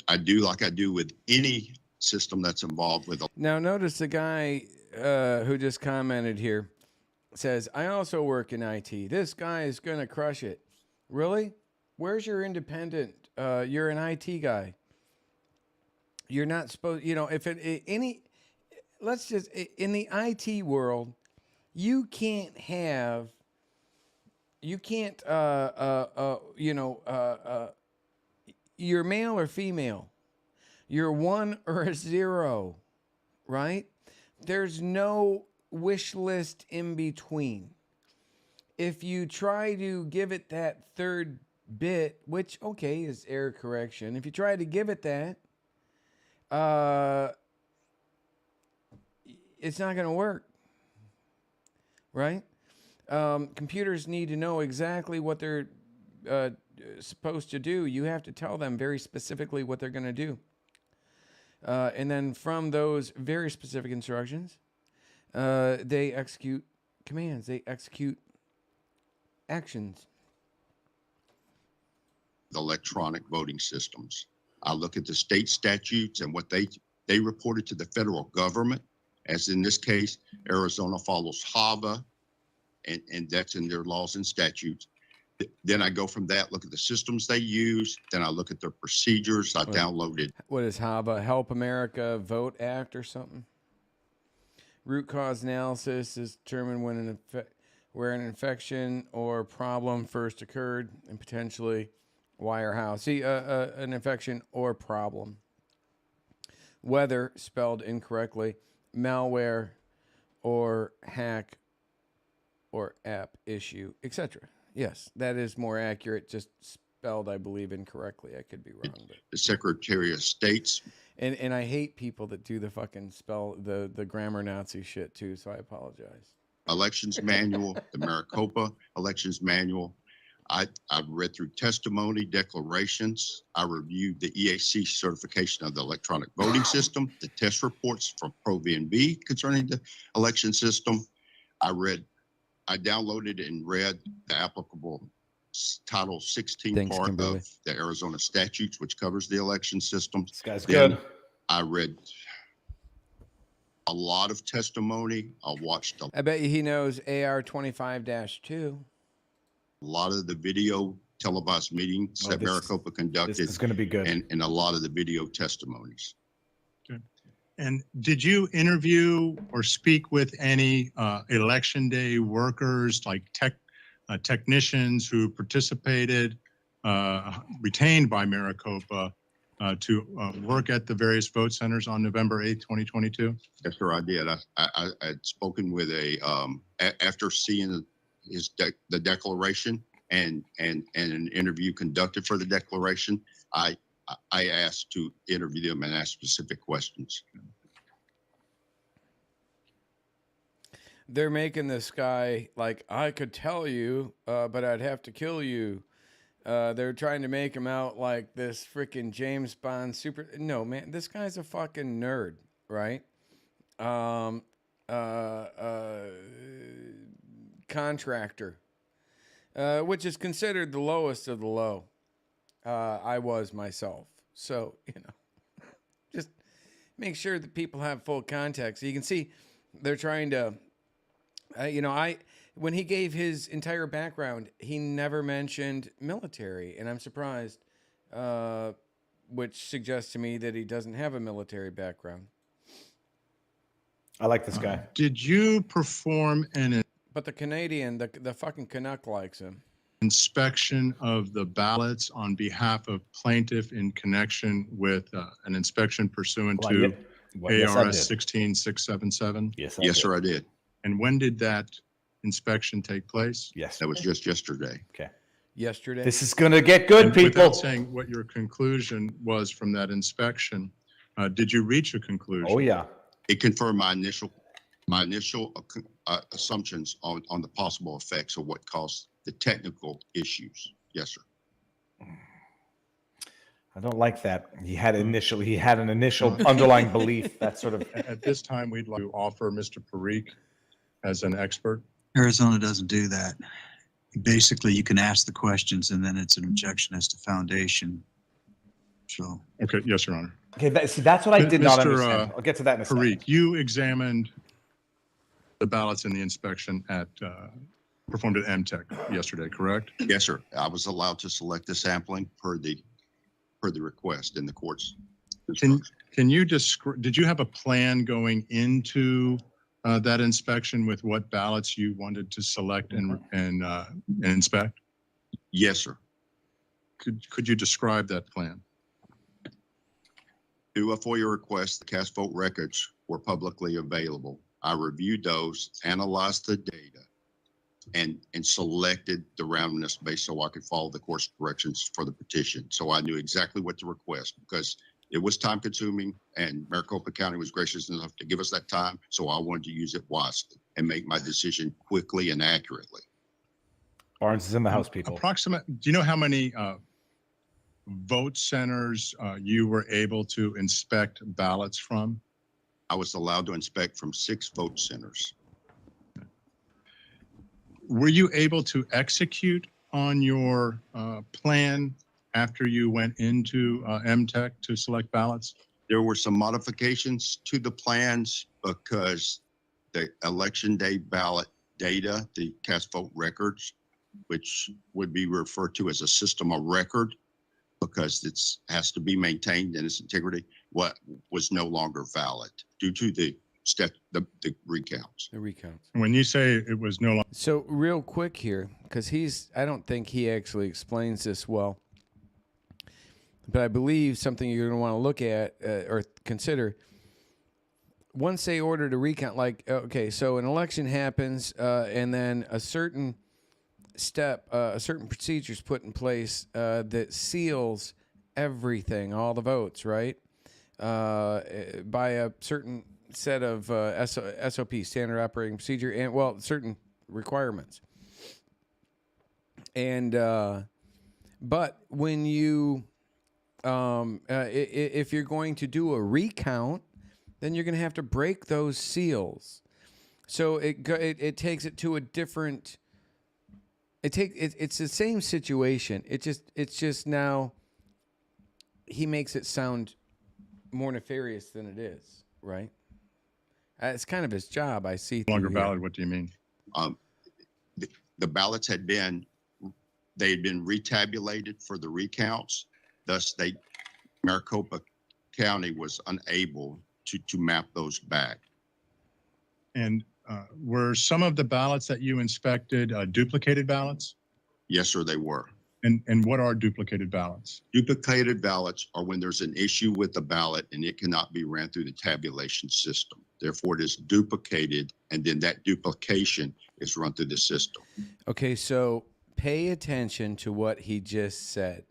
I do like I do with any system that's involved with. Now, notice the guy who just commented here says, I also work in IT. This guy is going to crush it. Really? Where's your independent? You're an IT guy. You're not supposed, if let's just, in the IT world, you're male or female. You're 1 or a 0, right? There's no wish list in between. If you try to give it that third bit, which, okay, is error correction. If you try to give it that, it's not going to work, right? Computers need to know exactly what they're supposed to do. You have to tell them very specifically what they're going to do. And then from those very specific instructions, they execute commands. They execute actions. The electronic voting systems. I look at the state statutes and what they reported to the federal government. As in this case, Arizona follows HAVA, and that's in their laws and statutes. Then I go from that, look at the systems they use. Then I look at their procedures. I downloaded. What is HAVA? Help America Vote Act or something? Root cause analysis is determined when where an infection or problem first occurred, and potentially why or how. See, an infection or problem. Whether spelled incorrectly, malware or hack or app issue, etc. Yes, that is more accurate. Just spelled, I believe, incorrectly. I could be wrong. But. The Secretary of State's. And I hate people that do the fucking the grammar Nazi shit too, so I apologize. Elections manual, the Maricopa elections manual. I've read through testimony, declarations. I reviewed the EAC certification of the electronic voting system, the test reports from ProVNB concerning the election system. I downloaded and read the applicable Title 16 part of the Arizona statutes, which covers the election system. This guy's good. I read a lot of testimony. I watched I bet you he knows AR 25-2. A lot of the video televised meetings that Maricopa conducted. This is going to be good. And a lot of the video testimonies. Okay. And did you interview or speak with any election day workers, like technicians who participated, retained by Maricopa to work at the various vote centers on November 8th, 2022? Yes, sir, I did. I had spoken with after seeing the declaration and an interview conducted for the declaration, I asked to interview them and ask specific questions. They're making this guy like, I could tell you, but I'd have to kill you. They're trying to make him out like this freaking James Bond super. No, man, this guy's a fucking nerd, right? Contractor, which is considered the lowest of the low. I was myself. So, just make sure that people have full context. So you can see they're trying to, when he gave his entire background, he never mentioned military, and I'm surprised, which suggests to me that he doesn't have a military background. I like this guy. Did you perform But the Canadian, the fucking Canuck likes him. Inspection of the ballots on behalf of plaintiff in connection with an inspection pursuant to ARS 16677? Yes, sir, I did. And when did that inspection take place? Yes. That was just yesterday. Okay. Yesterday. This is going to get good, And people. Without saying what your conclusion was from that inspection, did you reach a conclusion? Oh, yeah. It confirmed my initial assumptions on the possible effects of what caused the technical issues. Yes, sir. I don't like that. He had an initial underlying belief. That sort of. At this time, we'd like to offer Mr. Parikh as an expert. Arizona doesn't do that. Basically, you can ask the questions and then it's an objection as to foundation. So. Okay. Yes, Your Honor. Okay. That's what I did not understand. I'll get to that in a second. Parikh, you examined the ballots in the inspection performed at MTech yesterday, correct? Yes, sir. I was allowed to select the sampling per the request in the courts. Can you did you have a plan going into that inspection with what ballots you wanted to select and inspect? Yes, sir. Could you describe that plan? Through a FOIA request, the cast vote records were publicly available. I reviewed those, analyzed the data, and selected the roundness base so I could follow the course directions for the petition. So I knew exactly what to request because it was time consuming and Maricopa County was gracious enough to give us that time. So I wanted to use it wisely and make my decision quickly and accurately. Barnes is in the house, people. Do you know how many vote centers you were able to inspect ballots from? I was allowed to inspect from 6 vote centers. Were you able to execute on your plan after you went into MTech to select ballots? There were some modifications to the plans because the election day ballot data, the cast vote records, which would be referred to as a system of record because it has to be maintained in its integrity, was no longer valid due to the the recounts. The recounts. When you say it was no longer. So real quick here, because I don't think he actually explains this well, but I believe something you're going to want to look at or consider. Once they ordered a recount, like, okay, so an election happens and then a certain a certain procedure is put in place that seals everything, all the votes, right? By a certain set of SOP, standard operating procedure, and, well, certain requirements. And, but when you, if you're going to do a recount, then you're going to have to break those seals. So it takes it to a different. It's the same situation. It's just now. He makes it sound more nefarious than it is, right? It's kind of his job. I see. Longer ballot. What do you mean? The ballots had been retabulated for the recounts. Thus, Maricopa County was unable to map those back. And were some of the ballots that you inspected duplicated ballots? Yes, sir, they were. And what are duplicated ballots? Duplicated ballots are when there's an issue with the ballot and it cannot be ran through the tabulation system. Therefore, it is duplicated, and then that duplication is run through the system. Okay, so pay attention to what he just said.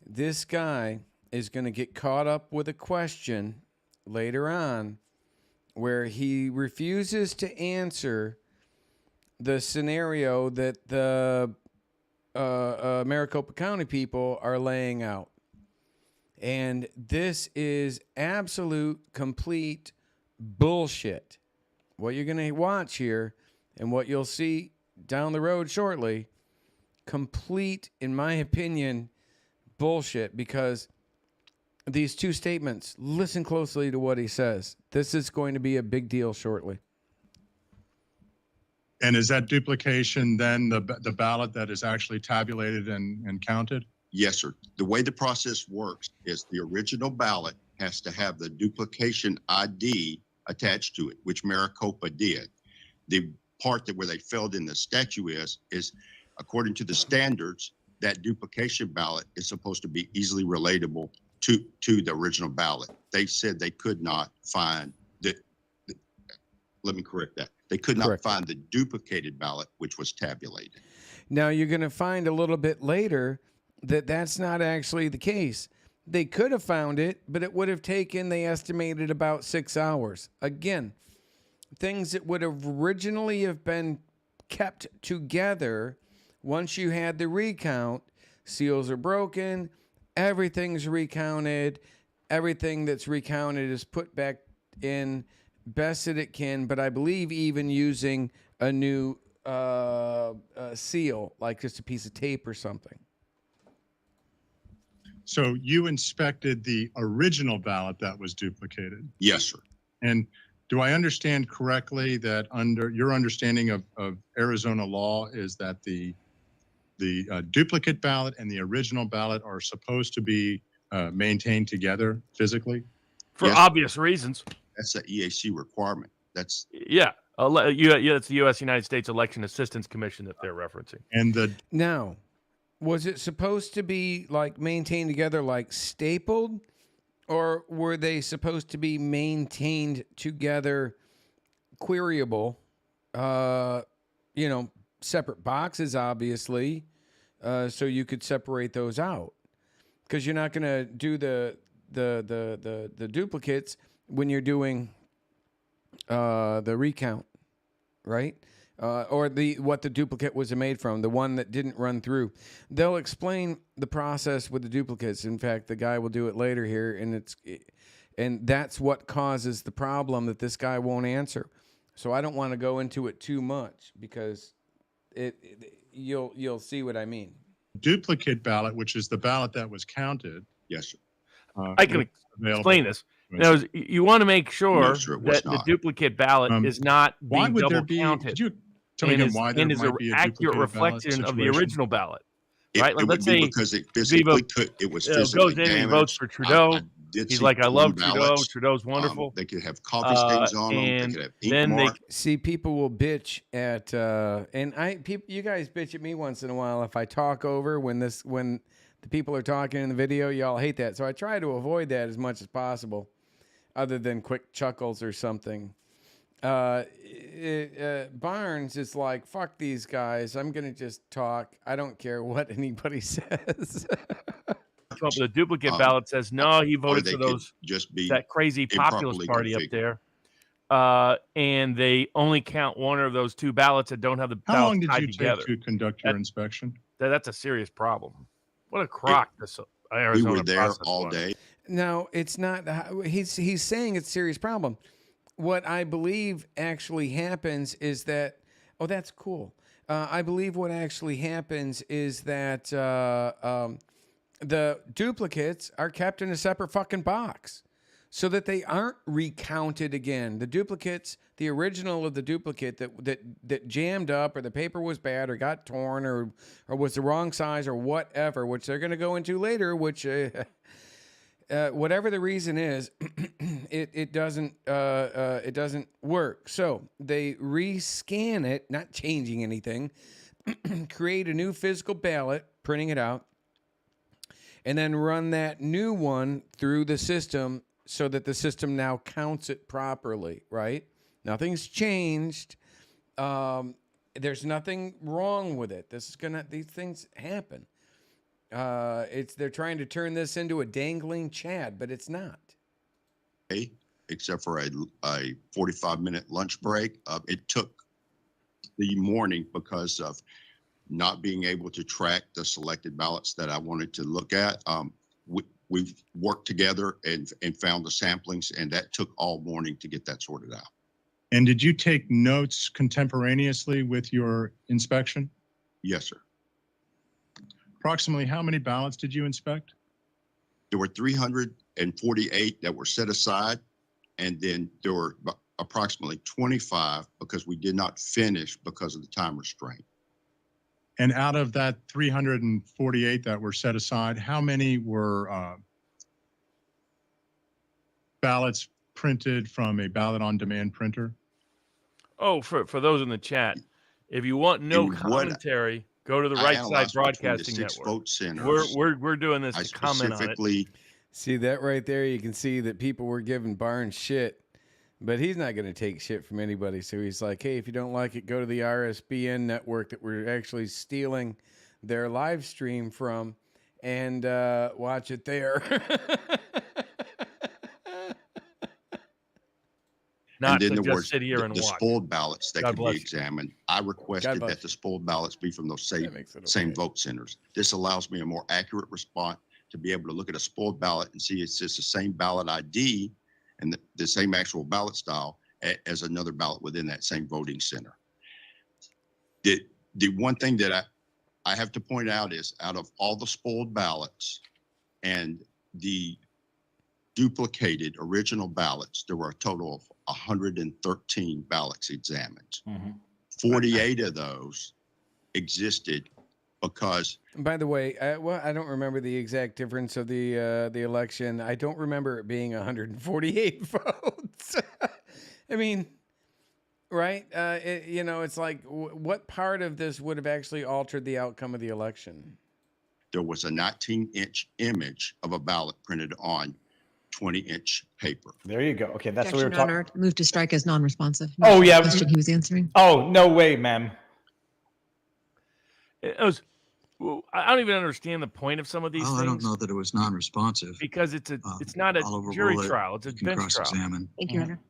This guy is going to get caught up with a question later on where he refuses to answer the scenario that the Maricopa County people are laying out. And this is absolute, complete bullshit. What you're going to watch here and what you'll see down the road shortly, complete, in my opinion, bullshit, because these two statements, listen closely to what he says. This is going to be a big deal shortly. And is that duplication then the ballot that is actually tabulated and counted? Yes, sir. The way the process works is the original ballot has to have the duplication ID attached to it, which Maricopa did. The part where they filled in the statute is according to the standards, that duplication ballot is supposed to be easily relatable to the original ballot. They said they could not find let me correct that. They could not find the duplicated ballot, which was tabulated. Now, you're going to find a little bit later that that's not actually the case. They could have found it, but it would have taken, they estimated, about 6 hours. Again, things that would have originally have been kept together once you had the recount, seals are broken, everything's recounted, everything that's recounted is put back in best that it can, but I believe even using a new seal, like just a piece of tape or something. So you inspected the original ballot that was duplicated? Yes, sir. And do I understand correctly that under your understanding of Arizona law is that the duplicate ballot and the original ballot are supposed to be maintained together physically? For obvious reasons. That's the EAC requirement. That's it's the U.S. United States Election Assistance Commission that they're referencing. And now, was it supposed to be like maintained together, like stapled, or were they supposed to be maintained together, queryable? Separate boxes, obviously, so you could separate those out, because you're not going to do the duplicates when you're doing the recount, right? Or what the duplicate was made from, the one that didn't run through. They'll explain the process with the duplicates. In fact, the guy will do it later here, and that's what causes the problem that this guy won't answer. So I don't want to go into it too much because you'll see what I mean. Duplicate ballot, which is the ballot that was counted. Yes, sir. I can explain this. Now, you want to make sure that the duplicate ballot is not being double counted. Could you tell me again why there is might an be a accurate duplicate ballot reflection of the situation? original ballot? Right? Let's say because it because it physically goes in and votes for Trudeau. did He's see like, I torn love Trudeau. ballots. Trudeau's wonderful. They could have coffee stains on them. They And could have ink then they marks. See, people will bitch at, you guys bitch at me once in a while if I talk over when the people are talking in the video. Y'all hate that, so I try to avoid that as much as possible, other than quick chuckles or something. Barnes is like, fuck these guys. I'm gonna just talk. I don't care what anybody says. The duplicate ballot says no. He voted they for could those just be that crazy populist improperly party up configured. there, and they only count one of those two ballots that don't have the How ballots long did tied you together. take to conduct your inspection? That's a serious problem. What a crock this We Arizona were there process all was. day. No, it's not. He's saying it's a serious problem. What I believe actually happens is that, oh, that's cool. I believe what actually happens is that the duplicates are kept in a separate fucking box so that they aren't recounted again. The duplicates, the original of the duplicate that jammed up, or the paper was bad or got torn or was the wrong size or whatever, which they're going to go into later, which whatever the reason is, it doesn't work. So they rescan it, not changing anything, create a new physical ballot, printing it out, and then run that new one through the system so that the system now counts it properly, right? Nothing's changed. There's nothing wrong with it. These things happen. They're trying to turn this into a dangling Chad, but it's not. Except for a 45-minute lunch break. It took the morning because of not being able to track the selected ballots that I wanted to look at. We worked together and found the samplings, and that took all morning to get that sorted out. And did you take notes contemporaneously with your inspection? Yes, sir. Approximately how many ballots did you inspect? There were 348 that were set aside, and then there were approximately 25 because we did not finish because of the time restraint. And out of that 348 that were set aside, how many were ballots printed from a ballot on demand printer? Oh, for those in the chat, if you want no commentary, go to the Right Side Broadcasting Network. Vote centers. We're doing this to comment on it. See that right there? You can see that people were giving Barnes shit, but he's not going to take shit from anybody. So he's like, hey, if you don't like it, go to the RSBN network that we're actually stealing their live stream from and watch it there. Not and then to there just sit here and the watch. spoiled ballots that God could be bless you. examined. I requested that the spoiled ballots be from those same vote centers. This allows me a more accurate response to be able to look at a spoiled ballot and see it's just the same ballot ID and the same actual ballot style as another ballot within that same voting center. The one thing that I have to point out is out of all the spoiled ballots and the duplicated original ballots, there were a total of 113 ballots examined. 48 of those existed because. By the way, I don't remember the exact difference of the election. I don't remember it being 148 votes. I mean, right? It's like, what part of this would have actually altered the outcome of the election? There was a 19-inch image of a ballot printed on 20-inch paper. There you go. Okay, that's what we were Objection talking. honored. Move to strike as non-responsive. Oh yeah, Question he was answering. Oh no way, ma'am. I don't even understand the point of some of these things. I don't know that it was non-responsive. Because it's not a I'll jury overrule it. trial; it's a You can bench trial. cross-examine. Thank you, Honor.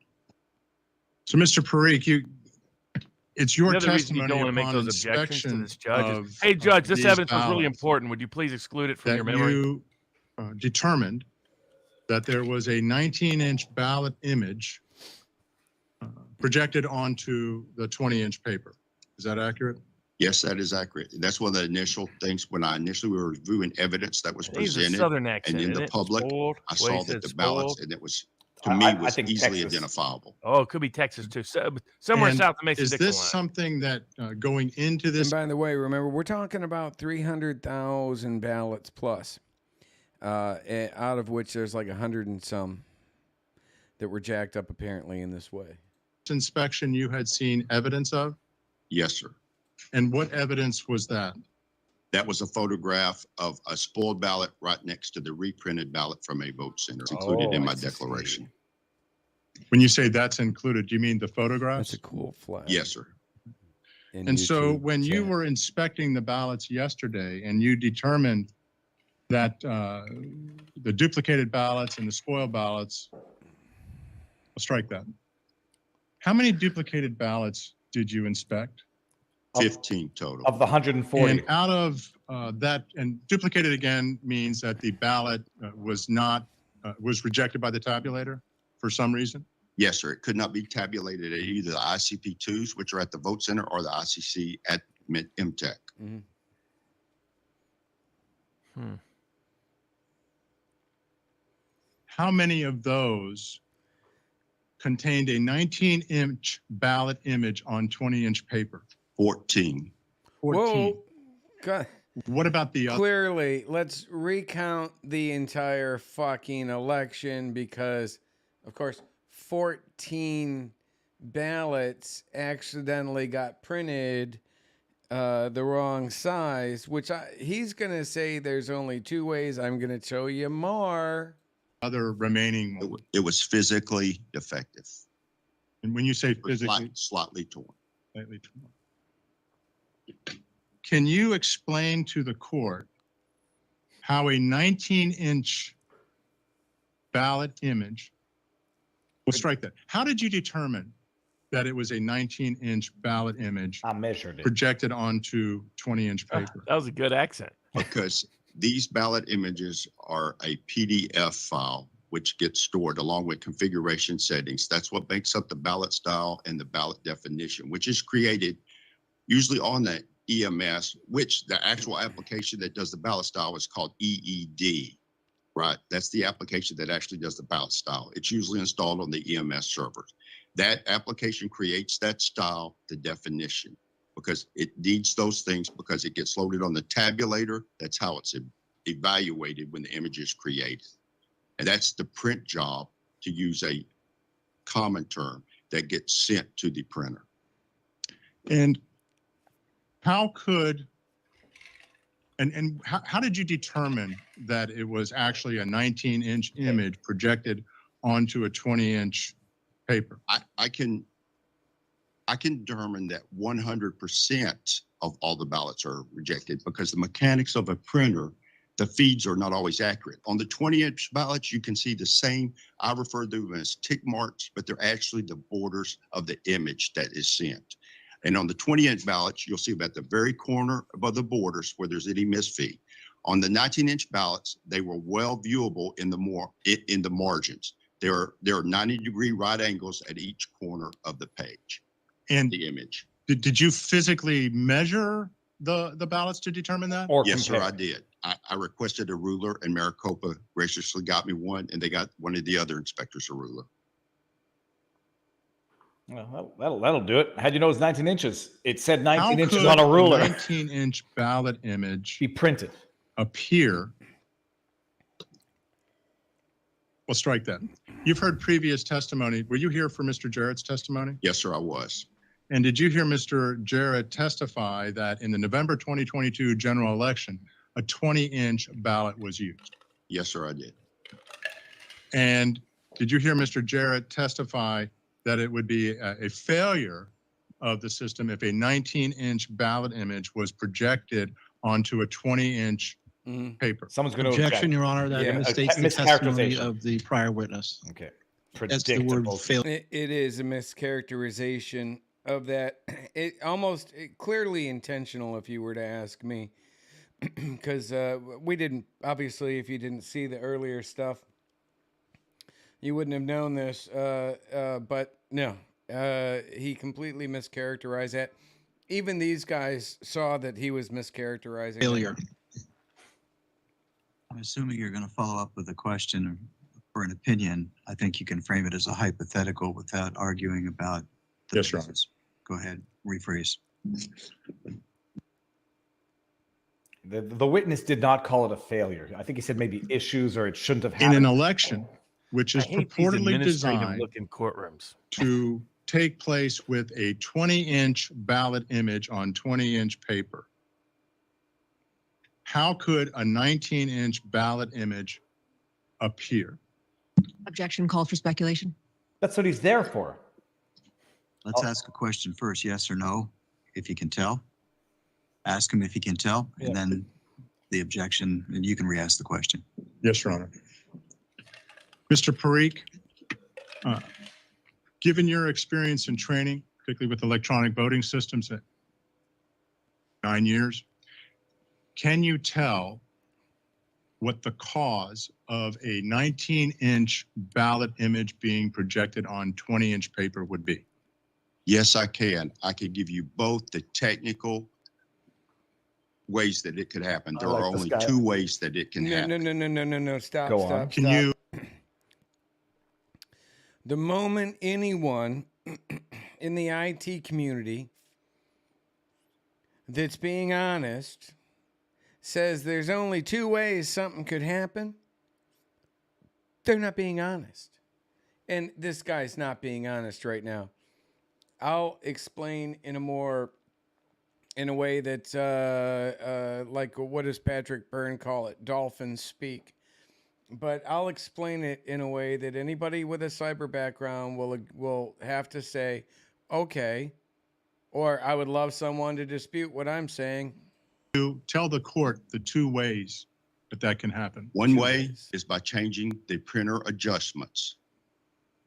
So, Mr. Parikh, it's your The other reason you testimony don't want to make upon those objections to inspection this judge of is, hey, judge, this these evidence was really ballots important. Would you please exclude it from that your memory? you determined that there was a 19-inch ballot image projected onto the 20-inch paper. Is that accurate? Yes, that is accurate. That's one of the initial things when I initially were reviewing evidence that was He's a presented Southern accent, and in isn't the it? public, Spoiled. I Well, he saw that said the ballots, spoiled. and it was, to me, was think easily Texas. identifiable. Oh, it could be Texas too. Somewhere And south of Mason is Dixon this line. something that going into And this? by the way, remember, we're talking about 300,000 ballots plus. out of which there's like 100 and some that were jacked up apparently in this way. Inspection you had seen evidence of? Yes, sir. And what evidence was that? That was a photograph of a spoiled ballot right next to the reprinted ballot from a vote center. It's included in my declaration. When you say that's included, do you mean the photographs? That's a cool flag. Yes, sir. And so when you were inspecting the ballots yesterday and you determined that the duplicated ballots and the spoiled ballots, I'll strike that. How many duplicated ballots did you inspect? 15 total. Of the 140. And out of that, and duplicated again means that the ballot was rejected by the tabulator for some reason? Yes, sir. It could not be tabulated at either the ICP2s, which are at the vote center, or the ICC at MTech. How many of those contained a 19-inch ballot image on 20-inch paper? 14. 14. Whoa. God. What about the other? Clearly, let's recount the entire fucking election because, of course, 14 ballots accidentally got printed the wrong size, which he's going to say there's only 2 ways. I'm going to show you more. Other remaining. It was physically defective. And when you say physically? Slightly torn. Slightly torn. Can you explain to the court how a 19-inch ballot image, we'll strike that. How did you determine that it was a 19-inch ballot image I measured it. projected onto 20-inch paper? That was a good accent. Because these ballot images are a PDF file, which gets stored along with configuration settings. That's what makes up the ballot style and the ballot definition, which is created usually on the EMS, which the actual application that does the ballot style is called EED, right? That's the application that actually does the ballot style. It's usually installed on the EMS servers. That application creates that style, the definition, because it needs those things because it gets loaded on the tabulator. That's how it's evaluated when the image is created. And that's the print job, to use a common term, that gets sent to the printer. And how could, and how did you determine that it was actually a 19-inch image projected onto a 20-inch paper? I can determine that 100% of all the ballots are rejected because the mechanics of a printer, the feeds are not always accurate. On the 20-inch ballots, you can see the same, I refer to them as tick marks, but they're actually the borders of the image that is sent. And on the 20-inch ballots, you'll see about the very corner above the borders where there's any misfeed. On the 19-inch ballots, they were well viewable in the margins. There are 90-degree right angles at each corner of the page. And the image. Did you physically measure the ballots to determine that? Yes, sir, I did. I requested a ruler, and Maricopa graciously got me one, and they got one of the other inspectors a ruler. Well, that'll do it. How'd you know it's 19 inches? It said 19 inches on a ruler. 19-inch ballot image be printed. Appear. We'll strike that. You've heard previous testimony. Were you here for Mr. Jarrett's testimony? Yes, sir, I was. And did you hear Mr. Jarrett testify that in the November 2022 general election, a 20-inch ballot was used? Yes, sir, I did. And did you hear Mr. Jarrett testify that it would be a failure of the system if a 19-inch ballot image was projected onto a 20-inch paper? Someone's going to objection, Your Honor. That misstates the testimony of the prior witness. Okay. That's the word fail. It is a mischaracterization of that. It clearly intentional, if you were to ask me, because we didn't, obviously, if you didn't see the earlier stuff, you wouldn't have known this, but no, he completely mischaracterized that. Even these guys saw that he was mischaracterizing. Failure. I'm assuming you're going to follow up with a question or an opinion. I think you can frame it as a hypothetical without arguing about the Yes, Your Honor. Go ahead, rephrase. The witness did not call it a failure. I think he said maybe issues or it shouldn't have In happened. an election, which is I hate these purportedly administrative designed looking courtrooms. to take place with a 20-inch ballot image on 20-inch paper. How could a 19-inch ballot image appear? Objection called for speculation. That's what he's there for. Let's ask a question first, yes or no, if you can tell. Ask him if he can tell, and then the objection, and you can re-ask the question. Yes, Your Honor. Mr. Parikh, given your experience and training, particularly with electronic voting systems at 9 years, can you tell what the cause of a 19-inch ballot image being projected on 20-inch paper would be? Yes, I can. I can give you both the technical ways that it could happen. There are only two ways that it can happen. No. Stop. Go stop. on. Can stop. you? The moment anyone in the IT community that's being honest says there's only two ways something could happen, they're not being honest. And this guy's not being honest right now. I'll explain in a way that, like, what does Patrick Byrne call it? Dolphins speak. But I'll explain it in a way that anybody with a cyber background will have to say, okay, or I would love someone to dispute what I'm saying. You tell the court the two ways that can happen. One way is by changing the printer adjustments.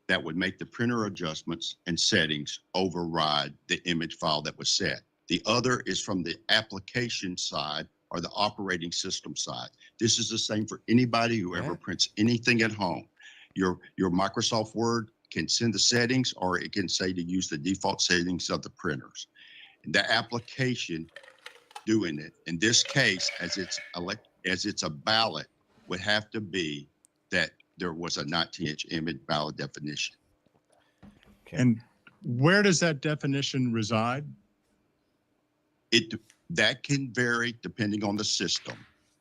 That would make the printer adjustments and settings override the image file that was set. The other is from the application side or the operating system side. This is the same for anybody who ever prints anything at home. Your Microsoft Word can send the settings, or it can say to use the default settings of the printers. The application doing it, in this case, as it's a ballot, would have to be that there was a 19-inch image ballot definition. Okay. And where does that definition reside? That can vary depending on the system.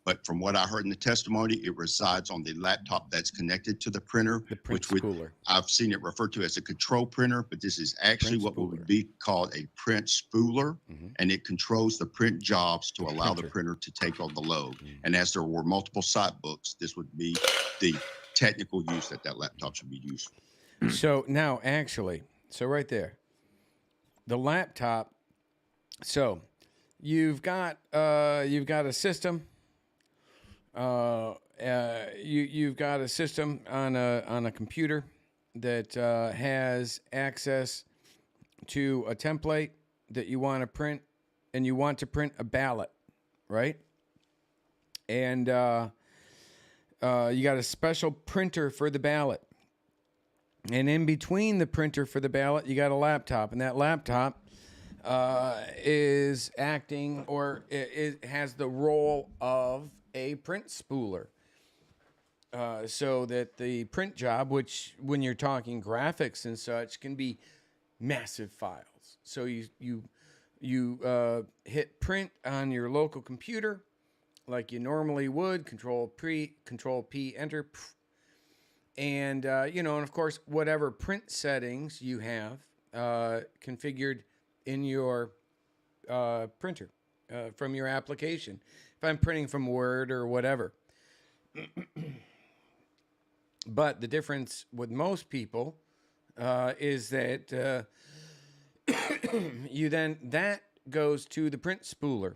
But from what I heard in the testimony, it resides on the laptop that's connected to the printer, I've seen it referred to as a control printer, but this is actually what would be called a print spooler, and it controls the print jobs to allow the printer to take on the load. And as there were multiple site books, this would be the technical use that laptop should be used for. So now, actually, so right there, the laptop. So you've got a system. You've got a system on a computer that has access to a template that you want to print, and you want to print a ballot, right? And you got a special printer for the ballot. And in between the printer for the ballot, you got a laptop, and that laptop is acting, or it has the role of a print spooler, so that the print job, which when you're talking graphics and such, can be massive files. So you hit print on your local computer like you normally would, Control P, enter, and and of course whatever print settings you have configured in your printer from your application. If I'm printing from Word or whatever. But the difference with most people is that that goes to the print spooler.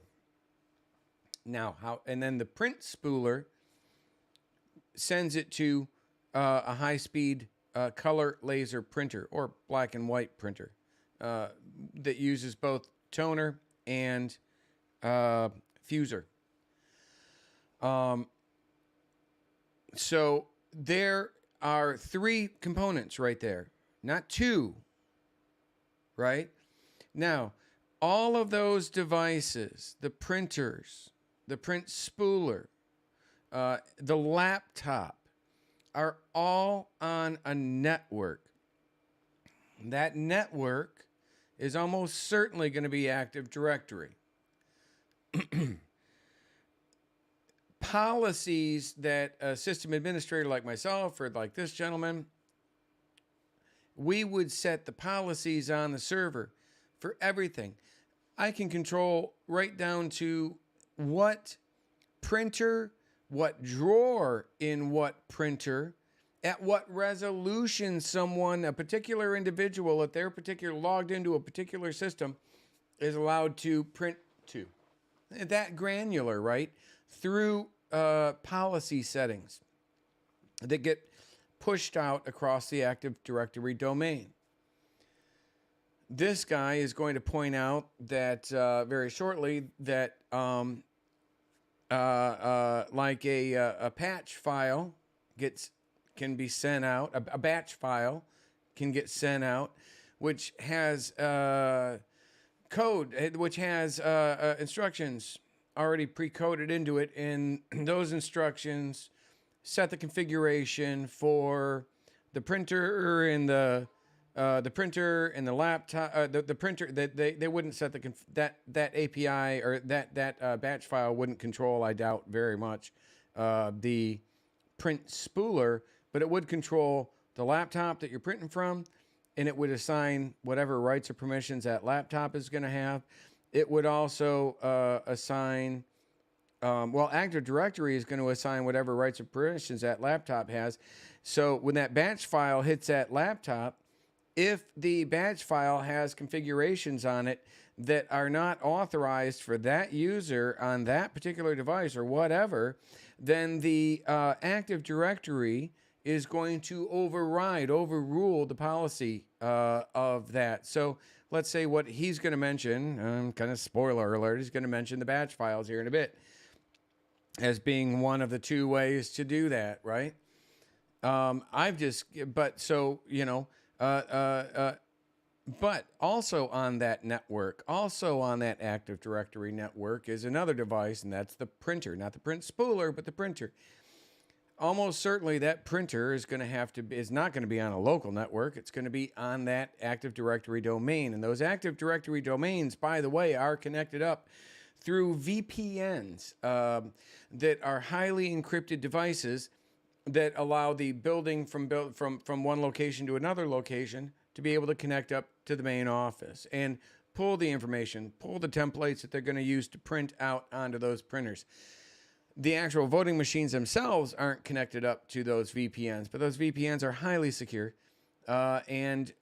Now, and then the print spooler sends it to a high-speed color laser printer or black and white printer that uses both toner and fuser. So there are three components right there, not two, right? Now, all of those devices, the printers, the print spooler, the laptop, are all on a network. That network is almost certainly going to be Active Directory. policies that a system administrator like myself or like this gentleman, we would set the policies on the server for everything. I can control right down to what printer, what drawer in what printer, at what resolution someone, a particular individual, if they're particular logged into a particular system, is allowed to print to. That granular, right? Through policy settings that get pushed out across the Active Directory domain. This guy is going to point out that very shortly that like a patch file can be sent out. A batch file can get sent out, which has code, which has instructions already pre-coded into it, and those instructions set the configuration for the printer and the printer and the laptop. The printer that they wouldn't set that API or that batch file wouldn't control, I doubt very much, the print spooler, but it would control the laptop that you're printing from, and it would assign whatever rights or permissions that laptop is going to have. It would also assign, Active Directory is going to assign whatever rights or permissions that laptop has. So when that batch file hits that laptop, if the batch file has configurations on it that are not authorized for that user on that particular device or whatever, then the Active Directory is going to overrule the policy of that. So let's say what he's going to mention, kind of spoiler alert, he's going to mention the batch files here in a bit as being one of the two ways to do that, right? But also on that network, also on that Active Directory network is another device, and that's the printer, not the print spooler, but the printer. Almost certainly that printer is not going to be on a local network. It's going to be on that Active Directory domain. And those Active Directory domains, by the way, are connected up through VPNs that are highly encrypted devices that allow the building from one location to another location to be able to connect up to the main office and pull the information, pull the templates that they're going to use to print out onto those printers. The actual voting machines themselves aren't connected up to those VPNs, but those VPNs are highly secure, and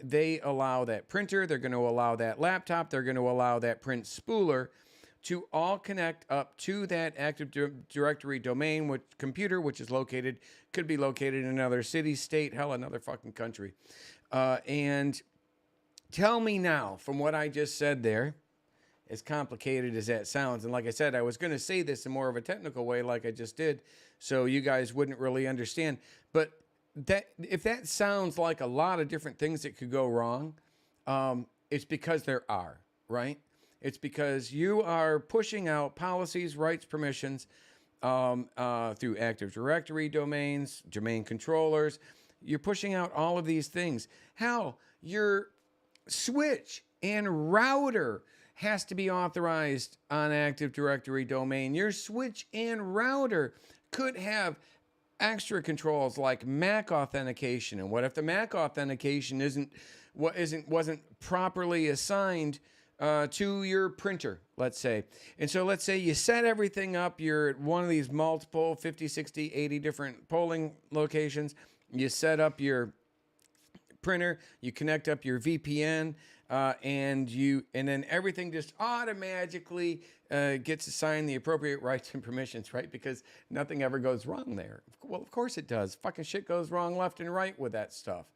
they allow that printer, they're going to allow that laptop, they're going to allow that print spooler to all connect up to that Active Directory domain, which could be located in another city, state, hell, another fucking country. And tell me now, from what I just said there, as complicated as that sounds, and like I said, I was going to say this in more of a technical way like I just did, so you guys wouldn't really understand. But if that sounds like a lot of different things that could go wrong, it's because there are, right? It's because you are pushing out policies, rights, permissions through Active Directory domains, domain controllers. You're pushing out all of these things. Hell, your switch and router has to be authorized on Active Directory domain. Your switch and router could have extra controls like MAC authentication. And what if the MAC authentication wasn't properly assigned to your printer, let's say. And so let's say you set everything up. You're at one of these multiple 50, 60, 80 different polling locations. You set up your printer, you connect up your VPN, and then everything just automatically gets assigned the appropriate rights and permissions, right? Because nothing ever goes wrong there. Well, of course it does. Fucking shit goes wrong left and right with that stuff.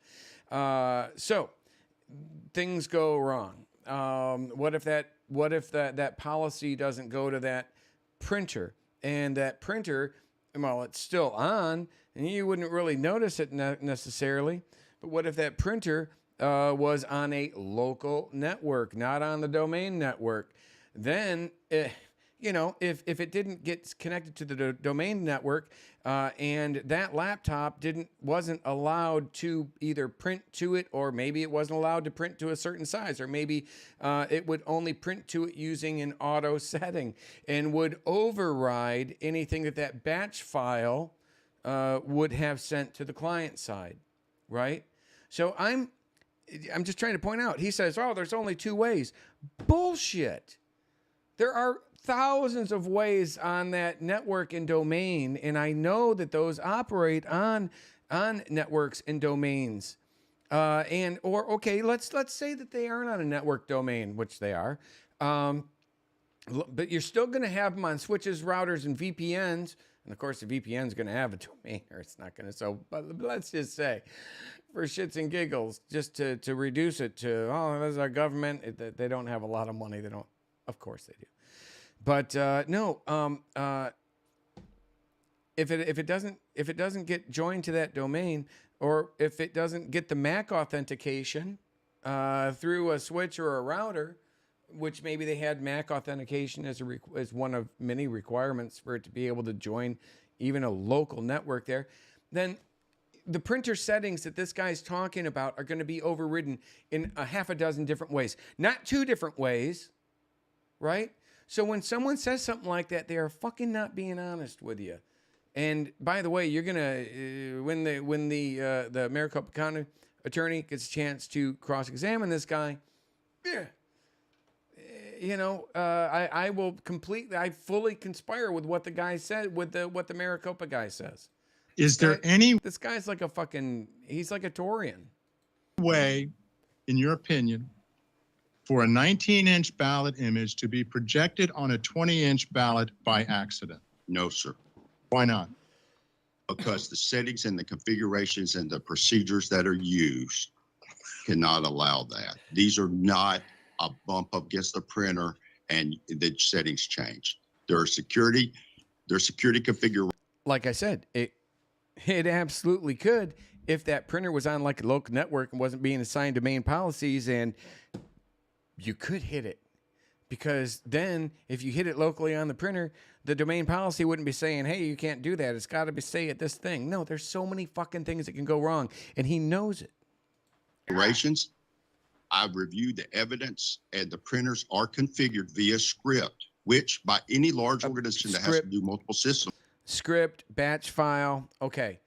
So things go wrong. What if that policy doesn't go to that printer, and that printer, well, it's still on, and you wouldn't really notice it necessarily. But what if that printer was on a local network, not on the domain network? Then you know, if it didn't get connected to the domain network, and that laptop wasn't allowed to either print to it, or maybe it wasn't allowed to print to a certain size, or maybe it would only print to it using an auto setting, and would override anything that batch file would have sent to the client side, right? So I'm just trying to point out, he says, oh, there's only 2 ways. Bullshit. There are thousands of ways on that network and domain, and I know that those operate on networks and domains. Okay, let's say that they aren't on a network domain, which they are. But you're still going to have them on switches, routers, and VPNs. And of course, the VPN is going to have a domain, or it's not going to. So, but let's just say, for shits and giggles, just to reduce it to, oh, there's our government. They don't have a lot of money. They don't. Of course they do. But no. If it doesn't get joined to that domain, or if it doesn't get the MAC authentication through a switch or a router, which maybe they had MAC authentication as one of many requirements for it to be able to join even a local network there, then the printer settings that this guy's talking about are going to be overridden in a half a dozen different ways, not 2 different ways, right? So when someone says something like that, they are fucking not being honest with you. And by the way, you're gonna when the Maricopa County attorney gets a chance to cross-examine this guy, you know, I fully conspire with what the guy said, with what the Maricopa guy says. Is there any This guy's like he's like a Taurian. way, in your opinion, for a 19-inch ballot image to be projected on a 20-inch ballot by accident? No, sir. Why not? Because the settings and the configurations and the procedures that are used cannot allow that. These are not a bump up against the printer and the settings change. There are security configurations. Like I said, it absolutely could if that printer was on like a local network and wasn't being assigned domain policies, and you could hit it. Because then if you hit it locally on the printer, the domain policy wouldn't be saying, hey, you can't do that. It's got to be say at this thing. No, there's so many fucking things that can go wrong, and he knows it. I've reviewed the evidence, and the printers are configured via script, which by any large organization that has to do multiple systems. Script, batch file. Okay.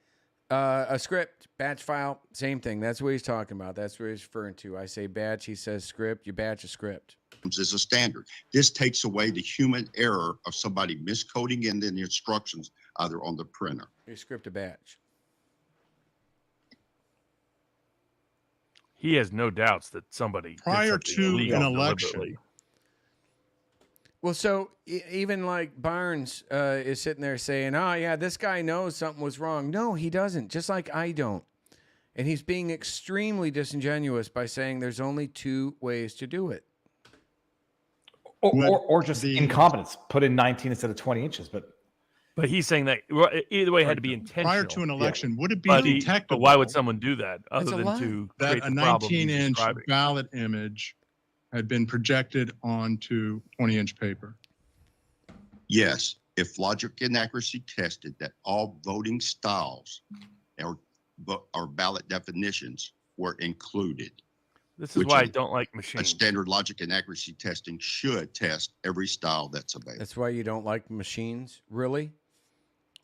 A script, batch file, same thing. That's what he's talking about. That's what he's referring to. I say batch, he says script. You batch a script. Is a standard. This takes away the human error of somebody miscoding in the instructions either on the printer. You script a batch. He has no doubts that somebody prior to an election. Well, so even like Barnes is sitting there saying, oh, yeah, this guy knows something was wrong. No, he doesn't, just like I don't. And he's being extremely disingenuous by saying there's only 2 ways to do it. Or just incompetence. Put in 19 instead of 20 inches. But he's saying that either way it had to be intentional. Prior to an election, would it be detectable? But why would someone do that other than to create that a the problem he's 19-inch describing? ballot image had been projected onto 20-inch paper? Yes, if logic and accuracy tested that all voting styles or ballot definitions were included. This is why I don't like machines. Standard logic and accuracy testing should test every style that's available. That's why you don't like machines? Really?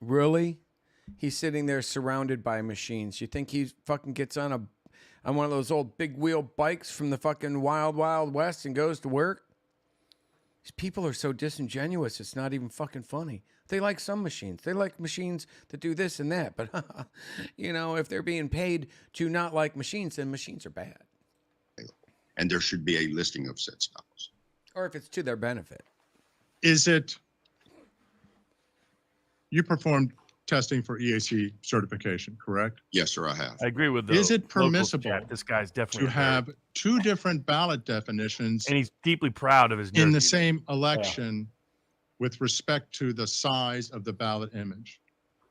Really? He's sitting there surrounded by machines. You think he fucking gets on one of those old big wheel bikes from the fucking wild, wild west and goes to work? These people are so disingenuous, it's not even fucking funny. They like some machines. They like machines that do this and that. But, you know, if they're being paid to not like machines, then machines are bad. And there should be a listing of set styles. Or if it's to their benefit. Is it, you performed testing for EAC certification, correct? Yes, sir, I have. I agree with the Is it local permissible chat. This guy's definitely to have 2 different ballot definitions and he's deeply proud of his in the nerd same election with respect to the size of the ballot image?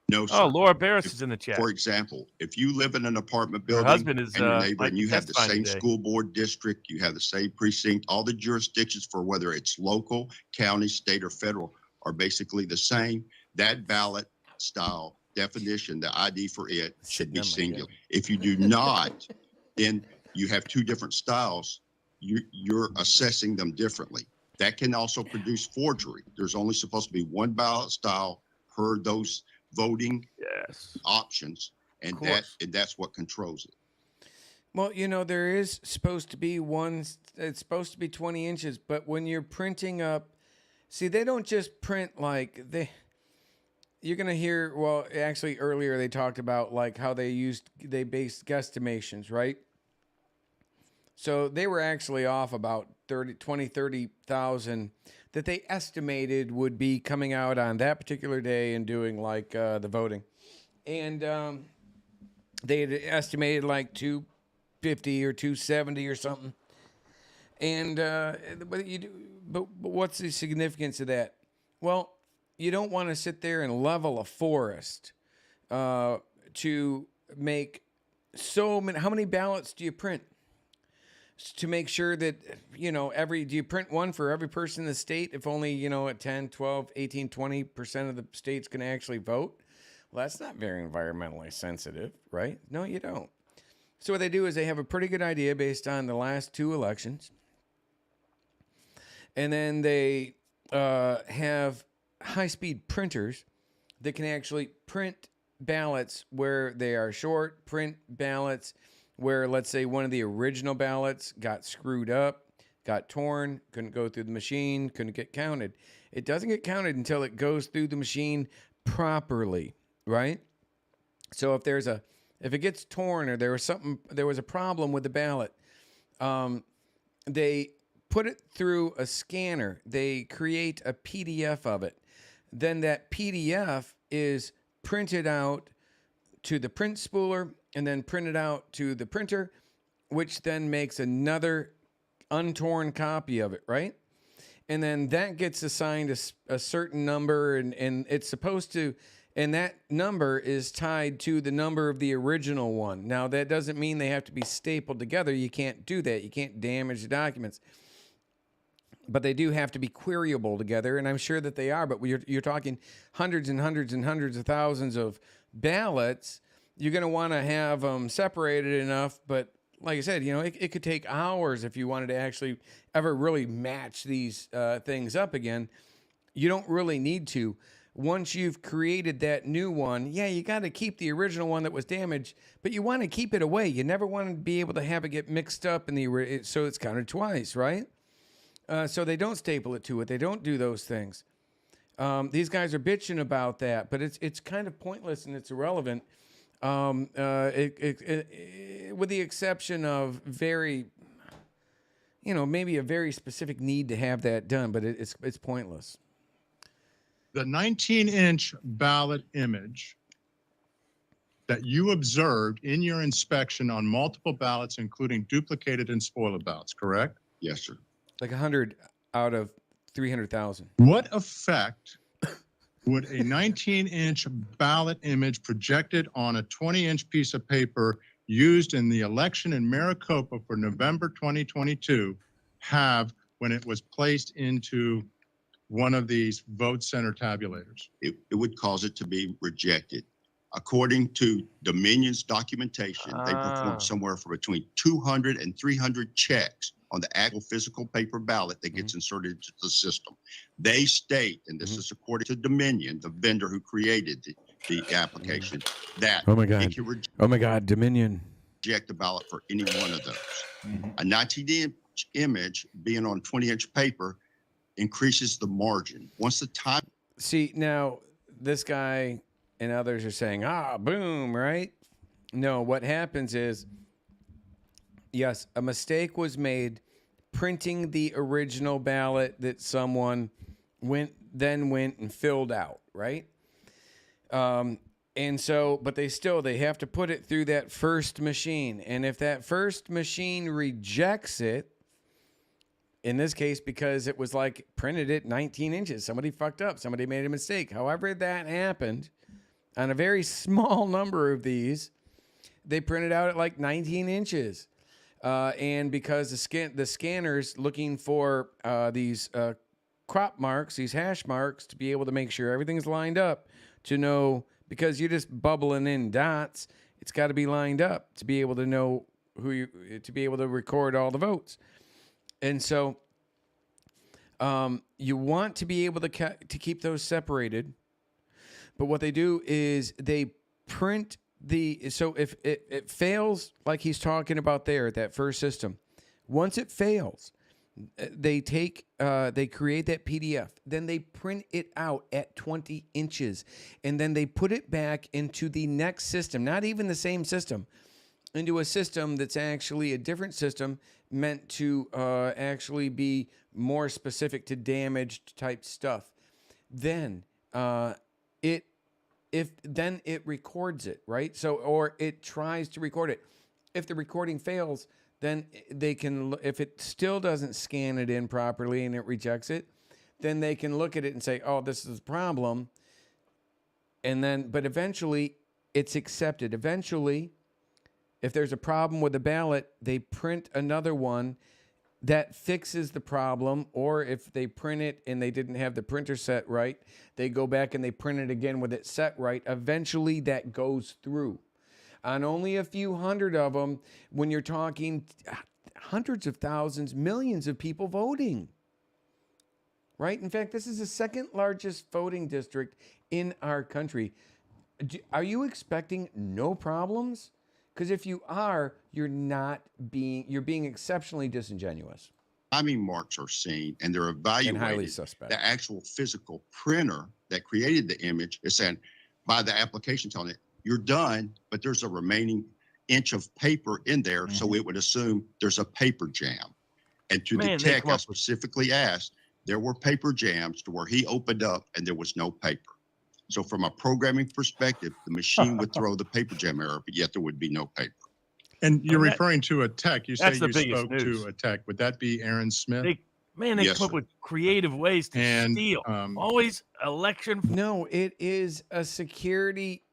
No, sir. Oh, Laura Barris is in the chat. For example, if you live in an apartment Her building husband is, and your neighbor, might and be you have the testifying same today. school board district, you have the same precinct, all the jurisdictions for whether it's local, county, state, or federal are basically the same. That ballot style definition, the ID for it should be singular. If you do not, then you have two different styles. You're assessing them differently. That can also produce forgery. There's only supposed to be one ballot style per those voting options, and that's what controls it. Well, you know, there is supposed to be one, it's supposed to be 20 inches, but when you're printing up, see, they don't just print like you're going to hear, well, actually earlier they talked about like how they based guesstimations, right? So they were actually off about 30,000 that they estimated would be coming out on that particular day and doing like the voting. And they had estimated like 250 or 270 or something. And but what's the significance of that? Well, you don't want to sit there and level a forest to make so many. How many ballots do you print? To make sure that, you know, do you print one for every person in the state if only, you know, at 10, 12, 18, 20% of the states can actually vote? Well, that's not very environmentally sensitive, right? No, you don't. So what they do is they have a pretty good idea based on the last two elections. And then they have high-speed printers that can actually print ballots where they are short, print ballots where, let's say, one of the original ballots got screwed up, got torn, couldn't go through the machine, couldn't get counted. It doesn't get counted until it goes through the machine properly, right? So if it gets torn or there was a problem with the ballot, they put it through a scanner. They create a PDF of it. Then that PDF is printed out to the print spooler and then printed out to the printer, which then makes another untorn copy of it, right? And then that gets assigned a certain number, and it's supposed to, and that number is tied to the number of the original one. Now, that doesn't mean they have to be stapled together. You can't do that. You can't damage the documents. But they do have to be queryable together, and I'm sure that they are. But you're talking hundreds and hundreds and hundreds of thousands of ballots. You're going to want to have them separated enough. But like I said, you know, it could take hours if you wanted to actually ever really match these things up again. You don't really need to. Once you've created that new one, yeah, you got to keep the original one that was damaged, but you want to keep it away. You never want to be able to have it get mixed up so it's counted twice, right? So they don't staple it to it. They don't do those things. These guys are bitching about that, but it's kind of pointless and it's irrelevant. With the exception of maybe a very specific need to have that done, but it's pointless. The 19-inch ballot image that you observed in your inspection on multiple ballots, including duplicated and spoiled ballots, correct? Yes, sir. Like 100 out of 300,000. What effect would a 19-inch ballot image projected on a 20-inch piece of paper used in the election in Maricopa for November 2022 have when it was placed into one of these vote center tabulators? It would cause it to be rejected. According to Dominion's documentation, they perform somewhere from between 200 and 300 checks on the actual physical paper ballot that gets inserted into the system. They state, and this is according to Dominion, the vendor who created the application, that it can Dominion reject the ballot for any one of those. A 19-inch image being on 20-inch paper increases the margin. Once the time... See, now, this guy and others are saying, boom, right? No, what happens is, yes, a mistake was made printing the original ballot that someone went and filled out, right? And so, but they have to put it through that first machine. And if that first machine rejects it, in this case, because it was like printed at 19 inches, somebody fucked up, somebody made a mistake. However that happened, on a very small number of these, they print it out at like 19 inches. And because the scanner's looking for these crop marks, these hash marks, to be able to make sure everything's lined up, to know, because you're just bubbling in dots, it's got to be lined up to be able to know to be able to record all the votes. And so you want to be able to keep those separated. But what they do is they print so if it fails, like he's talking about there, that first system, once it fails, they create that PDF, then they print it out at 20 inches, and then they put it back into the next system, not even the same system, into a system that's actually a different system meant to actually be more specific to damaged type stuff. Then it records it, right? So, or it tries to record it. If the recording fails, then they can, if it still doesn't scan it in properly and it rejects it, then they can look at it and say, oh, this is a problem. And then, but eventually it's accepted. Eventually, if there's a problem with the ballot, they print another one that fixes the problem. Or if they print it and they didn't have the printer set right, they go back and they print it again with it set right. Eventually that goes through. On only a few hundred of them, when you're talking hundreds of thousands, millions of people voting. Right? In fact, this is the second largest voting district in our country. Are you expecting no problems? Because if you are, you're being exceptionally disingenuous. Timing marks are seen and they're evaluated. And highly suspect. The actual physical printer that created the image is saying, by the application telling it, you're done, but there's a remaining inch of paper in there, so it would assume there's a paper jam. And to the tech, I specifically asked, there were paper jams to where he opened up and there was no paper. So from a programming perspective, the machine would throw the paper jam error, but yet there would be no paper. And you're referring to a tech. You say you spoke to a tech. Would that be Aaron Smith? They come up with creative ways to steal. Always election. No, it is a security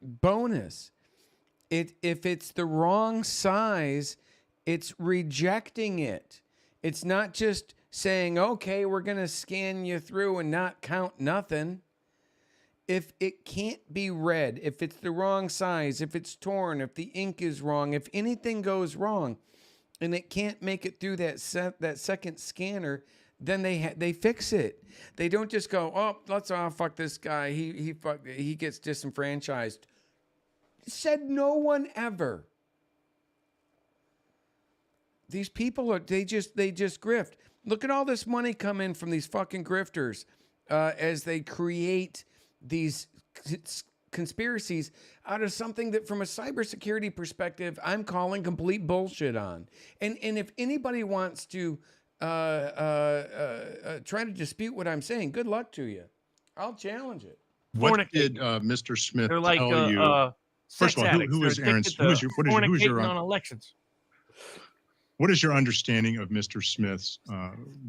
bonus. If it's the wrong size, it's rejecting it. It's not just saying, okay, we're going to scan you through and not count nothing. If it can't be read, if it's the wrong size, if it's torn, if the ink is wrong, if anything goes wrong and it can't make it through that second scanner, then they fix it. They don't just go, oh, let's fuck this guy. He gets disenfranchised. Said no one ever. These people they just grift. Look at all this money come in from these fucking grifters as they create these conspiracies out of something that, from a cybersecurity perspective, I'm calling complete bullshit on. And if anybody wants to try to dispute what I'm saying, good luck to you. I'll challenge it. What did Mr. Smith They're like, tell you? First of all, who is Aaron? Who is your on elections? What is your understanding of Mr. Smith's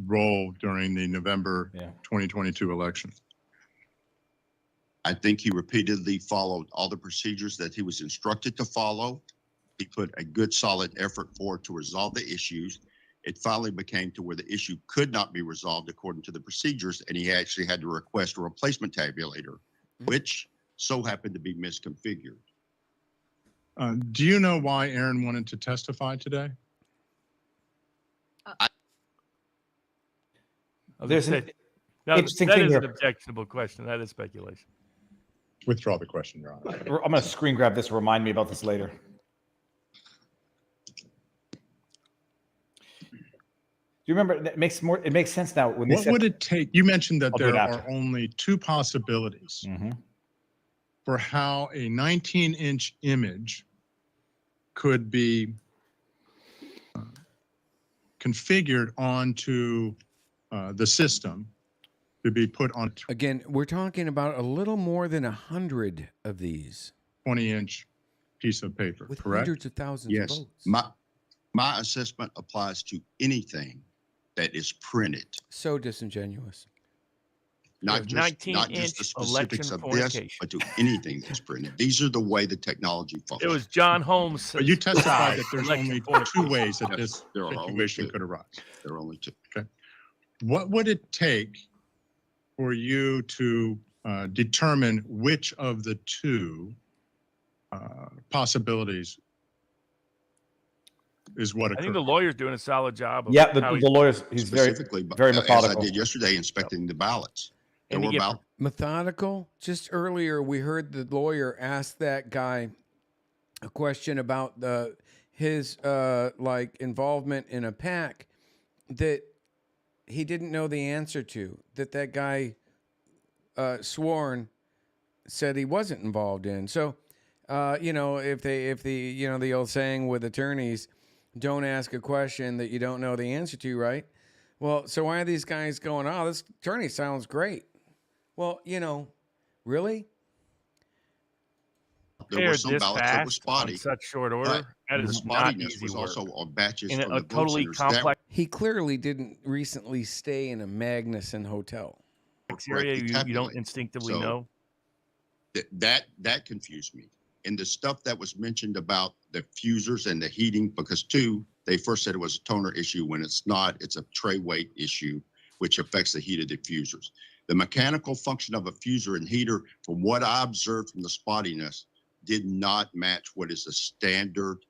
role during the November 2022 election? I think he repeatedly followed all the procedures that he was instructed to follow. He put a good, solid effort forward to resolve the issues. It finally became to where the issue could not be resolved according to the procedures, and he actually had to request a replacement tabulator, which so happened to be misconfigured. Do you know why Aaron wanted to testify today? There's an interesting that thing is here. an objectionable question. That is speculation. Withdraw the question, Your Honor. I'm going to screen grab this. Remind me about this later. Do you remember? It makes sense now. When What would it take? You mentioned that there after. are only two possibilities for how a 19-inch image could be configured onto the system to be put on. Again, we're talking about a little more than 100 of these. 20-inch piece of paper, with correct? Hundreds of thousands Yes. of votes. My assessment applies to anything that is printed. So disingenuous. not just the 19-inch specifics election of this, fornication. but to anything that's printed. These are the way the technology It functions. was John Holmes. But you testified that there's election only fornication. 2 ways that Yes, this there are only situation 2. could arise. There are only 2. Okay. What would it take for you to determine which of the 2 possibilities is what I occurred? think the lawyer's doing a solid job. Of Yeah, the how lawyer's he's very Specifically, very as methodical. I did yesterday, inspecting the ballots. There And to were get about Methodical. Just earlier, we heard the lawyer ask that guy a question about his like involvement in a PAC that he didn't know the answer to. That guy sworn said he wasn't involved in. So, you know, if the old saying with attorneys, don't ask a question that you don't know the answer to, right? Well, so why are these guys going, oh, this attorney sounds great? Well, you know, really? there were some this ballots that were fast spotty. on such short order. But That the is not spottiness easy was work. also on batches In from a the vote totally centers. complex He clearly didn't recently stay in a Magnuson hotel. area correctly you don't tabulated. instinctively So, know. That confused me. And the stuff that was mentioned about the fusers and the heating, because they first said it was a toner issue when it's not. It's a tray weight issue, which affects the heat of diffusers. The mechanical function of a fuser and heater, from what I observed from the spottiness, did not match what is a standard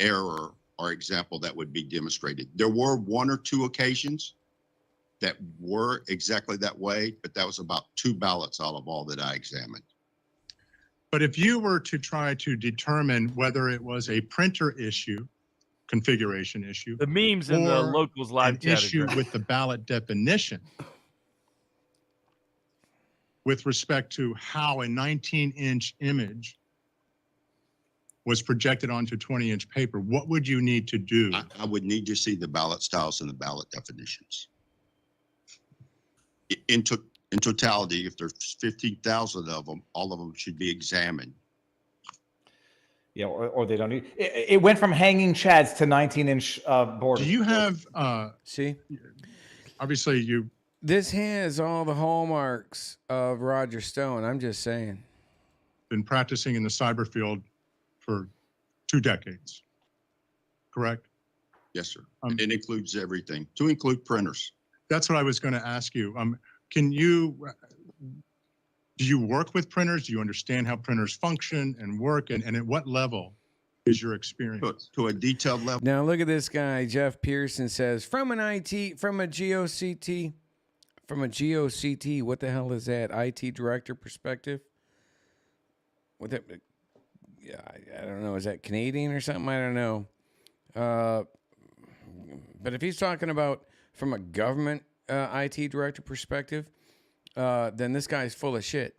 error or example that would be demonstrated. There were 1 or 2 occasions that were exactly that way, but that was about 2 ballots out of all that I examined. But if you were to try to determine whether it was a printer issue, configuration issue, The memes in the or locals live an chat is issue great. with the ballot definition with respect to how a 19-inch image was projected onto 20-inch paper, what would you need to do? I would need to see the ballot styles and the ballot definitions. In totality, if there's 15,000 of them, all of them should be examined. Yeah, or they don't need it. Went from hanging chads to 19-inch borders. Do you have See? Obviously you This has all the hallmarks of Roger Stone. I'm just saying. been practicing in the cyber field for 2 decades, correct? Yes, sir. It includes everything, to include printers. That's what I was going to ask you. Do you work with printers? Do you understand how printers function and work? And at what level is your experience? To a detailed level. Now look at this guy. Jeff Pearson says, from a GOCT, what the hell is that? IT director perspective? What that? Yeah, I don't know. Is that Canadian or something? I don't know. But if he's talking about from a government IT director perspective, then this guy's full of shit.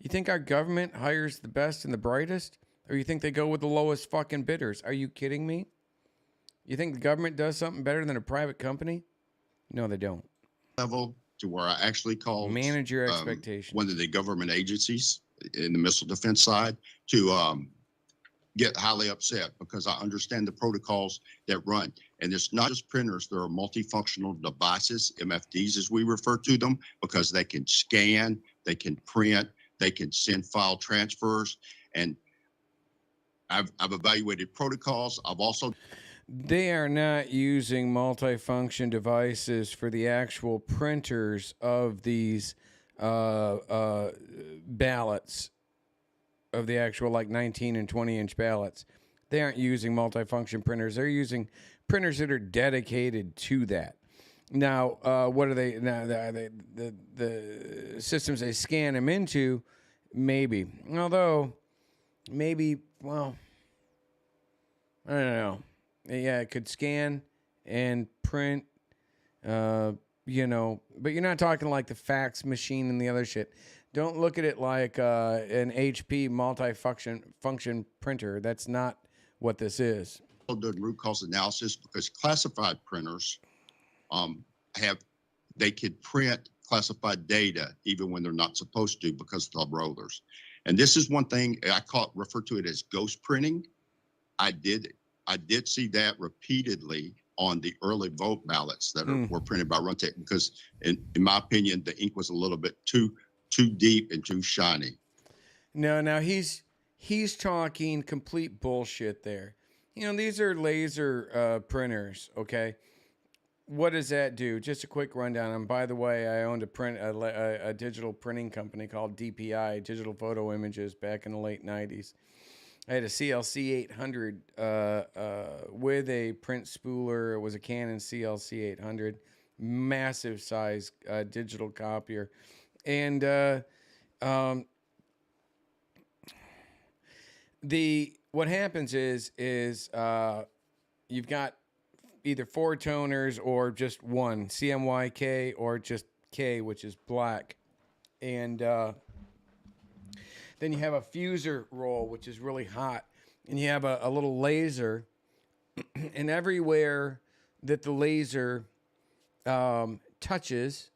You think our government hires the best and the brightest? Or you think they go with the lowest fucking bidders? Are you kidding me? You think the government does something better than a private company? No, they don't. Level to where I actually called manage your expectations. One of the government agencies in the missile defense side to get highly upset because I understand the protocols that run. And it's not just printers, there are multifunctional devices, MFDs as we refer to them, because they can scan, they can print, they can send file transfers. And I've evaluated protocols. I've also... They are not using multifunction devices for the actual printers of these ballots, of the actual like 19 and 20-inch ballots. They aren't using multifunction printers. They're using printers that are dedicated to that. Now, what are they? Now, the systems they scan them into, maybe. Although, maybe, well, I don't know. Yeah, it could scan and print, you know, but you're not talking like the fax machine and the other shit. Don't look at it like an HP multi-function printer. That's not what this is. Doing root cause analysis because classified printers they could print classified data even when they're not supposed to because of the rollers. And this is one thing I refer to it as ghost printing. I did see that repeatedly on the early vote ballots that were printed by Runtech, because in my opinion, the ink was a little bit too deep and too shiny. No, now he's talking complete bullshit there. You know, these are laser printers, okay? What does that do? Just a quick rundown. And by the way, I owned a digital printing company called DPI, Digital Photo Images, back in the late 90s. I had a CLC 800 with a print spooler. It was a Canon CLC 800, massive size digital copier. And what happens is you've got either 4 toners or just one, CMYK, or just K, which is black. And then you have a fuser roll, which is really hot. And you have a little laser. And everywhere that the laser touches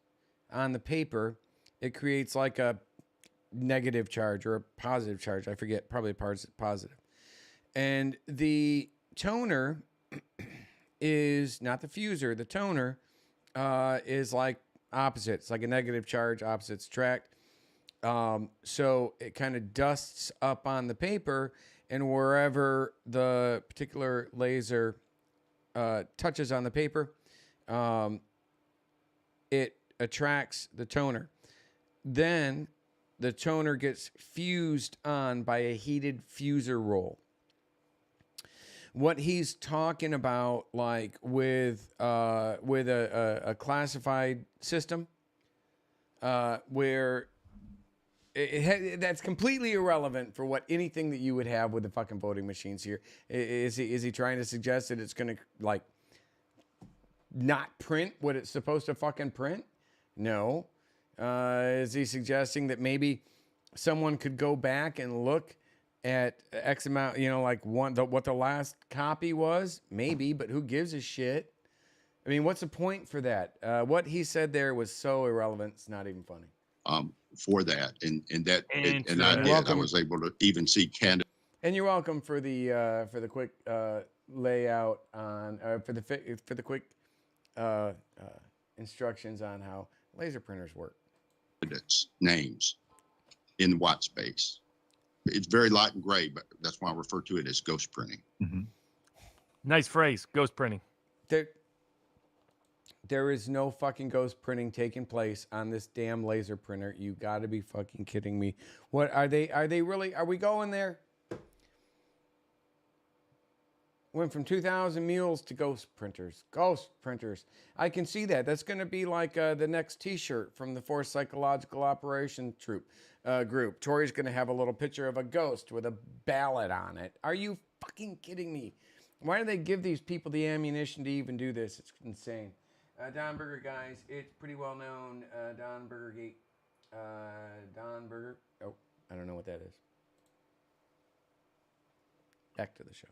on the paper, it creates like a negative charge or a positive charge. I forget, probably positive. And the toner is not the fuser. The toner is like opposite. It's like a negative charge, opposites attract. So it kind of dusts up on the paper, and wherever the particular laser touches on the paper, it attracts the toner. Then the toner gets fused on by a heated fuser roll. What he's talking about, like with a classified system, where that's completely irrelevant for what anything that you would have with the fucking voting machines here. Is he trying to suggest that it's going to like not print what it's supposed to fucking print? No. Is he suggesting that maybe someone could go back and look at X amount, you know, like what the last copy was? Maybe, but who gives a shit? I mean, what's the point for that? What he said there was so irrelevant, it's not even funny. For that, and I was able to even see Canada. And you're welcome for the quick layout on for the quick instructions on how laser printers work. Names in white space. It's very light and gray, but that's why I refer to it as ghost printing. Mm-hmm. Nice phrase, ghost printing. There is no fucking ghost printing taking place on this damn laser printer. You got to be fucking kidding me. What are they really? Are we going there? Went from 2,000 mules to ghost printers. Ghost printers. I can see that. That's going to be like the next T-shirt from the Force Psychological Operation group. Tori's going to have a little picture of a ghost with a ballot on it. Are you fucking kidding me? Why do they give these people the ammunition to even do this? It's insane. Don Burger, guys, it's pretty well known. Don Burger Gate. Don Burger. Oh, I don't know what that is. Back to the show.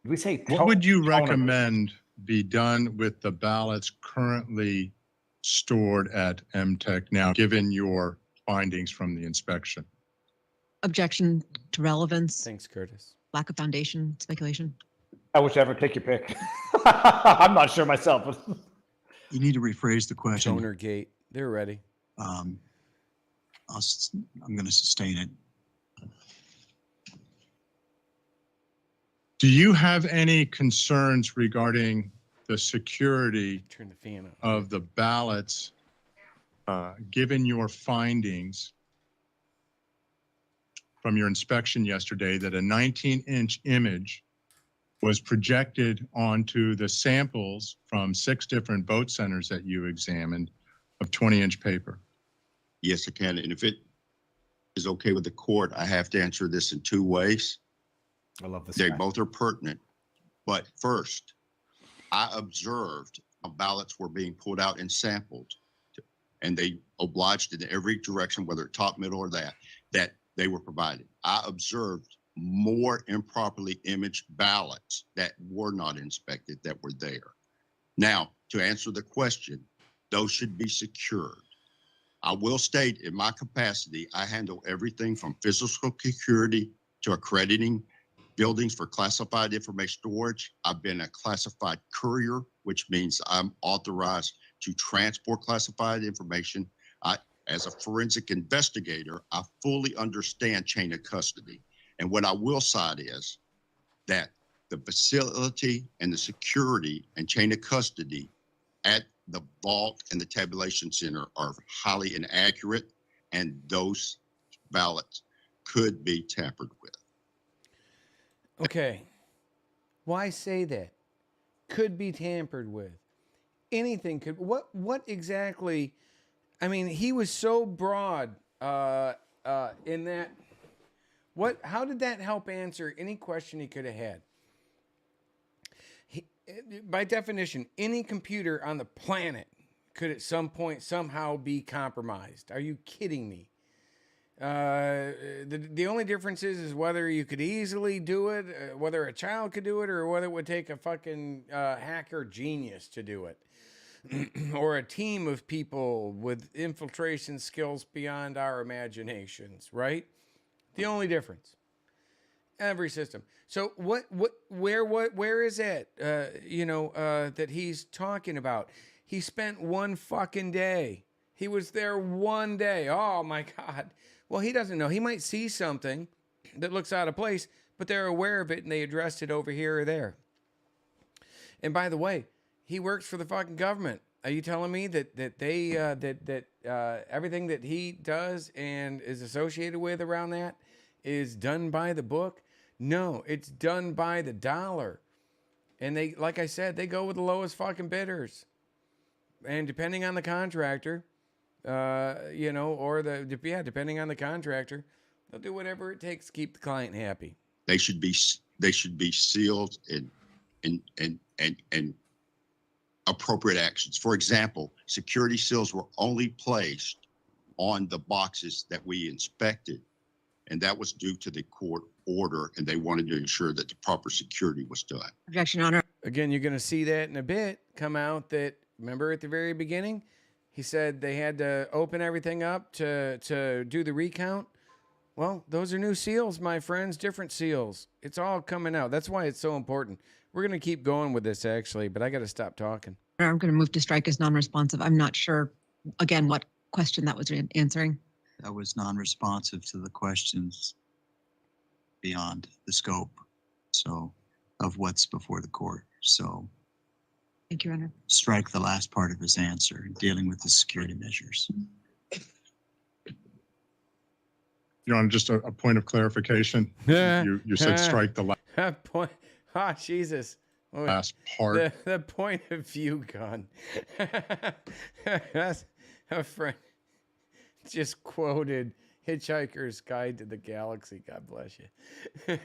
Did we say what would you recommend be done with the ballots currently stored at MTech now, given your findings from the inspection? Objection to relevance. Thanks, Curtis. Lack of foundation, speculation. Whichever, take your pick. I'm not sure myself. You need to rephrase the question. Toner gate. They're ready. I'm going to sustain it. Do you have any concerns regarding the security Turn the fan on. of the ballots, given your findings from your inspection yesterday that a 19-inch image was projected onto the samples from 6 different vote centers that you examined of 20-inch paper? Yes, I can. And if it is okay with the court, I have to answer this in 2 ways. I love this. They both are pertinent. But first, I observed how ballots were being pulled out and sampled, and they obliged in every direction, whether top, middle, or that they were provided. I observed more improperly imaged ballots that were not inspected that were there. Now, to answer the question, those should be secured. I will state in my capacity, I handle everything from physical security to accrediting buildings for classified information storage. I've been a classified courier, which means I'm authorized to transport classified information. As a forensic investigator, I fully understand chain of custody. And what I will cite is that the facility and the security and chain of custody at the vault and the tabulation center are highly inaccurate, and those ballots could be tampered with. Okay. Why say that? Could be tampered with. Anything could. What exactly? I mean, he was so broad in that. How did that help answer any question he could have had? By definition, any computer on the planet could at some point somehow be compromised. Are you kidding me? The only difference is whether you could easily do it, whether a child could do it, or whether it would take a fucking hacker genius to do it. Or a team of people with infiltration skills beyond our imaginations, right? The only difference. Every system. So where is it, that he's talking about? He spent one fucking day. He was there one day. Oh my God. Well, he doesn't know. He might see something that looks out of place, but they're aware of it and they addressed it over here or there. And by the way, he works for the fucking government. Are you telling me that everything that he does and is associated with around that is done by the book? No, it's done by the dollar. And they, like I said, they go with the lowest fucking bidders. And depending on the contractor, depending on the contractor, they'll do whatever it takes to keep the client happy. They should be sealed and appropriate actions. For example, security seals were only placed on the boxes that we inspected, and that was due to the court order, and they wanted to ensure that the proper security was done. Objection, Honor. Again, you're going to see that in a bit come out that, remember at the very beginning, he said they had to open everything up to do the recount. Well, those are new seals, my friends, different seals. It's all coming out. That's why it's so important. We're going to keep going with this, actually, but I got to stop talking. I'm going to move to strike as non-responsive. I'm not sure, again, what question that was answering. That was non-responsive to the questions beyond the scope, of what's before the court. So thank you, Honor. Strike the last part of his answer, dealing with the security measures. Your Honor, just a point of clarification. You said strike the last point. Ah, Jesus. Last part. The point of view gun. That's a friend just quoted Hitchhiker's Guide to the Galaxy. God bless you.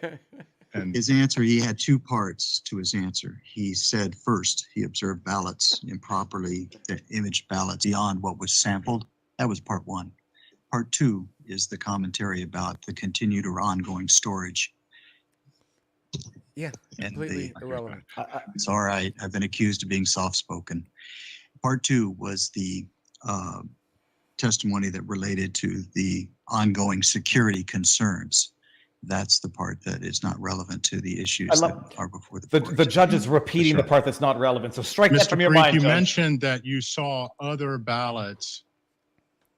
And his answer, he had two parts to his answer. He said first, he observed ballots improperly, imaged ballots beyond what was sampled. That was part one. Part two is the commentary about the continued or ongoing storage. Yeah, completely irrelevant. It's all right. I've been accused of being soft-spoken. Part two was the testimony that related to the ongoing security concerns. That's the part that is not relevant to the issues that are before the court. The judge is repeating the part that's not relevant. So strike that from your mind, you Judge. mentioned that you saw other ballots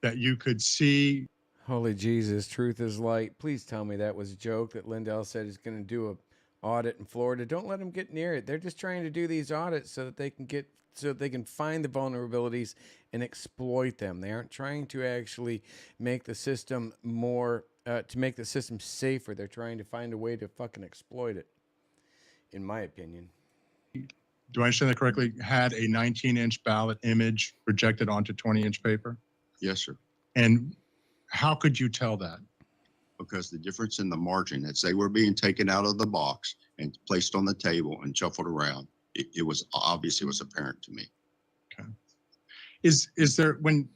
that you could see. Holy Jesus, truth is light. Please tell me that was a joke that Lindell said he's going to do a audit in Florida. Don't let them get near it. They're just trying to do these audits so that they can find the vulnerabilities and exploit them. They aren't trying to actually make the system more to make the system safer. They're trying to find a way to fucking exploit it, in my opinion. Do I understand that correctly? Had a 19-inch ballot image projected onto 20-inch paper? Yes, sir. And how could you tell that? Because the difference in the margin, as they were being taken out of the box and placed on the table and shuffled around, it was obvious, it was apparent to me. Okay. Is there, when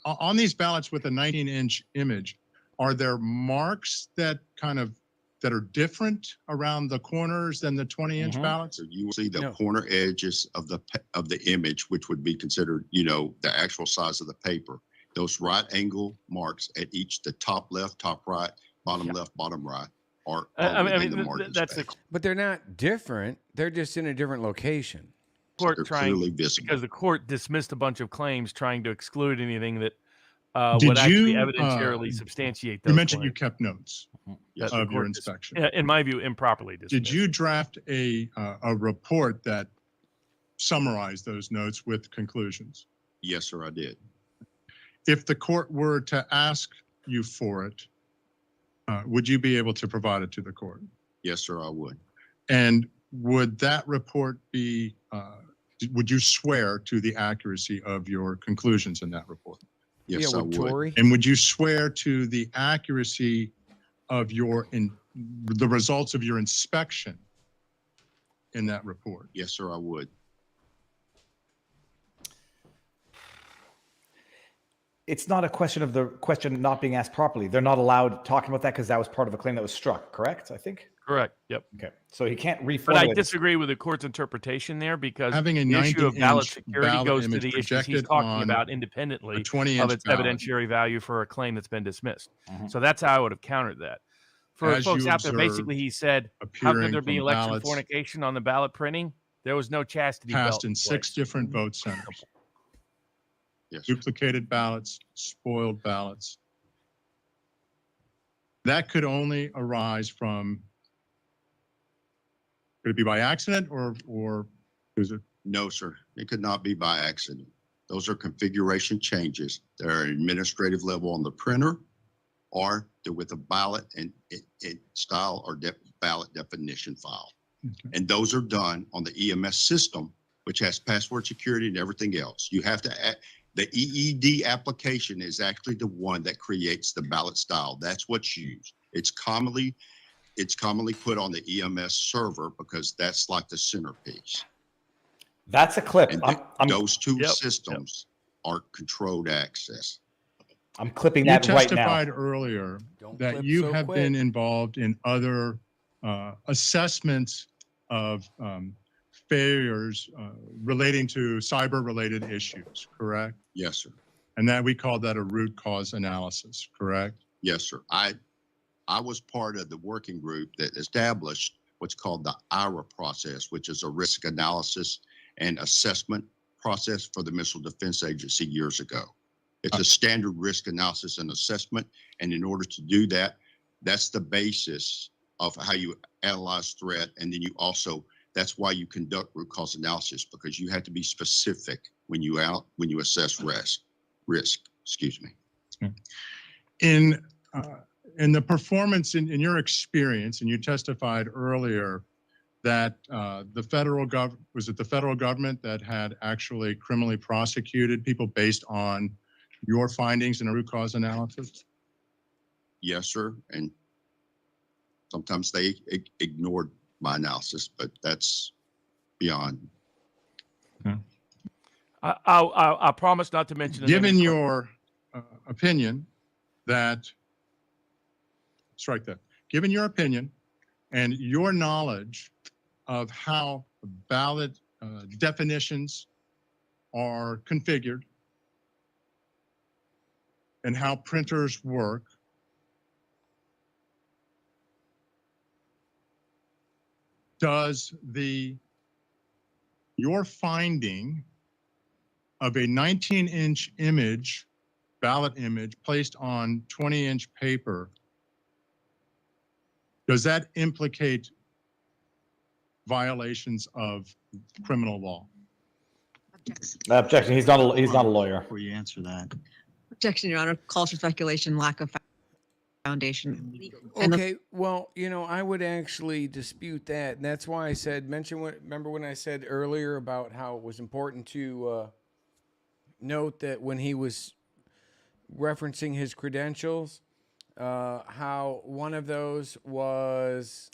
on these ballots with a 19-inch image, are there marks that are different around the corners than the 20-inch ballots? So you will see the corner edges of the image, which would be considered, the actual size of the paper. Those right angle marks at each, the top left, top right, bottom left, bottom right. are I within mean, the margin that's space. But they're not different. They're just in a different location. court They're trying clearly visible. because the court dismissed a bunch of claims trying to exclude anything that Did would actually you, evidentiarily substantiate those You mentioned claims. you kept notes Yes, that the of your court inspection. in my view, improperly dismissed. Did you draft a report that summarized those notes with conclusions? Yes, sir, I did. If the court were to ask you for it, would you be able to provide it to the court? Yes, sir, I would. And would that report be, would you swear to the accuracy of your conclusions in that report? Yes, I would. And would you swear to the accuracy of the results of your inspection in that report? Yes, sir, I would. It's not a question of the question not being asked properly. They're not allowed talking about that because that was part of a claim that was struck, correct? I think. Correct. Yep. Okay. So he can't reformulate. But I disagree with the court's interpretation there because Having a the issue of ballot 90-inch security ballot goes to image the issues he's projected talking on about independently a 20-inch of its ballot. evidentiary value for a claim that's been dismissed. So that's how I would have countered that. For As folks you out there, basically, he said, "How could appearing there be from election ballots fornication on the ballot printing? There was no chastity belt Passed in 6 different vote centers. Yes. Duplicated ballots, spoiled ballots. That could only arise from, could it be by accident or is it? No, sir. It could not be by accident. Those are configuration changes. They're at administrative level on the printer, or they're with a ballot and style or ballot definition file. Okay. And those are done on the EMS system, which has password security and everything else. You have to add, the EED application is actually the one that creates the ballot style. That's what's used. It's commonly put on the EMS server because that's like the centerpiece. That's a clip. And those two systems are controlled access. I'm clipping You that right now. testified earlier that flip you so have quick. been involved in other assessments of failures relating to cyber-related issues, correct? Yes, sir. And that we call that a root cause analysis, correct? Yes, sir. I was part of the working group that established what's called the IRA process, which is a risk analysis and assessment process for the Missile Defense Agency years ago. It's a standard risk analysis and assessment. And in order to do that, that's the basis of how you analyze threat. And then you also, that's why you conduct root cause analysis, because you have to be specific when you assess risk. Excuse me. In the performance, in your experience, and you testified earlier that the federal government that had actually criminally prosecuted people based on your findings in a root cause analysis? Yes, sir. And sometimes they ignored my analysis, but that's beyond. I promise not to mention. Given your opinion that, strike that, given your opinion and your knowledge of how ballot definitions are configured and how printers work, does your finding of a 19-inch image, ballot image placed on 20-inch paper, does that implicate violations of criminal law? Objection. He's not a lawyer. Before you answer that. Objection, Your Honor. Calls for speculation, lack of foundation. Okay, well, I would actually dispute that. And that's why I said, remember when I said earlier about how it was important to note that when he was referencing his credentials, how one of those was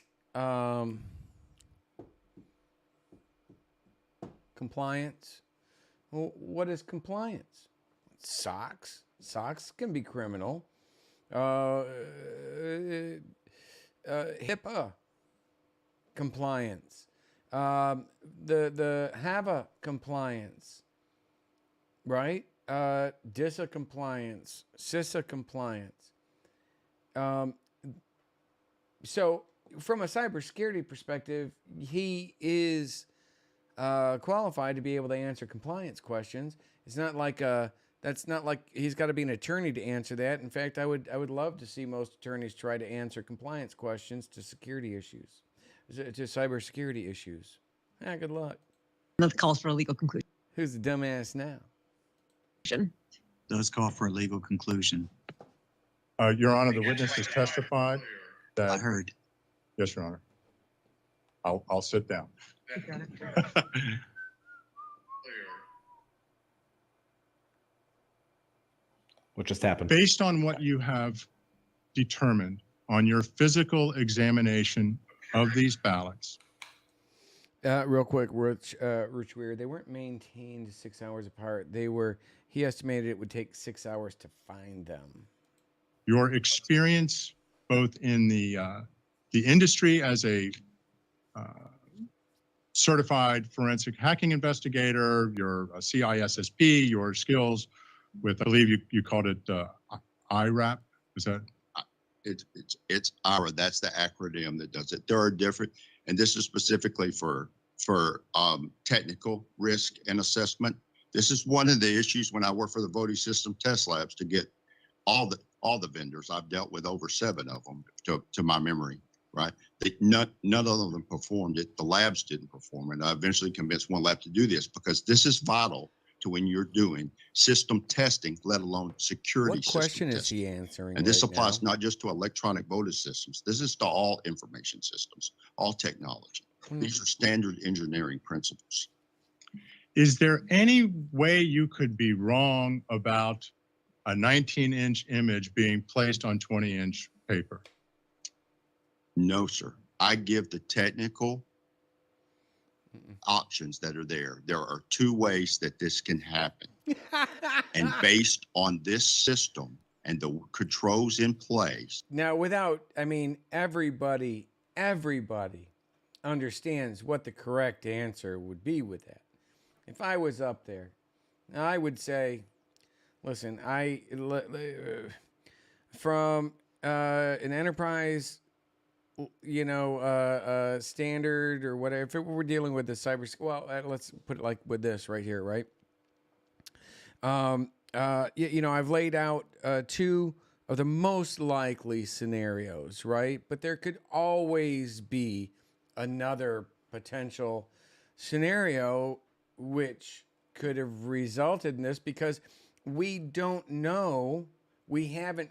compliance. Well, what is compliance? Socks. Socks can be criminal. HIPAA compliance. The HAVA compliance. Right? DISA compliance. CISA compliance. So from a cybersecurity perspective, he is qualified to be able to answer compliance questions. It's not like that's not like he's got to be an attorney to answer that. In fact, I would love to see most attorneys try to answer compliance questions to security issues, to cybersecurity issues. Good luck. That calls for a legal conclusion. Who's the dumbass now? Does call for a legal conclusion. Your Honor, the witness has testified that. I heard. Yes, Your Honor. I'll sit down. What just happened? Based on what you have determined on your physical examination of these ballots. Real quick, Rich Weir, they weren't maintained 6 hours apart. He estimated it would take 6 hours to find them. Your experience both in the industry as a certified forensic hacking investigator, your CISSP, your skills with, I believe you called it IRAP. Is that? It's IRA. That's the acronym that does it. There are different, and this is specifically for technical risk and assessment. This is one of the issues when I work for the voting system test labs to get all the vendors. I've dealt with over 7 of them to my memory, right? None of them performed it. The labs didn't perform it. I eventually convinced one lab to do this because this is vital to when you're doing system testing, let alone security system testing. What question is he answering? And this applies not just to electronic voting systems. This is to all information systems, all technology. These are standard engineering principles. Is there any way you could be wrong about a 19-inch image being placed on 20-inch paper? No, sir. I give the technical options that are there. There are 2 ways that this can happen. And based on this system and the controls in place. Now, everybody understands what the correct answer would be with that. If I was up there, I would say, listen, from an enterprise, standard or whatever, if we're dealing with the cyber, let's put it like with this right here, right? I've laid out 2 of the most likely scenarios, right? But there could always be another potential scenario which could have resulted in this because we don't know. We haven't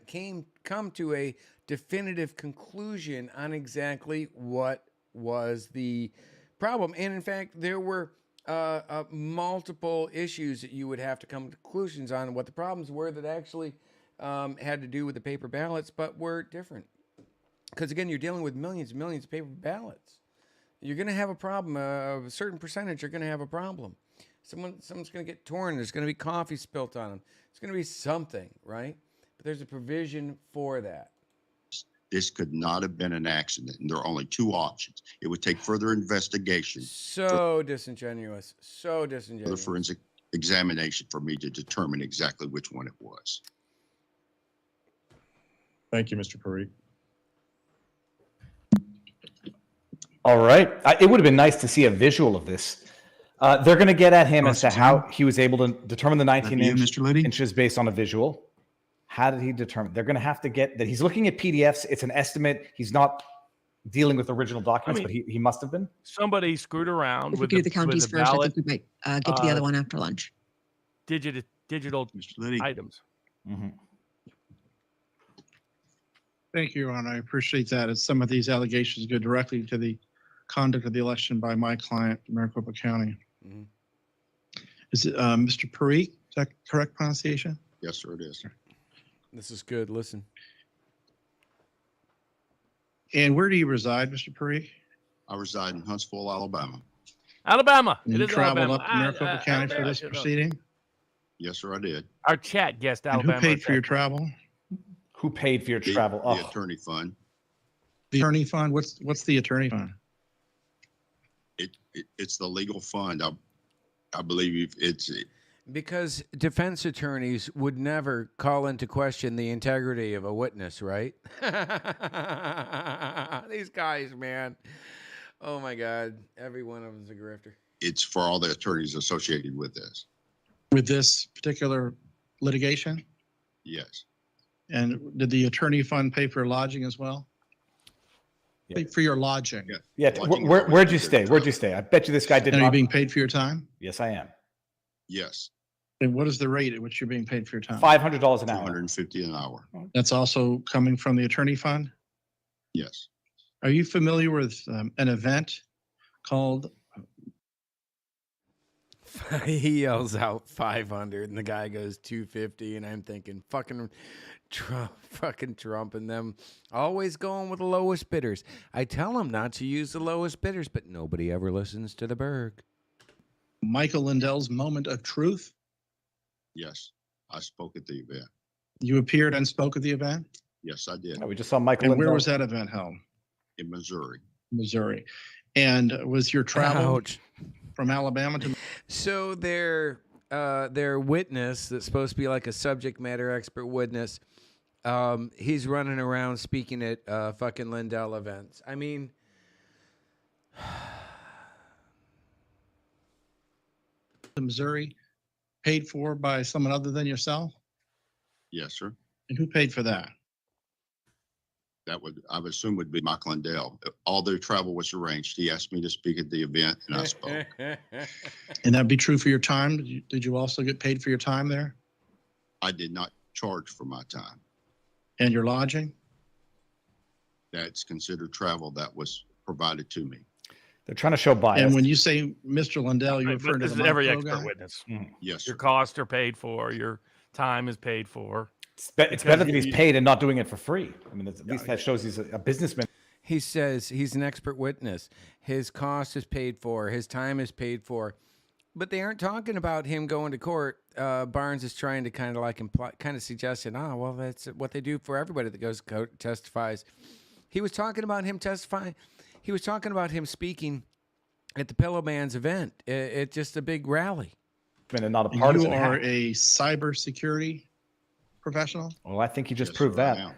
come to a definitive conclusion on exactly what was the problem. And in fact, there were multiple issues that you would have to come to conclusions on what the problems were that actually had to do with the paper ballots, but were different. Because again, you're dealing with millions and millions of paper ballots. You're going to have a problem. A certain percentage are going to have a problem. Someone's going to get torn. There's going to be coffee spilt on them. It's going to be something, right? But there's a provision for that. This could not have been an accident, and there are only 2 options. It would take further investigation. So disingenuous. The forensic examination for me to determine exactly which one it was. Thank you, Mr. Parikh. All right. It would have been nice to see a visual of this. They're going to get at him as to how he was able to determine the 19 inches based on a visual. How did he determine? They're going to have to get that. He's looking at PDFs. It's an estimate. He's not dealing with original documents, but he must have been. Somebody screwed around if we do the counties first, I think we might get to the other one after lunch. Digital items. Mm-hmm. Thank you, Your Honor. I appreciate that. As some of these allegations go directly to the conduct of the election by my client, Maricopa County. Mm-hmm. Is it Mr. Parikh? Is that correct pronunciation? Yes, sir, it is. This is good. Listen. And where do you reside, Mr. Parikh? I reside in Huntsville, Alabama. Alabama. And you traveled up to Maricopa County for this proceeding? Yes, sir, I did. Our chat guessed Alabama. And who paid for your travel? Who paid for your travel? The attorney fund. The attorney fund? What's the attorney fund? It's the legal fund. I believe it's Because defense attorneys would never call into question the integrity of a witness, right? These guys, man. Oh my God. Every one of them's a grifter. It's for all the attorneys associated with this. With this particular litigation? Yes. And did the attorney fund pay for lodging as well? Yeah. Pay for your lodging? Yeah. Where'd you stay? Where'd you stay? I bet you this guy did And not. are you being paid for your time? Yes, I am. Yes. And what is the rate at which you're being paid for your time? $500 an hour. $250 an hour. That's also coming from the attorney fund? Yes. Are you familiar with an event called? He yells out 500 and the guy goes 250 and I'm thinking fucking Trump and them always going with the lowest bidders. I tell them not to use the lowest bidders, but nobody ever listens to the Berg. Michael Lindell's moment of truth? Yes. I spoke at the event. You appeared and spoke at the event? Yes, I did. We just saw Michael And Lindell. where was that event held? In Missouri. Missouri. And was your travel from Alabama to? So their witness that's supposed to be like a subject matter expert witness, he's running around speaking at fucking Lindell events. I mean, Missouri, paid for by someone other than yourself? Yes, sir. And who paid for that? That would, I would assume, would be Michael Lindell. All their travel was arranged. He asked me to speak at the event, and I spoke. And that'd be true for your time? Did you also get paid for your time there? I did not charge for my time. And your lodging? That's considered travel that was provided to me. They're trying to show bias. And when you say Mr. Lindell, you refer to This the is every micro expert guy? witness. Yes, sir. Your costs are paid for. Your time is paid for. It's better that he's paid and not doing it for free. I mean, at least that shows he's a businessman. he says he's an expert witness. His cost is paid for. His time is paid for. But they aren't talking about him going to court. Barnes is trying to kind of like imply, kind of suggesting, well, that's what they do for everybody that goes to court, testifies. He was talking about him testifying. He was talking about him speaking at the Pillow Man's event. It's just a big rally. And not a And partisan. you are hack. a cybersecurity professional? Well, I think he just proved that.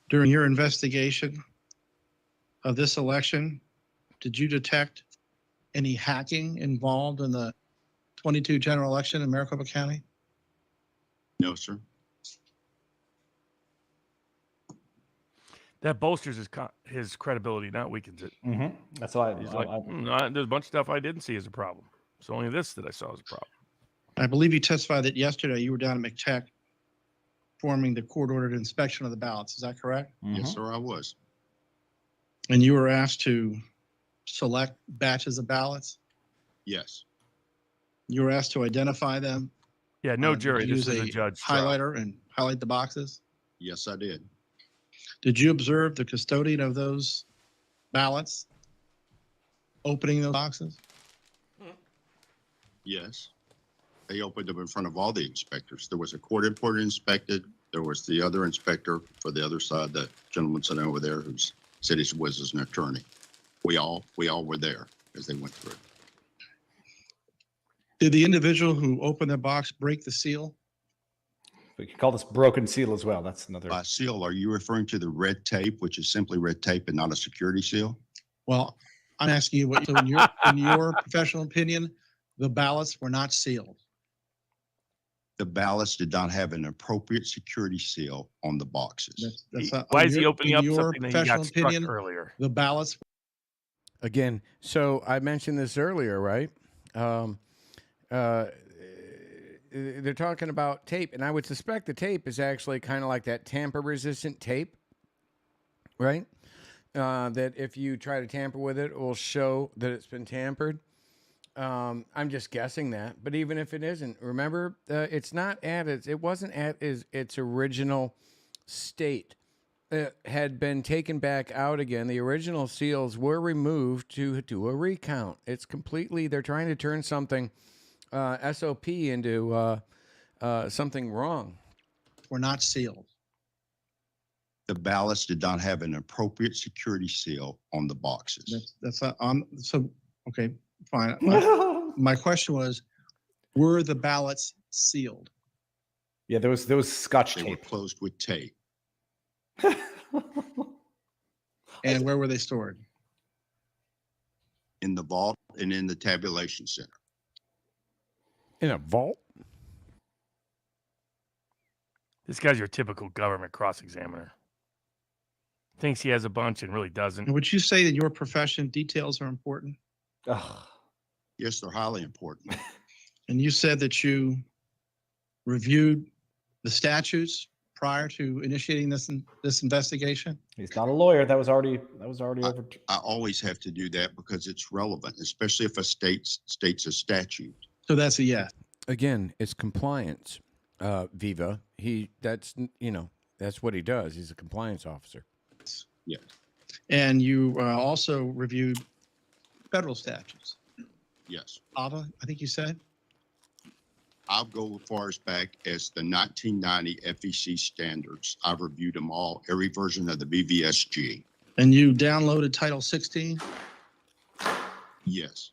During your investigation of this election, did you detect any hacking involved in the 22 general election in Maricopa County? No, sir. That bolsters his credibility, not weakens it. Mm-hmm. That's why He's like, there's a bunch of stuff I didn't see as a problem. It's only this that I saw as a problem. I believe you testified that yesterday you were down at McTech performing the court-ordered inspection of the ballots. Is that correct? Yes, sir, I was. And you were asked to select batches of ballots? Yes. You were asked to identify them? Yeah, no jury. This Use is a judge trial. highlighter and highlight the boxes? Yes, I did. Did you observe the custodian of those ballots opening those boxes? Yes. They opened them in front of all the inspectors. There was a court reporter inspected. There was the other inspector for the other side, the gentleman sitting over there who said he was as an attorney. We all were there as they went through. Did the individual who opened the box break the seal? We could call this broken seal as well. That's another. By seal, are you referring to the red tape, which is simply red tape and not a security seal? Well, I'm asking you, so in your professional opinion, the ballots were not sealed? The ballots did not have an appropriate security seal on the boxes. Why is he opening up something that he got struck earlier? The ballots. Again, so I mentioned this earlier, right? They're talking about tape, and I would suspect the tape is actually kind of like that tamper-resistant tape, right? That if you try to tamper with it, it will show that it's been tampered. I'm just guessing that, but even if it isn't, remember, it's not at it wasn't at its original state. It had been taken back out again. The original seals were removed to do a recount. It's completely, they're trying to turn something SOP into something wrong. Were not sealed. The ballots did not have an appropriate security seal on the boxes. That's not on. So, okay, fine. My question was, Were the ballots sealed? Yeah, there was scotch They were tape. closed with tape. And where were they stored? In the vault and in the tabulation center. In a vault? This guy's your typical government cross-examiner. Thinks he has a bunch and really doesn't. And would you say that your profession details are important? Yes, they're highly important. And you said that you reviewed the statutes prior to initiating this investigation? He's not a lawyer. That was already over. I always have to do that because it's relevant, especially if a state states a statute. So that's a yes. Again, it's compliance. Viva. That's what he does. He's a compliance officer. Yeah. And you also reviewed federal statutes. Yes. Ava, I think you said? I'll go as far as back as the 1990 FEC standards. I've reviewed them all, every version of the BVSG. And you downloaded Title 16? Yes.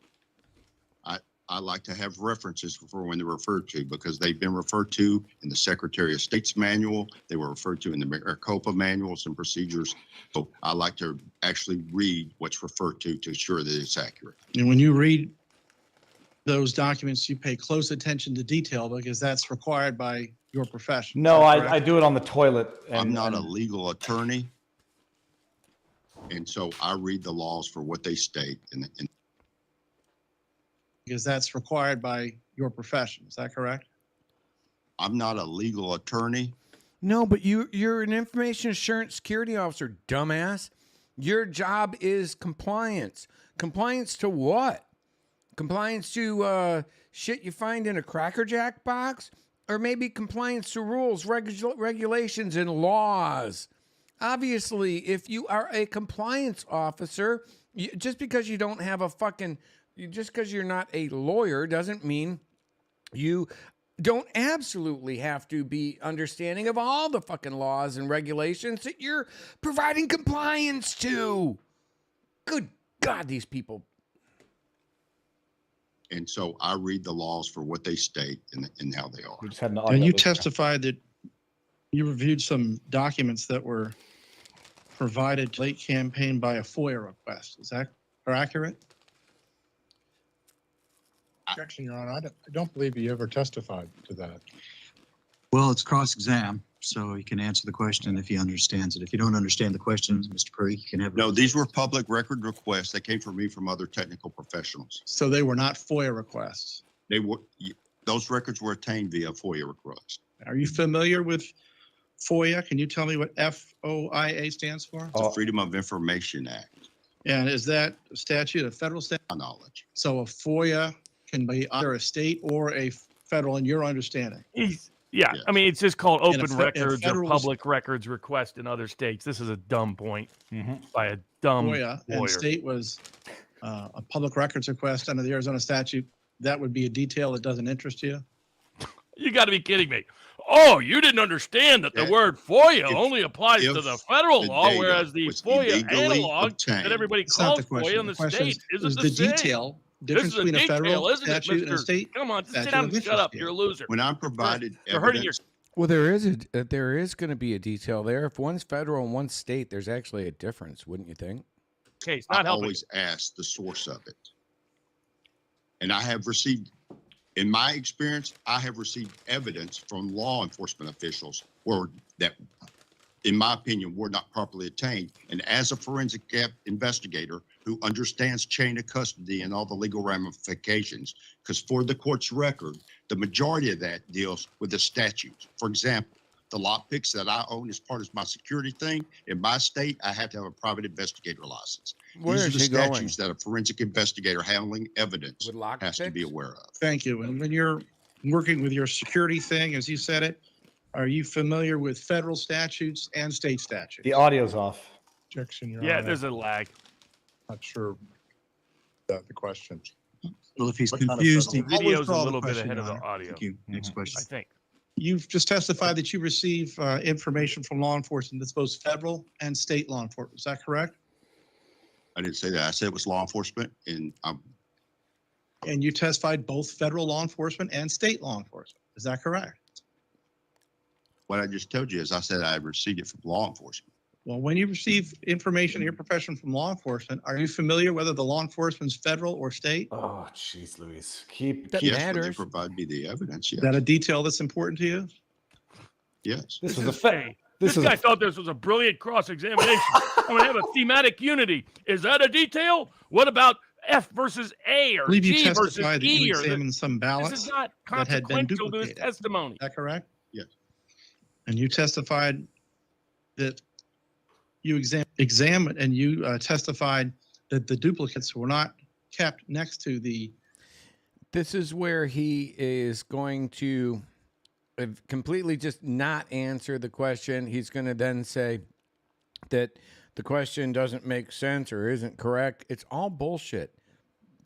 I like to have references for when they're referred to because they've been referred to in the Secretary of State's manual. They were referred to in the Maricopa manuals and procedures. So I like to actually read what's referred to ensure that it's accurate. And when you read those documents, you pay close attention to detail because that's required by your profession. No, I do it on the toilet. I'm not a legal attorney. And so I read the laws for what they state. And because that's required by your profession. Is that correct? I'm not a legal attorney. No, but you're an information assurance security officer, dumbass. Your job is compliance. Compliance to what? Compliance to shit you find in a Cracker Jack box? Or maybe compliance to rules, regulations, and laws. Obviously, if you are a compliance officer, just because you don't have a fucking... Just because you're not a lawyer doesn't mean you don't absolutely have to be understanding of all the fucking laws and regulations that you're providing compliance to. Good God, these people. And so I read the laws for what they state and how they are. And you testified that you reviewed some documents that were provided late campaign by a FOIA request. Is that accurate? Objection, Your Honor. I don't believe he ever testified to that. Well, it's cross-exam, so he can answer the question if he understands it. If you don't understand the question, Mr. Curry, you can have... No, these were public record requests that came from me from other technical professionals. So they were not FOIA requests? Those records were obtained via FOIA request. Are you familiar with FOIA? Can you tell me what FOIA stands for? It's the Freedom of Information Act. And is that a statute, a federal statute? My knowledge. So a FOIA can be either a state or a federal, in your understanding? Yeah, I mean, it's just called open records or federal public records request in other states. This is a dumb point by a dumb FOIA, lawyer. and state was a public records request under the Arizona statute. That would be a detail that doesn't interest you? You got to be kidding me. Oh, you didn't understand that the word FOIA only applies to the federal law, whereas the FOIA analog that everybody calls FOIA in the state isn't the same. Detail. Difference between a federal statute and a state. Come on, just sit down and shut up. You're a loser. When I'm provided You're hurting your. Well, there is going to be a detail there. If one's federal and one's state, there's actually a difference, wouldn't you think? Okay, it's not I helping. always ask the source of it. And I have received, in my experience, I have received evidence from law enforcement officials that, in my opinion, were not properly obtained. And as a forensic investigator who understands chain of custody and all the legal ramifications, because for the court's record, the majority of that deals with the statutes. For example, the lockpicks that I own as part of my security thing, in my state, I have to have a private investigator license. These are the statutes that a forensic investigator handling evidence has to be aware of. Thank you. And when you're working with your security thing, as you said it, are you familiar with federal statutes and state statutes? The audio's off. Objection, Your Yeah, Honor. there's a lag. Not sure the question. Well, if he's What kind of confused, The he... video's a withdraw the little bit question, ahead of the Your Honor. audio. Thank you. Next question. I think. You've just testified that you receive information from law enforcement that's both federal and state law enforcement. Is that correct? I didn't say that. I said it was law enforcement, and And you testified both federal law enforcement and state law enforcement. Is that correct? What I just told you is I said I received it from law enforcement. Well, when you receive information in your profession from law enforcement, are you familiar whether the law enforcement's federal or state? Oh, jeez, Luis. Keep Yes, when they provide me the evidence, Is yes. that a detail that's important to you? Yes. This was a Hey, this guy thought this was a brilliant cross-examination. I'm going to have a thematic unity. Is that a detail? What about F versus A I or believe you G versus testified that E? you Or examined some this ballots is not that had been consequential to his duplicated. testimony. Is that correct? Yes. And you testified that you examined and you testified that the duplicates were not kept next to the. This is where he is going to completely just not answer the question. He's going to then say that the question doesn't make sense or isn't correct. It's all bullshit.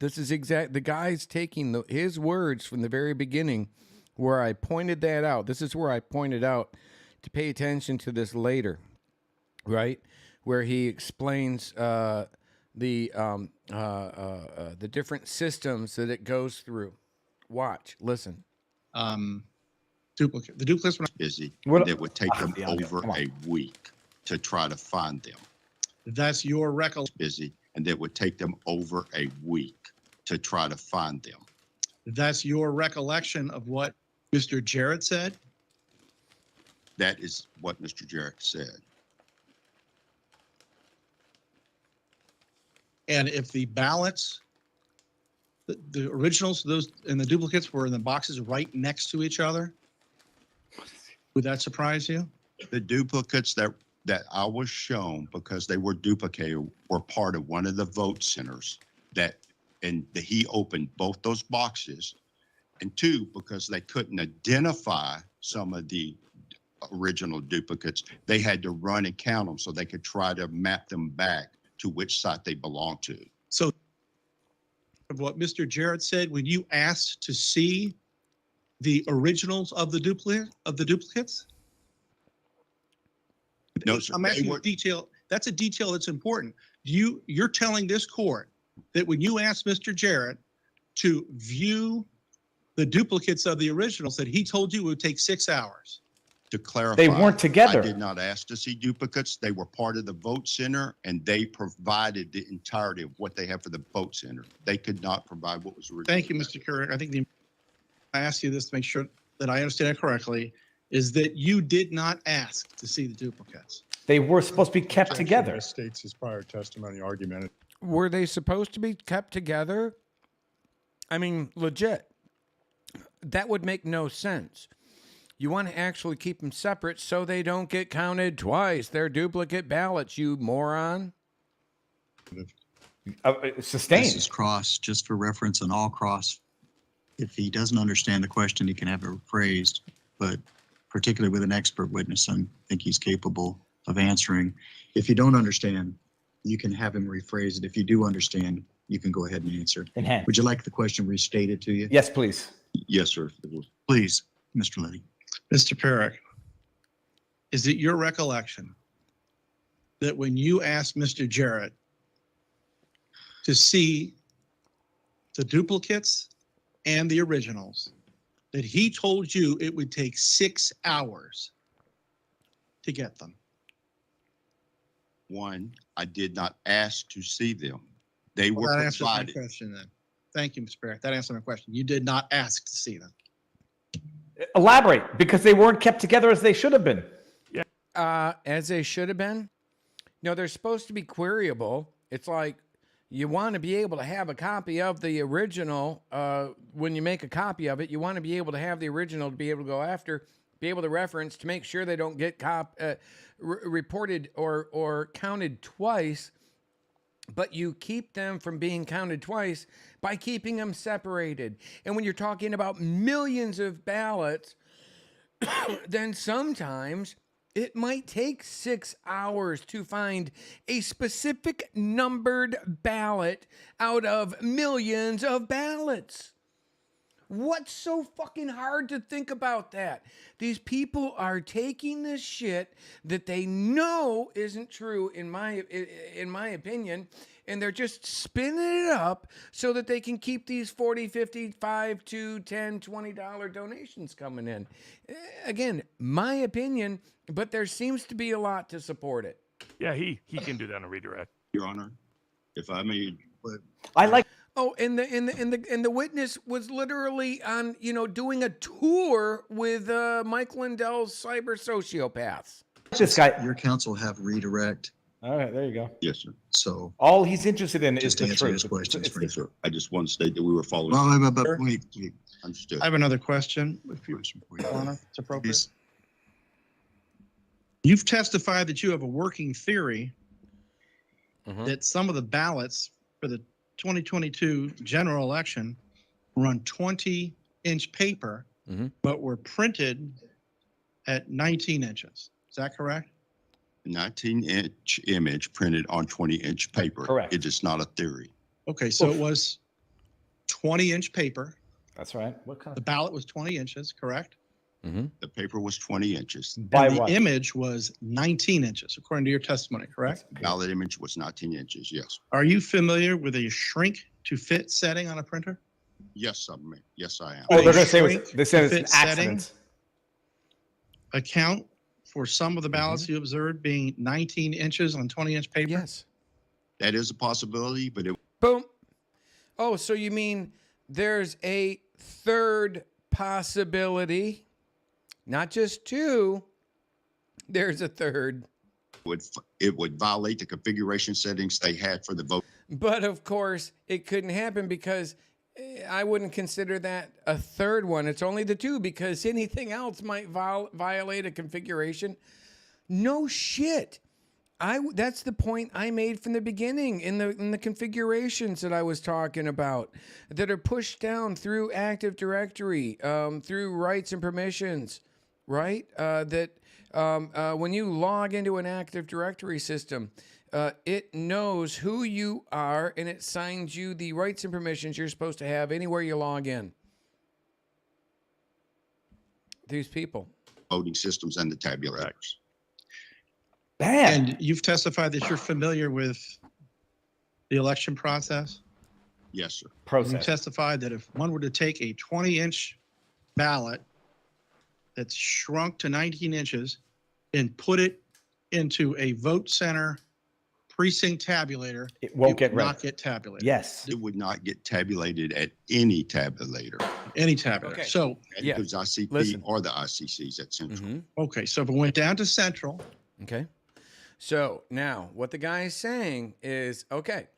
This is the guy's taking his words from the very beginning where I pointed that out. This is where I pointed out to pay attention to this later, right? Where he explains the different systems that it goes through. Watch, listen. The duplicates were not busy. What- It would take them over a week to try to find them. That's your recollection. Busy, and it would take them over a week to try to find them. That's your recollection of what Mr. Jarrett said? That is what Mr. Jarrett said. And if the ballots, the originals, those and the duplicates were in the boxes right next to each other, would that surprise you? The duplicates that I was shown, because they were duplicated, were part of one of the vote centers he opened both those boxes. And two, because they couldn't identify some of the original duplicates, they had to run and count them so they could try to map them back to which site they belong to. So of what Mr. Jarrett said, when you asked to see the originals of the duplicates? No, sir. I'm asking you a detail. That's a detail that's important. You're telling this court that when you asked Mr. Jarrett to view the duplicates of the originals, that he told you it would take 6 hours. To clarify, They weren't together. I did not ask to see duplicates. They were part of the vote center, and they provided the entirety of what they have for the vote center. They could not provide what was originally. Thank you, Mr. Curran. I think I asked you this to make sure that I understand it correctly, is that you did not ask to see the duplicates. They were supposed to be kept together. States his prior testimony argument. Were they supposed to be kept together? I mean, legit. That would make no sense. You want to actually keep them separate so they don't get counted twice. They're duplicate ballots, you moron. Sustained. This is cross, just for reference, and all cross. If he doesn't understand the question, he can have it rephrased, but particularly with an expert witness, I think he's capable of answering. If you don't understand, you can have him rephrase it. If you do understand, you can go ahead and answer. Enhance. Would you like the question restated to you? Yes, please. Yes, sir. Please, Mr. Liddy. Mr. Perrick, is it your recollection that when you asked Mr. Jarrett to see the duplicates and the originals, that he told you it would take 6 hours to get them? One, I did not ask to see them. They were That answers my provided. question then. Thank you, Mr. Perrick. That answers my question. You did not ask to see them. Elaborate, because they weren't kept together as they should have been. As they should have been. No, they're supposed to be queryable. It's like you want to be able to have a copy of the original. When you make a copy of it, you want to be able to have the original to be able to go after, be able to reference to make sure they don't get reported or counted twice. But you keep them from being counted twice by keeping them separated. And when you're talking about millions of ballots, then sometimes it might take 6 hours to find a specific numbered ballot out of millions of ballots. What's so fucking hard to think about that? These people are taking this shit that they know isn't true, in my opinion, and they're just spinning it up so that they can keep these $40, $50, $5 to $10, $20 donations coming in. Again, my opinion, but there seems to be a lot to support it. Yeah, he can do that on a redirect. Your Honor, if I may, I like. Oh, and the witness was literally on, doing a tour with Mike Lindell's cyber sociopaths. This guy. Your counsel have redirect. All right, there you go. yes, sir. So All he's interested in is just the answer truth. his questions. Yes, sir. I just want to state that we were following. But wait. Understood. I have another question, if you, Your Honor, it's appropriate. Yes. You've testified that you have a working theory Mm-hmm. that some of the ballots for the 2022 general election were on 20-inch paper, Mm-hmm. but were printed at 19 inches. Is that correct? 19-inch image printed on 20-inch paper. Correct. It is not a theory. Okay, so it was 20-inch paper. That's right. What kind The ballot was 20 inches, correct? Mm-hmm. The paper was 20 inches. By And the what? image was 19 inches, according to your testimony, correct? Ballot image was 19 inches. Yes. Are you familiar with a shrink to fit setting on a printer? Yes, yes, I am. Oh, they're going to say Shrink they said fit it's an accident. setting. Account for some of the ballots you observed being 19 inches on 20-inch paper? Yes. That is a possibility, but it Boom. Oh, so you mean there's a third possibility? Not just two. There's a third. would violate the configuration settings they had for the vote. But of course, it couldn't happen because I wouldn't consider that a third one. It's only the two because anything else might violate a configuration. No shit. That's the point I made from the beginning in the configurations that I was talking about that are pushed down through Active Directory, through rights and permissions, right? When you log into an Active Directory system, it knows who you are and it assigns you the rights and permissions you're supposed to have anywhere you log in. These people. Voting systems and the tabulators. And you've testified that you're familiar with the election process? Yes, sir. You testified that if one were to take a 20-inch ballot that's shrunk to 19 inches and put it into a vote center precinct tabulator, it won't not get tabulated. Yes. It would not get tabulated at any tabulator. Any tabulator. Okay. So, That includes ICP or the ICCs at Central. okay, so if it went down to Central. Okay. So now what the guy is saying is, okay,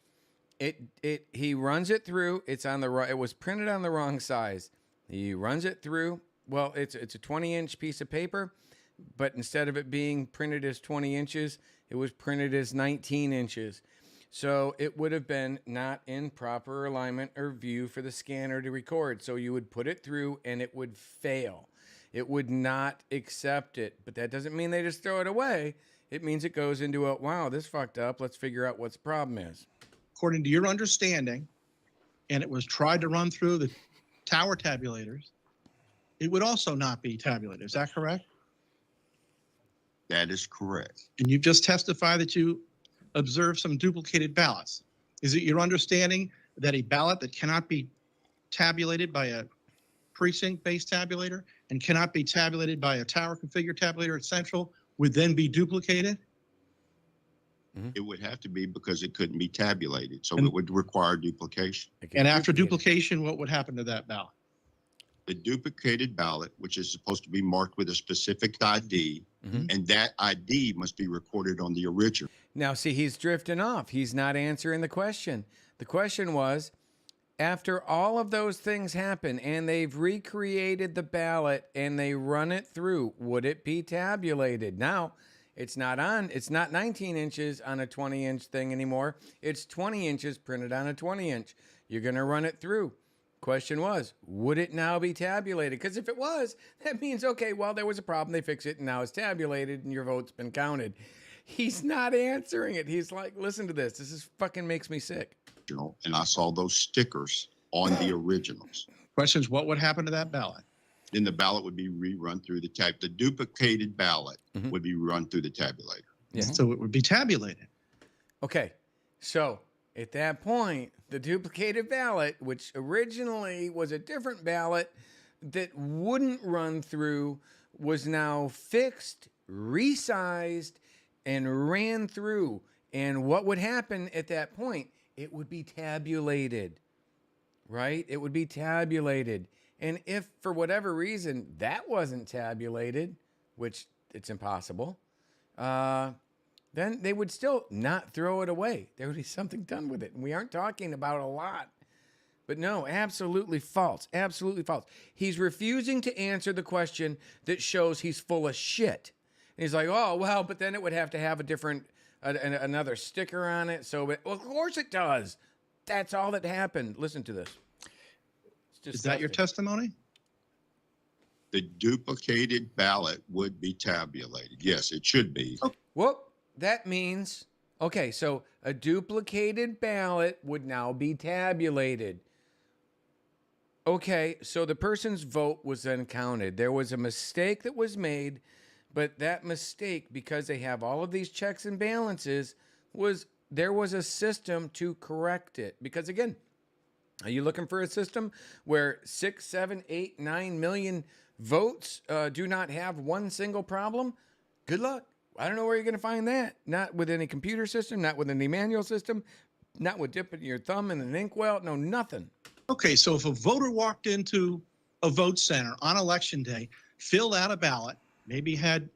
he runs it through. It's on the it was printed on the wrong size. He runs it through. Well, it's a 20-inch piece of paper, but instead of it being printed as 20 inches, it was printed as 19 inches. So it would have been not in proper alignment or view for the scanner to record. So you would put it through and it would fail. It would not accept it. But that doesn't mean they just throw it away. It means it goes into a, wow, this fucked up. Let's figure out what the problem is. According to your understanding, and it was tried to run through the tower tabulators, it would also not be tabulated. Is that correct? That is correct. And you've just testified that you observed some duplicated ballots. Is it your understanding that a ballot that cannot be tabulated by a precinct-based tabulator and cannot be tabulated by a tower configured tabulator at Central would then be duplicated? It would have to be because it couldn't be tabulated. So it would require duplication. And after duplication, what would happen to that ballot? The duplicated ballot, which is supposed to be marked with a specific ID, and that ID must be recorded on the original. Now, see, he's drifting off. He's not answering the question. The question was, after all of those things happen and they've recreated the ballot and they run it through, would it be tabulated? Now, it's not 19 inches on a 20-inch thing anymore. It's 20 inches printed on a 20-inch. You're going to run it through. Question was, would it now be tabulated? Because if it was, that means, okay, well, there was a problem. They fix it, and now it's tabulated, and your vote's been counted. He's not answering it. He's like, listen to this. This is fucking makes me sick. And I saw those stickers on the originals. Question is, what would happen to that ballot? Then the ballot would be rerun through the duplicated ballot would be run through the tabulator. Yeah. So it would be tabulated. Okay, so at that point, the duplicated ballot, which originally was a different ballot that wouldn't run through, was now fixed, resized, and ran through. And what would happen at that point? It would be tabulated, right? It would be tabulated. And if for whatever reason that wasn't tabulated, which it's impossible, then they would still not throw it away. There would be something done with it. And we aren't talking about a lot. But no, absolutely false. Absolutely false. He's refusing to answer the question that shows he's full of shit. And he's like, oh, well, but then it would have to have a different, another sticker on it. So, well, of course it does. That's all that happened. Listen to this. Is that your testimony? The duplicated ballot would be tabulated. Yes, it should be. Oh, well, that means, okay, so a duplicated ballot would now be tabulated. Okay, so the person's vote was then counted. There was a mistake that was made, but that mistake, because they have all of these checks and balances, there was a system to correct it. Because again, are you looking for a system where 6, 7, 8, 9 million votes do not have one single problem? Good luck. I don't know where you're going to find that. Not with any computer system, not with any manual system, not with dipping your thumb in an inkwell. No, nothing. Okay, so if a voter walked into a vote center on election day, filled out a ballot, maybe had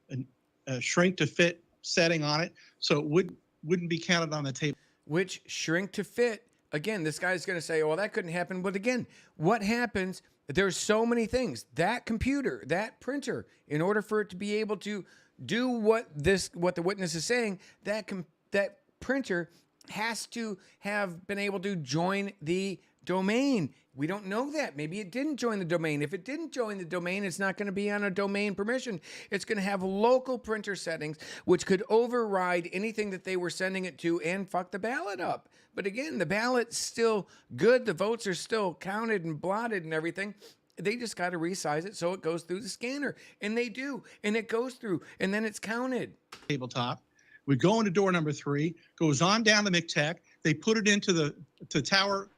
a shrink to fit setting on it, so it wouldn't be counted on the table. Which shrink to fit? Again, this guy's going to say, well, that couldn't happen. But again, what happens? There's so many things. That computer, that printer, in order for it to be able to do what the witness is saying, that printer has to have been able to join the domain. We don't know that. Maybe it didn't join the domain. If it didn't join the domain, it's not going to be on a domain permission. It's going to have local printer settings, which could override anything that they were sending it to and fuck the ballot up. But again, the ballot's still good. The votes are still counted and blotted and everything. They just got to resize it so it goes through the scanner. And they do. And it goes through. And then it's counted. Tabletop. We go into door number 3, goes on down the McTech. They put it into the tower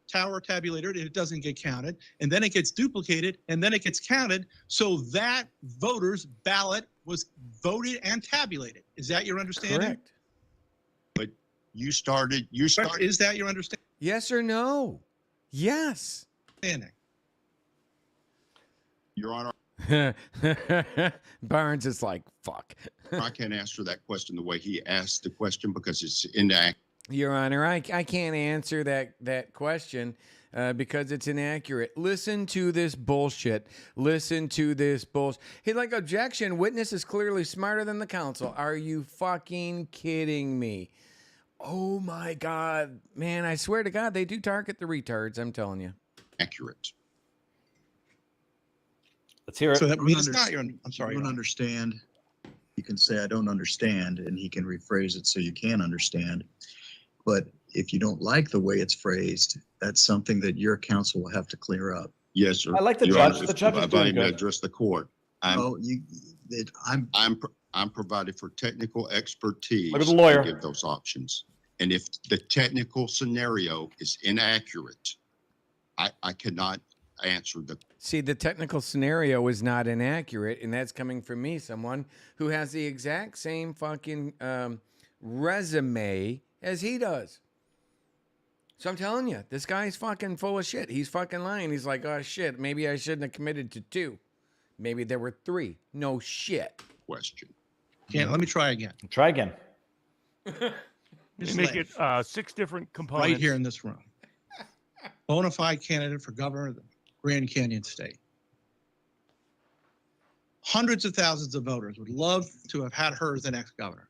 tabulator, and it doesn't get counted. And then it gets duplicated, and then it gets counted. So that voter's ballot was voted and tabulated. Is that your understanding? Correct. But you started. Is that your understanding? Yes or no? Yes. Your Honor. Barnes is like, fuck. I can't answer that question the way he asked the question because it's inaccurate. Your Honor, I can't answer that question because it's inaccurate. Listen to this bullshit. Listen to this bullshit. He's like, objection, witness is clearly smarter than the counsel. Are you fucking kidding me? Oh my God. Man, I swear to God, they do target the retards, I'm telling you. Accurate. Let's hear it. So that means it's not your, I'm sorry. You don't understand. You can say, I don't understand, and he can rephrase it so you can understand. But if you don't like the way it's phrased, that's something that your counsel will have to clear up. Yes, sir. I like the Your judge. Honor, The judge is if doing I may good. address the court. I'm provided for technical expertise. Look at the lawyer. To give those options. And if the technical scenario is inaccurate, I cannot answer the. See, the technical scenario is not inaccurate, and that's coming from me, someone who has the exact same fucking resume as he does. So I'm telling you, this guy's fucking full of shit. He's fucking lying. He's like, oh shit, maybe I shouldn't have committed to 2. Maybe there were 3. No shit. Question. Let me try again. Try again. They make it 6 different components. Right here in this room. Bona fide candidate for governor of the Grand Canyon State. Hundreds of thousands of voters would love to have had her as the next governor.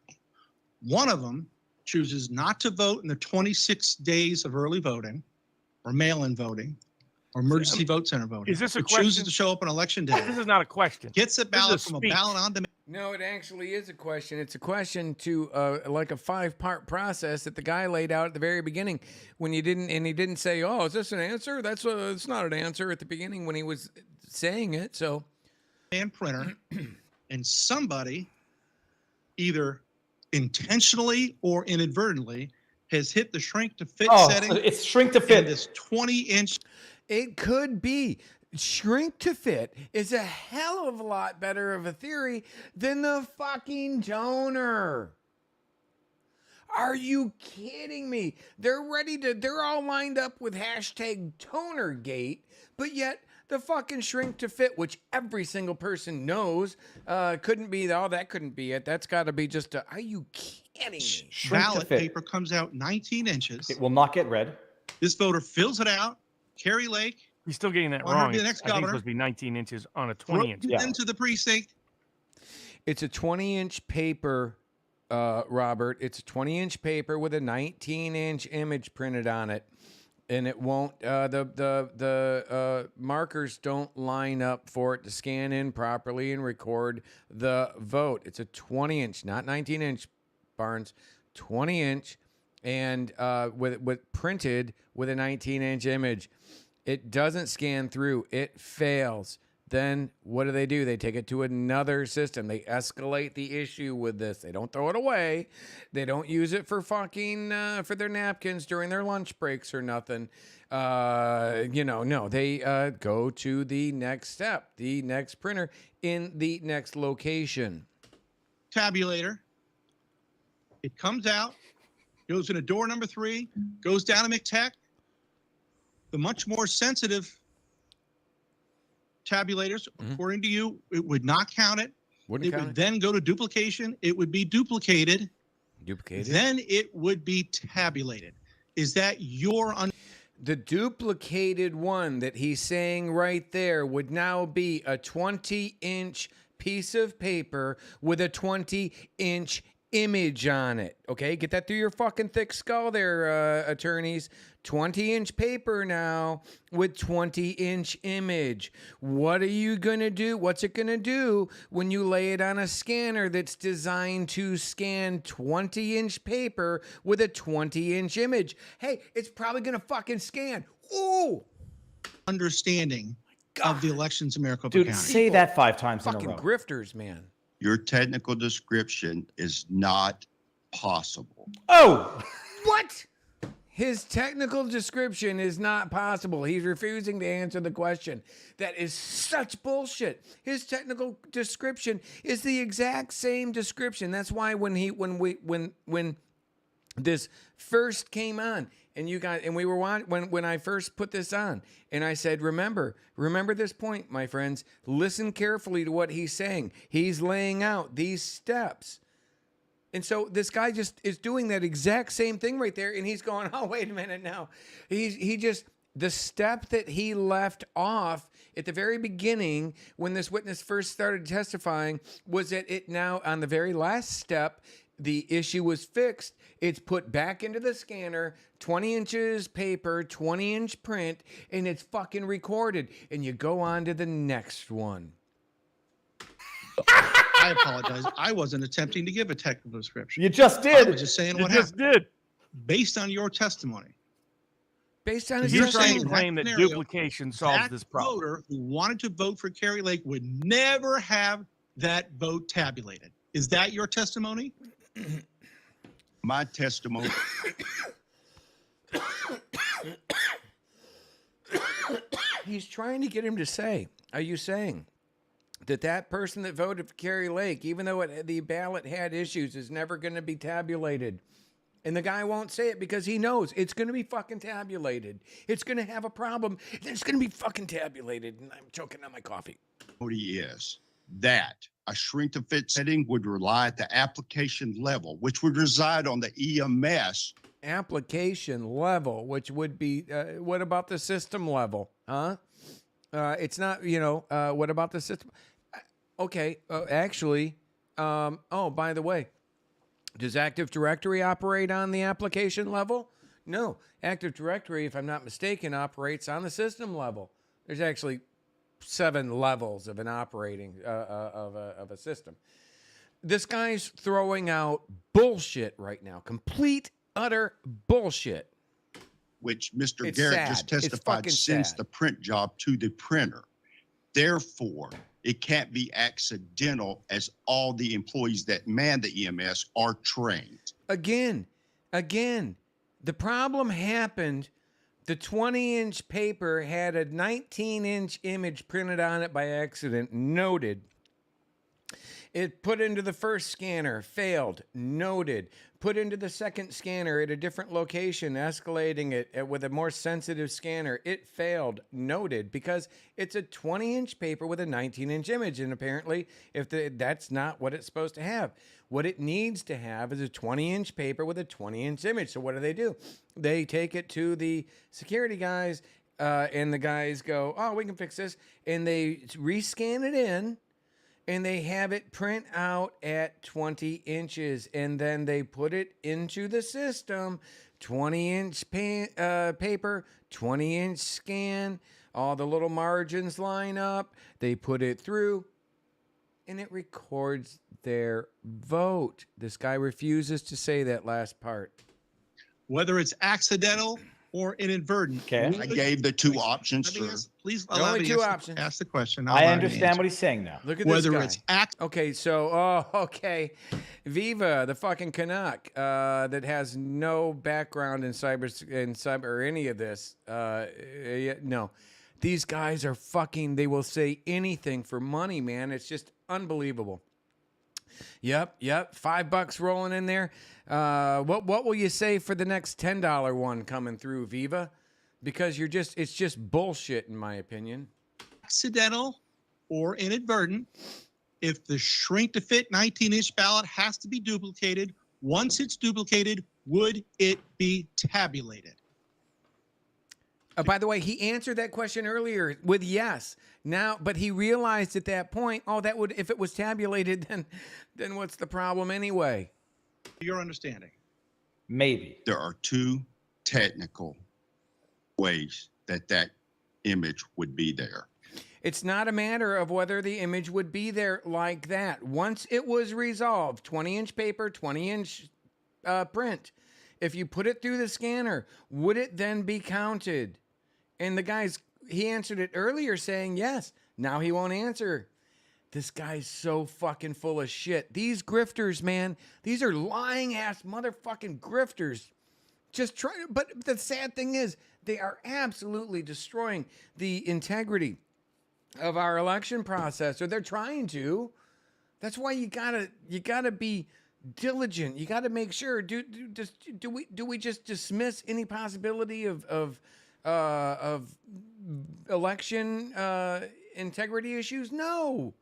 One of them chooses not to vote in the 26 days of early voting or mail-in voting or emergency vote center voting. Is this a Who question? chooses to show up on election day. This is not a question. Gets a This is ballot a from a speech. ballot on demand. No, it actually is a question. It's a question to like a 5-part process that the guy laid out at the very beginning when he didn't say, "Oh, is this an answer?" It's not an answer at the beginning when he was saying it. So, and printer, and somebody either intentionally or inadvertently has hit the shrink to fit setting. It's shrink to fit. This 20-inch. It could be. Shrink to fit is a hell of a lot better of a theory than the fucking toner. Are you kidding me? They're all lined up with hashtag tonergate, but yet the fucking shrink to fit, which every single person knows, couldn't be, that couldn't be it. That's got to be just are you kidding me? Ballot paper comes out 19 inches. It will not get read. This voter fills it out. Kerry Lake. He's still getting that On her wrong. to the I next think it's governor. supposed to be 19 inches on a 20-inch. Into the precinct. It's a 20-inch paper, Robert. It's a 20-inch paper with a 19-inch image printed on it, and it won't. The markers don't line up for it to scan in properly and record the vote. It's a 20-inch, not 19-inch, Barnes. 20-inch, and with printed with a 19-inch image. It doesn't scan through. It fails. Then what do? They take it to another system. They escalate the issue with this. They don't throw it away. They don't use it for fucking for their napkins during their lunch breaks or nothing. No. They go to the next step, the next printer in the next location. Tabulator. It comes out, goes into door number 3, goes down to McTech. The much more sensitive tabulators, according to you, it would not count it. It would then go to duplication. It would be duplicated. Then it would be tabulated. Is that your The duplicated one that he's saying right there would now be a 20-inch piece of paper with a 20-inch image on it. Okay, get that through your fucking thick skull there, attorneys. 20-inch paper now with 20-inch image. What are you gonna do? What's it gonna do when you lay it on a scanner that's designed to scan 20-inch paper with a 20-inch image? Hey, it's probably gonna fucking scan. Ooh! understanding of the elections in Maricopa Dude, County? say that 5 times in a Fucking row. grifters, man. Your technical description is not possible. Oh! What? His technical description is not possible. He's refusing to answer the question. That is such bullshit. His technical description is the exact same description. That's why when this first came on and when I first put this on and I said, remember this point, my friends, listen carefully to what he's saying. He's laying out these steps. And so this guy just is doing that exact same thing right there. And he's going, oh, wait a minute now. The step that he left off at the very beginning when this witness first started testifying was that it now, on the very last step, the issue was fixed. It's put back into the scanner, 20 inches paper, 20-inch print, and it's fucking recorded. And you go on to the next one. I apologize. I wasn't attempting to give a technical description. You just did. I was just saying You what just happened. did. Based on your testimony. Based on his You're testimony. trying to claim that scenario, duplication solves that this problem. voter who wanted to vote for Kerry Lake would never have that vote tabulated. Is that your testimony? My testimony. He's trying to get him to say, are you saying that person that voted for Kerry Lake, even though the ballot had issues, is never going to be tabulated? And the guy won't say it because he knows it's going to be fucking tabulated. It's going to have a problem. It's going to be fucking tabulated. And I'm choking on my coffee. Is that a shrink to fit setting would rely at the application level, which would reside on the EMS. Application level, which would be, what about the system level? Huh? It's not, what about the system? Okay, actually, by the way, does Active Directory operate on the application level? No. Active Directory, if I'm not mistaken, operates on the system level. There's actually 7 levels of an operating of a system. This guy's throwing out bullshit right now. Complete, utter bullshit. Which Mr. It's Garrett sad. just It's testified fucking sends sad. the print job to the printer. Therefore, it can't be accidental as all the employees that man the EMS are trained. Again, the problem happened. The 20-inch paper had a 19-inch image printed on it by accident, noted. It put into the first scanner, failed, noted. Put into the second scanner at a different location, escalating it with a more sensitive scanner. It failed, noted, because it's a 20-inch paper with a 19-inch image, and apparently that's not what it's supposed to have. What it needs to have is a 20-inch paper with a 20-inch image. So what do? They take it to the security guys, and the guys go, oh, we can fix this, and they rescan it in, and they have it print out at 20 inches, and then they put it into the system, 20-inch paper, 20-inch scan, all the little margins line up, they put it through, and it records their vote. This guy refuses to say that last part. Whether it's accidental or inadvertent. Okay. I gave the two options, sir. Please Only allow me two to options. ask the question. I understand what he's saying now. Look at Whether this guy. it's okay, so Viva, the fucking Canuck, that has no background in cyber or any of this. No, these guys are fucking. They will say anything for money, man. It's just unbelievable. Yep. $5 rolling in there. What will you say for the next $10 one coming through, Viva? Because it's just bullshit in my opinion. Accidental or inadvertent, if the shrink to fit 19-inch ballot has to be duplicated, once it's duplicated, would it be tabulated? By the way, he answered that question earlier with yes. Now, but he realized at that point, that would, if it was tabulated, then what's the problem anyway? Your understanding. Maybe. There are two technical ways that image would be there. It's not a matter of whether the image would be there like that. Once it was resolved, 20-inch paper, 20-inch print, if you put it through the scanner, would it then be counted? And he answered it earlier saying yes. Now he won't answer. This guy's so fucking full of shit. These grifters, man, these are lying ass motherfucking grifters. But the sad thing is, they are absolutely destroying the integrity of our election process, or they're trying to. That's why you gotta be diligent. You gotta make sure. Do we just dismiss any possibility of election integrity issues? No.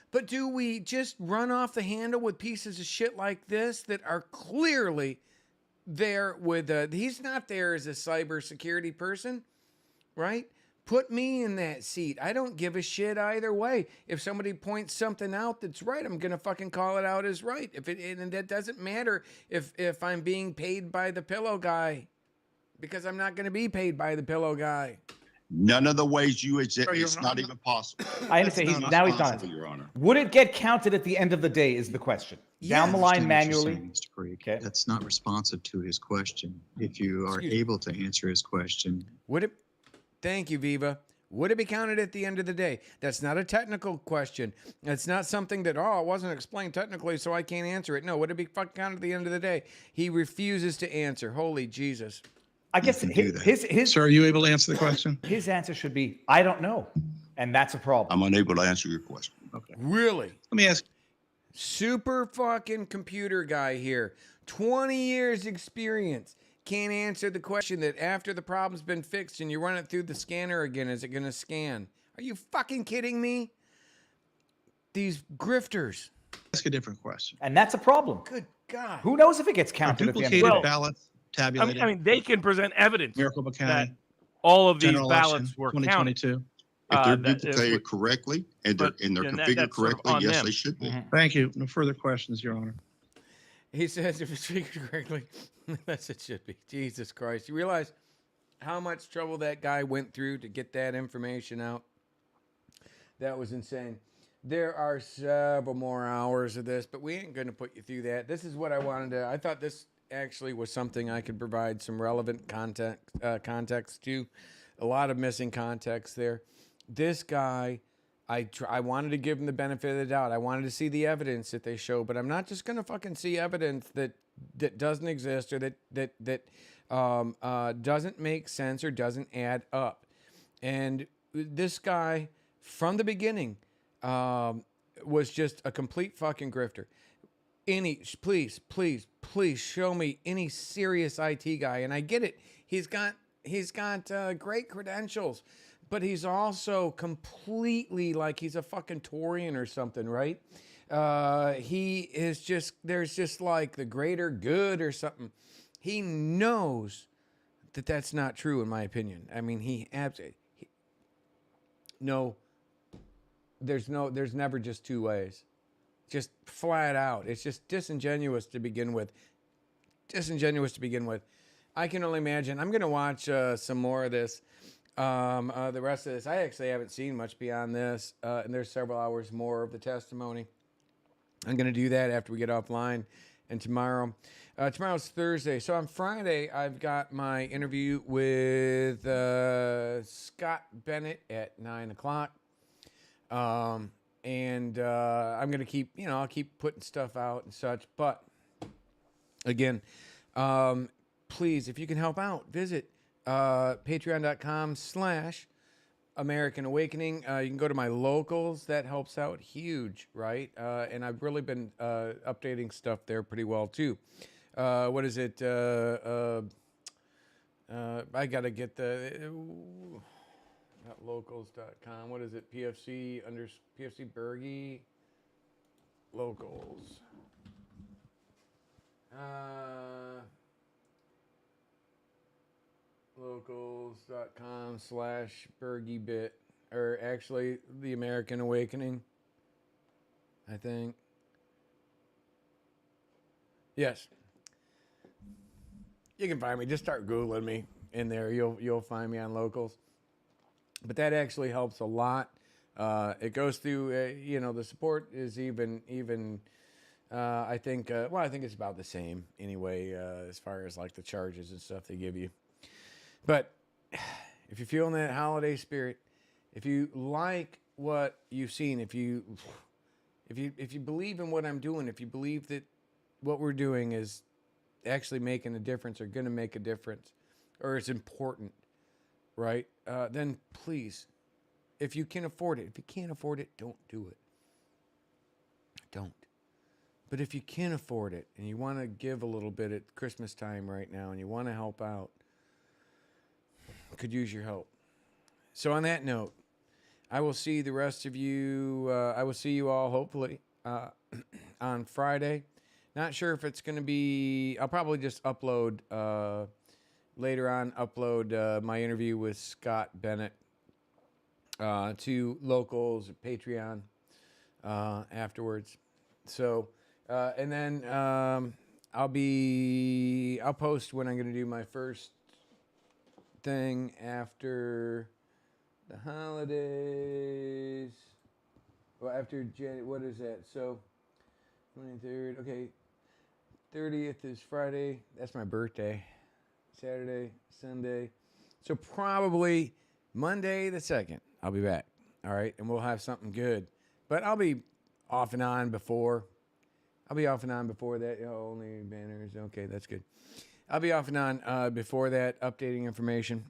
But do we just run off the handle with pieces of shit like this that are clearly there with he's not there as a cybersecurity person, right? Put me in that seat. I don't give a shit either way. If somebody points something out that's right, I'm gonna fucking call it out as right. And that doesn't matter if I'm being paid by the pillow guy, because I'm not gonna be paid by the pillow guy. None of the ways you exist, it's not even possible. I understand. Now he's done. Your Honor. Would it get counted at the end of the day is the question. Down the line manually. Mr. Creek. Okay. That's not responsive to his question. If you are able to answer his question. Thank you, Viva. Would it be counted at the end of the day? That's not a technical question. It's not something that, it wasn't explained technically, so I can't answer it. No, would it be fucking counted at the end of the day? He refuses to answer. Holy Jesus. I guess his Sir, are you able to answer the question? His answer should be, I don't know. And that's a problem. I'm unable to answer your question. Okay. Really? Let me ask. Super fucking computer guy here. 20 years experience. Can't answer the question that after the problem's been fixed and you run it through the scanner again, is it going to scan? Are you fucking kidding me? These grifters. Ask a different question. And that's a problem. Good God. Who knows if it gets counted at the end of the Duplicated day? ballots tabulated. I mean, they can present evidence Maricopa that County. all of these General ballots election, were 2022. counted. If they're duplicated correctly and they're configured that's sort of correctly, on yes, them. they should be. Thank you. No further questions, Your Honor. He says if it's figured correctly, yes, it should be. Jesus Christ. You realize how much trouble that guy went through to get that information out? That was insane. There are several more hours of this, but we ain't going to put you through that. This is what I wanted to. I thought this actually was something I could provide some relevant context to. A lot of missing context there. This guy, I wanted to give him the benefit of the doubt. I wanted to see the evidence that they show, but I'm not just going to fucking see evidence that doesn't exist or that doesn't make sense or doesn't add up. And this guy, from the beginning, was just a complete fucking grifter. Please show me any serious IT guy. And I get it. He's got great credentials, but he's also completely like he's a fucking Taurian or something, right? He is just, there's just like the greater good or something. He knows that that's not true, in my opinion. I mean, he absolutely, there's never just two ways. Just flat out. It's just disingenuous to begin with. I can only imagine. I'm going to watch some more of this. The rest of this, I actually haven't seen much beyond this. And there's several hours more of the testimony. I'm going to do that after we get offline. And tomorrow's Thursday. So on Friday, I've got my interview with Scott Bennett at 9 o'clock. And I'm going to keep, I'll keep putting stuff out and such. But again, please, if you can help out, visit patreon.com/American Awakening. You can go to my locals. That helps out huge, right? And I've really been updating stuff there pretty well too. What is it? I got to get the... Not locals.com. What is it? PFC Bergy locals. Locals.com/Bergy-Bit, or actually the American Awakening, I think. Yes. You can find me. Just start Googling me in there. You'll find me on locals. But that actually helps a lot. It goes through, the support is even. I think it's about the same anyway, as far as like the charges and stuff they give you. But if you're feeling that holiday spirit, if you like what you've seen, if you believe in what I'm doing, if you believe that what we're doing is actually making a difference or going to make a difference, or it's important, right? Then please, if you can afford it. If you can't afford it, don't do it. Don't. But if you can afford it and you want to give a little bit at Christmas time right now and you want to help out, could use your help. So on that note, I will see the rest of you. I will see you all hopefully on Friday. Not sure if it's going to be. I'll probably just upload later on. Upload my interview with Scott Bennett to locals Patreon afterwards. So and then I'll post when I'm going to do my first thing after the holidays. Well, after what is that? So 23rd. Okay, 30th is Friday. That's my birthday. Saturday, Sunday. So probably Monday the 2nd, I'll be back. All right, and we'll have something good. But I'll be off and on before. that. Only banners. Okay, that's good. I'll be off and on before that, updating information.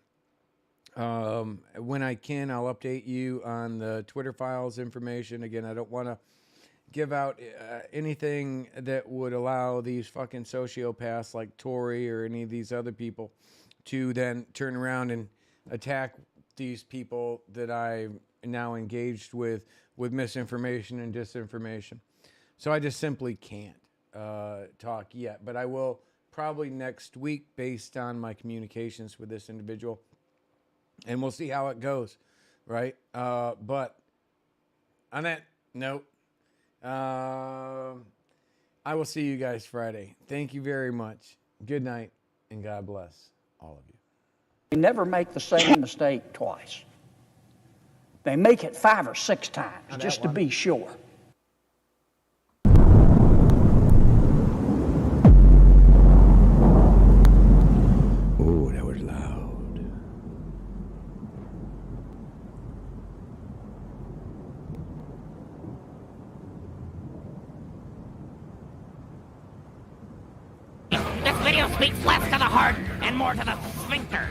When I can, I'll update you on the Twitter files information. Again, I don't want to give out anything that would allow these fucking sociopaths like Tory or any of these other people to then turn around and attack these people that I'm now engaged with misinformation and disinformation. So I just simply can't talk yet, but I will probably next week based on my communications with this individual, and we'll see how it goes, right? But on that note, I will see you guys Friday. Thank you very much. Good night, and God bless all of you. You never make the same mistake twice. They make it 5 or 6 times just to be sure. Oh, that was loud. This video speaks less to the heart and more to the sphincter.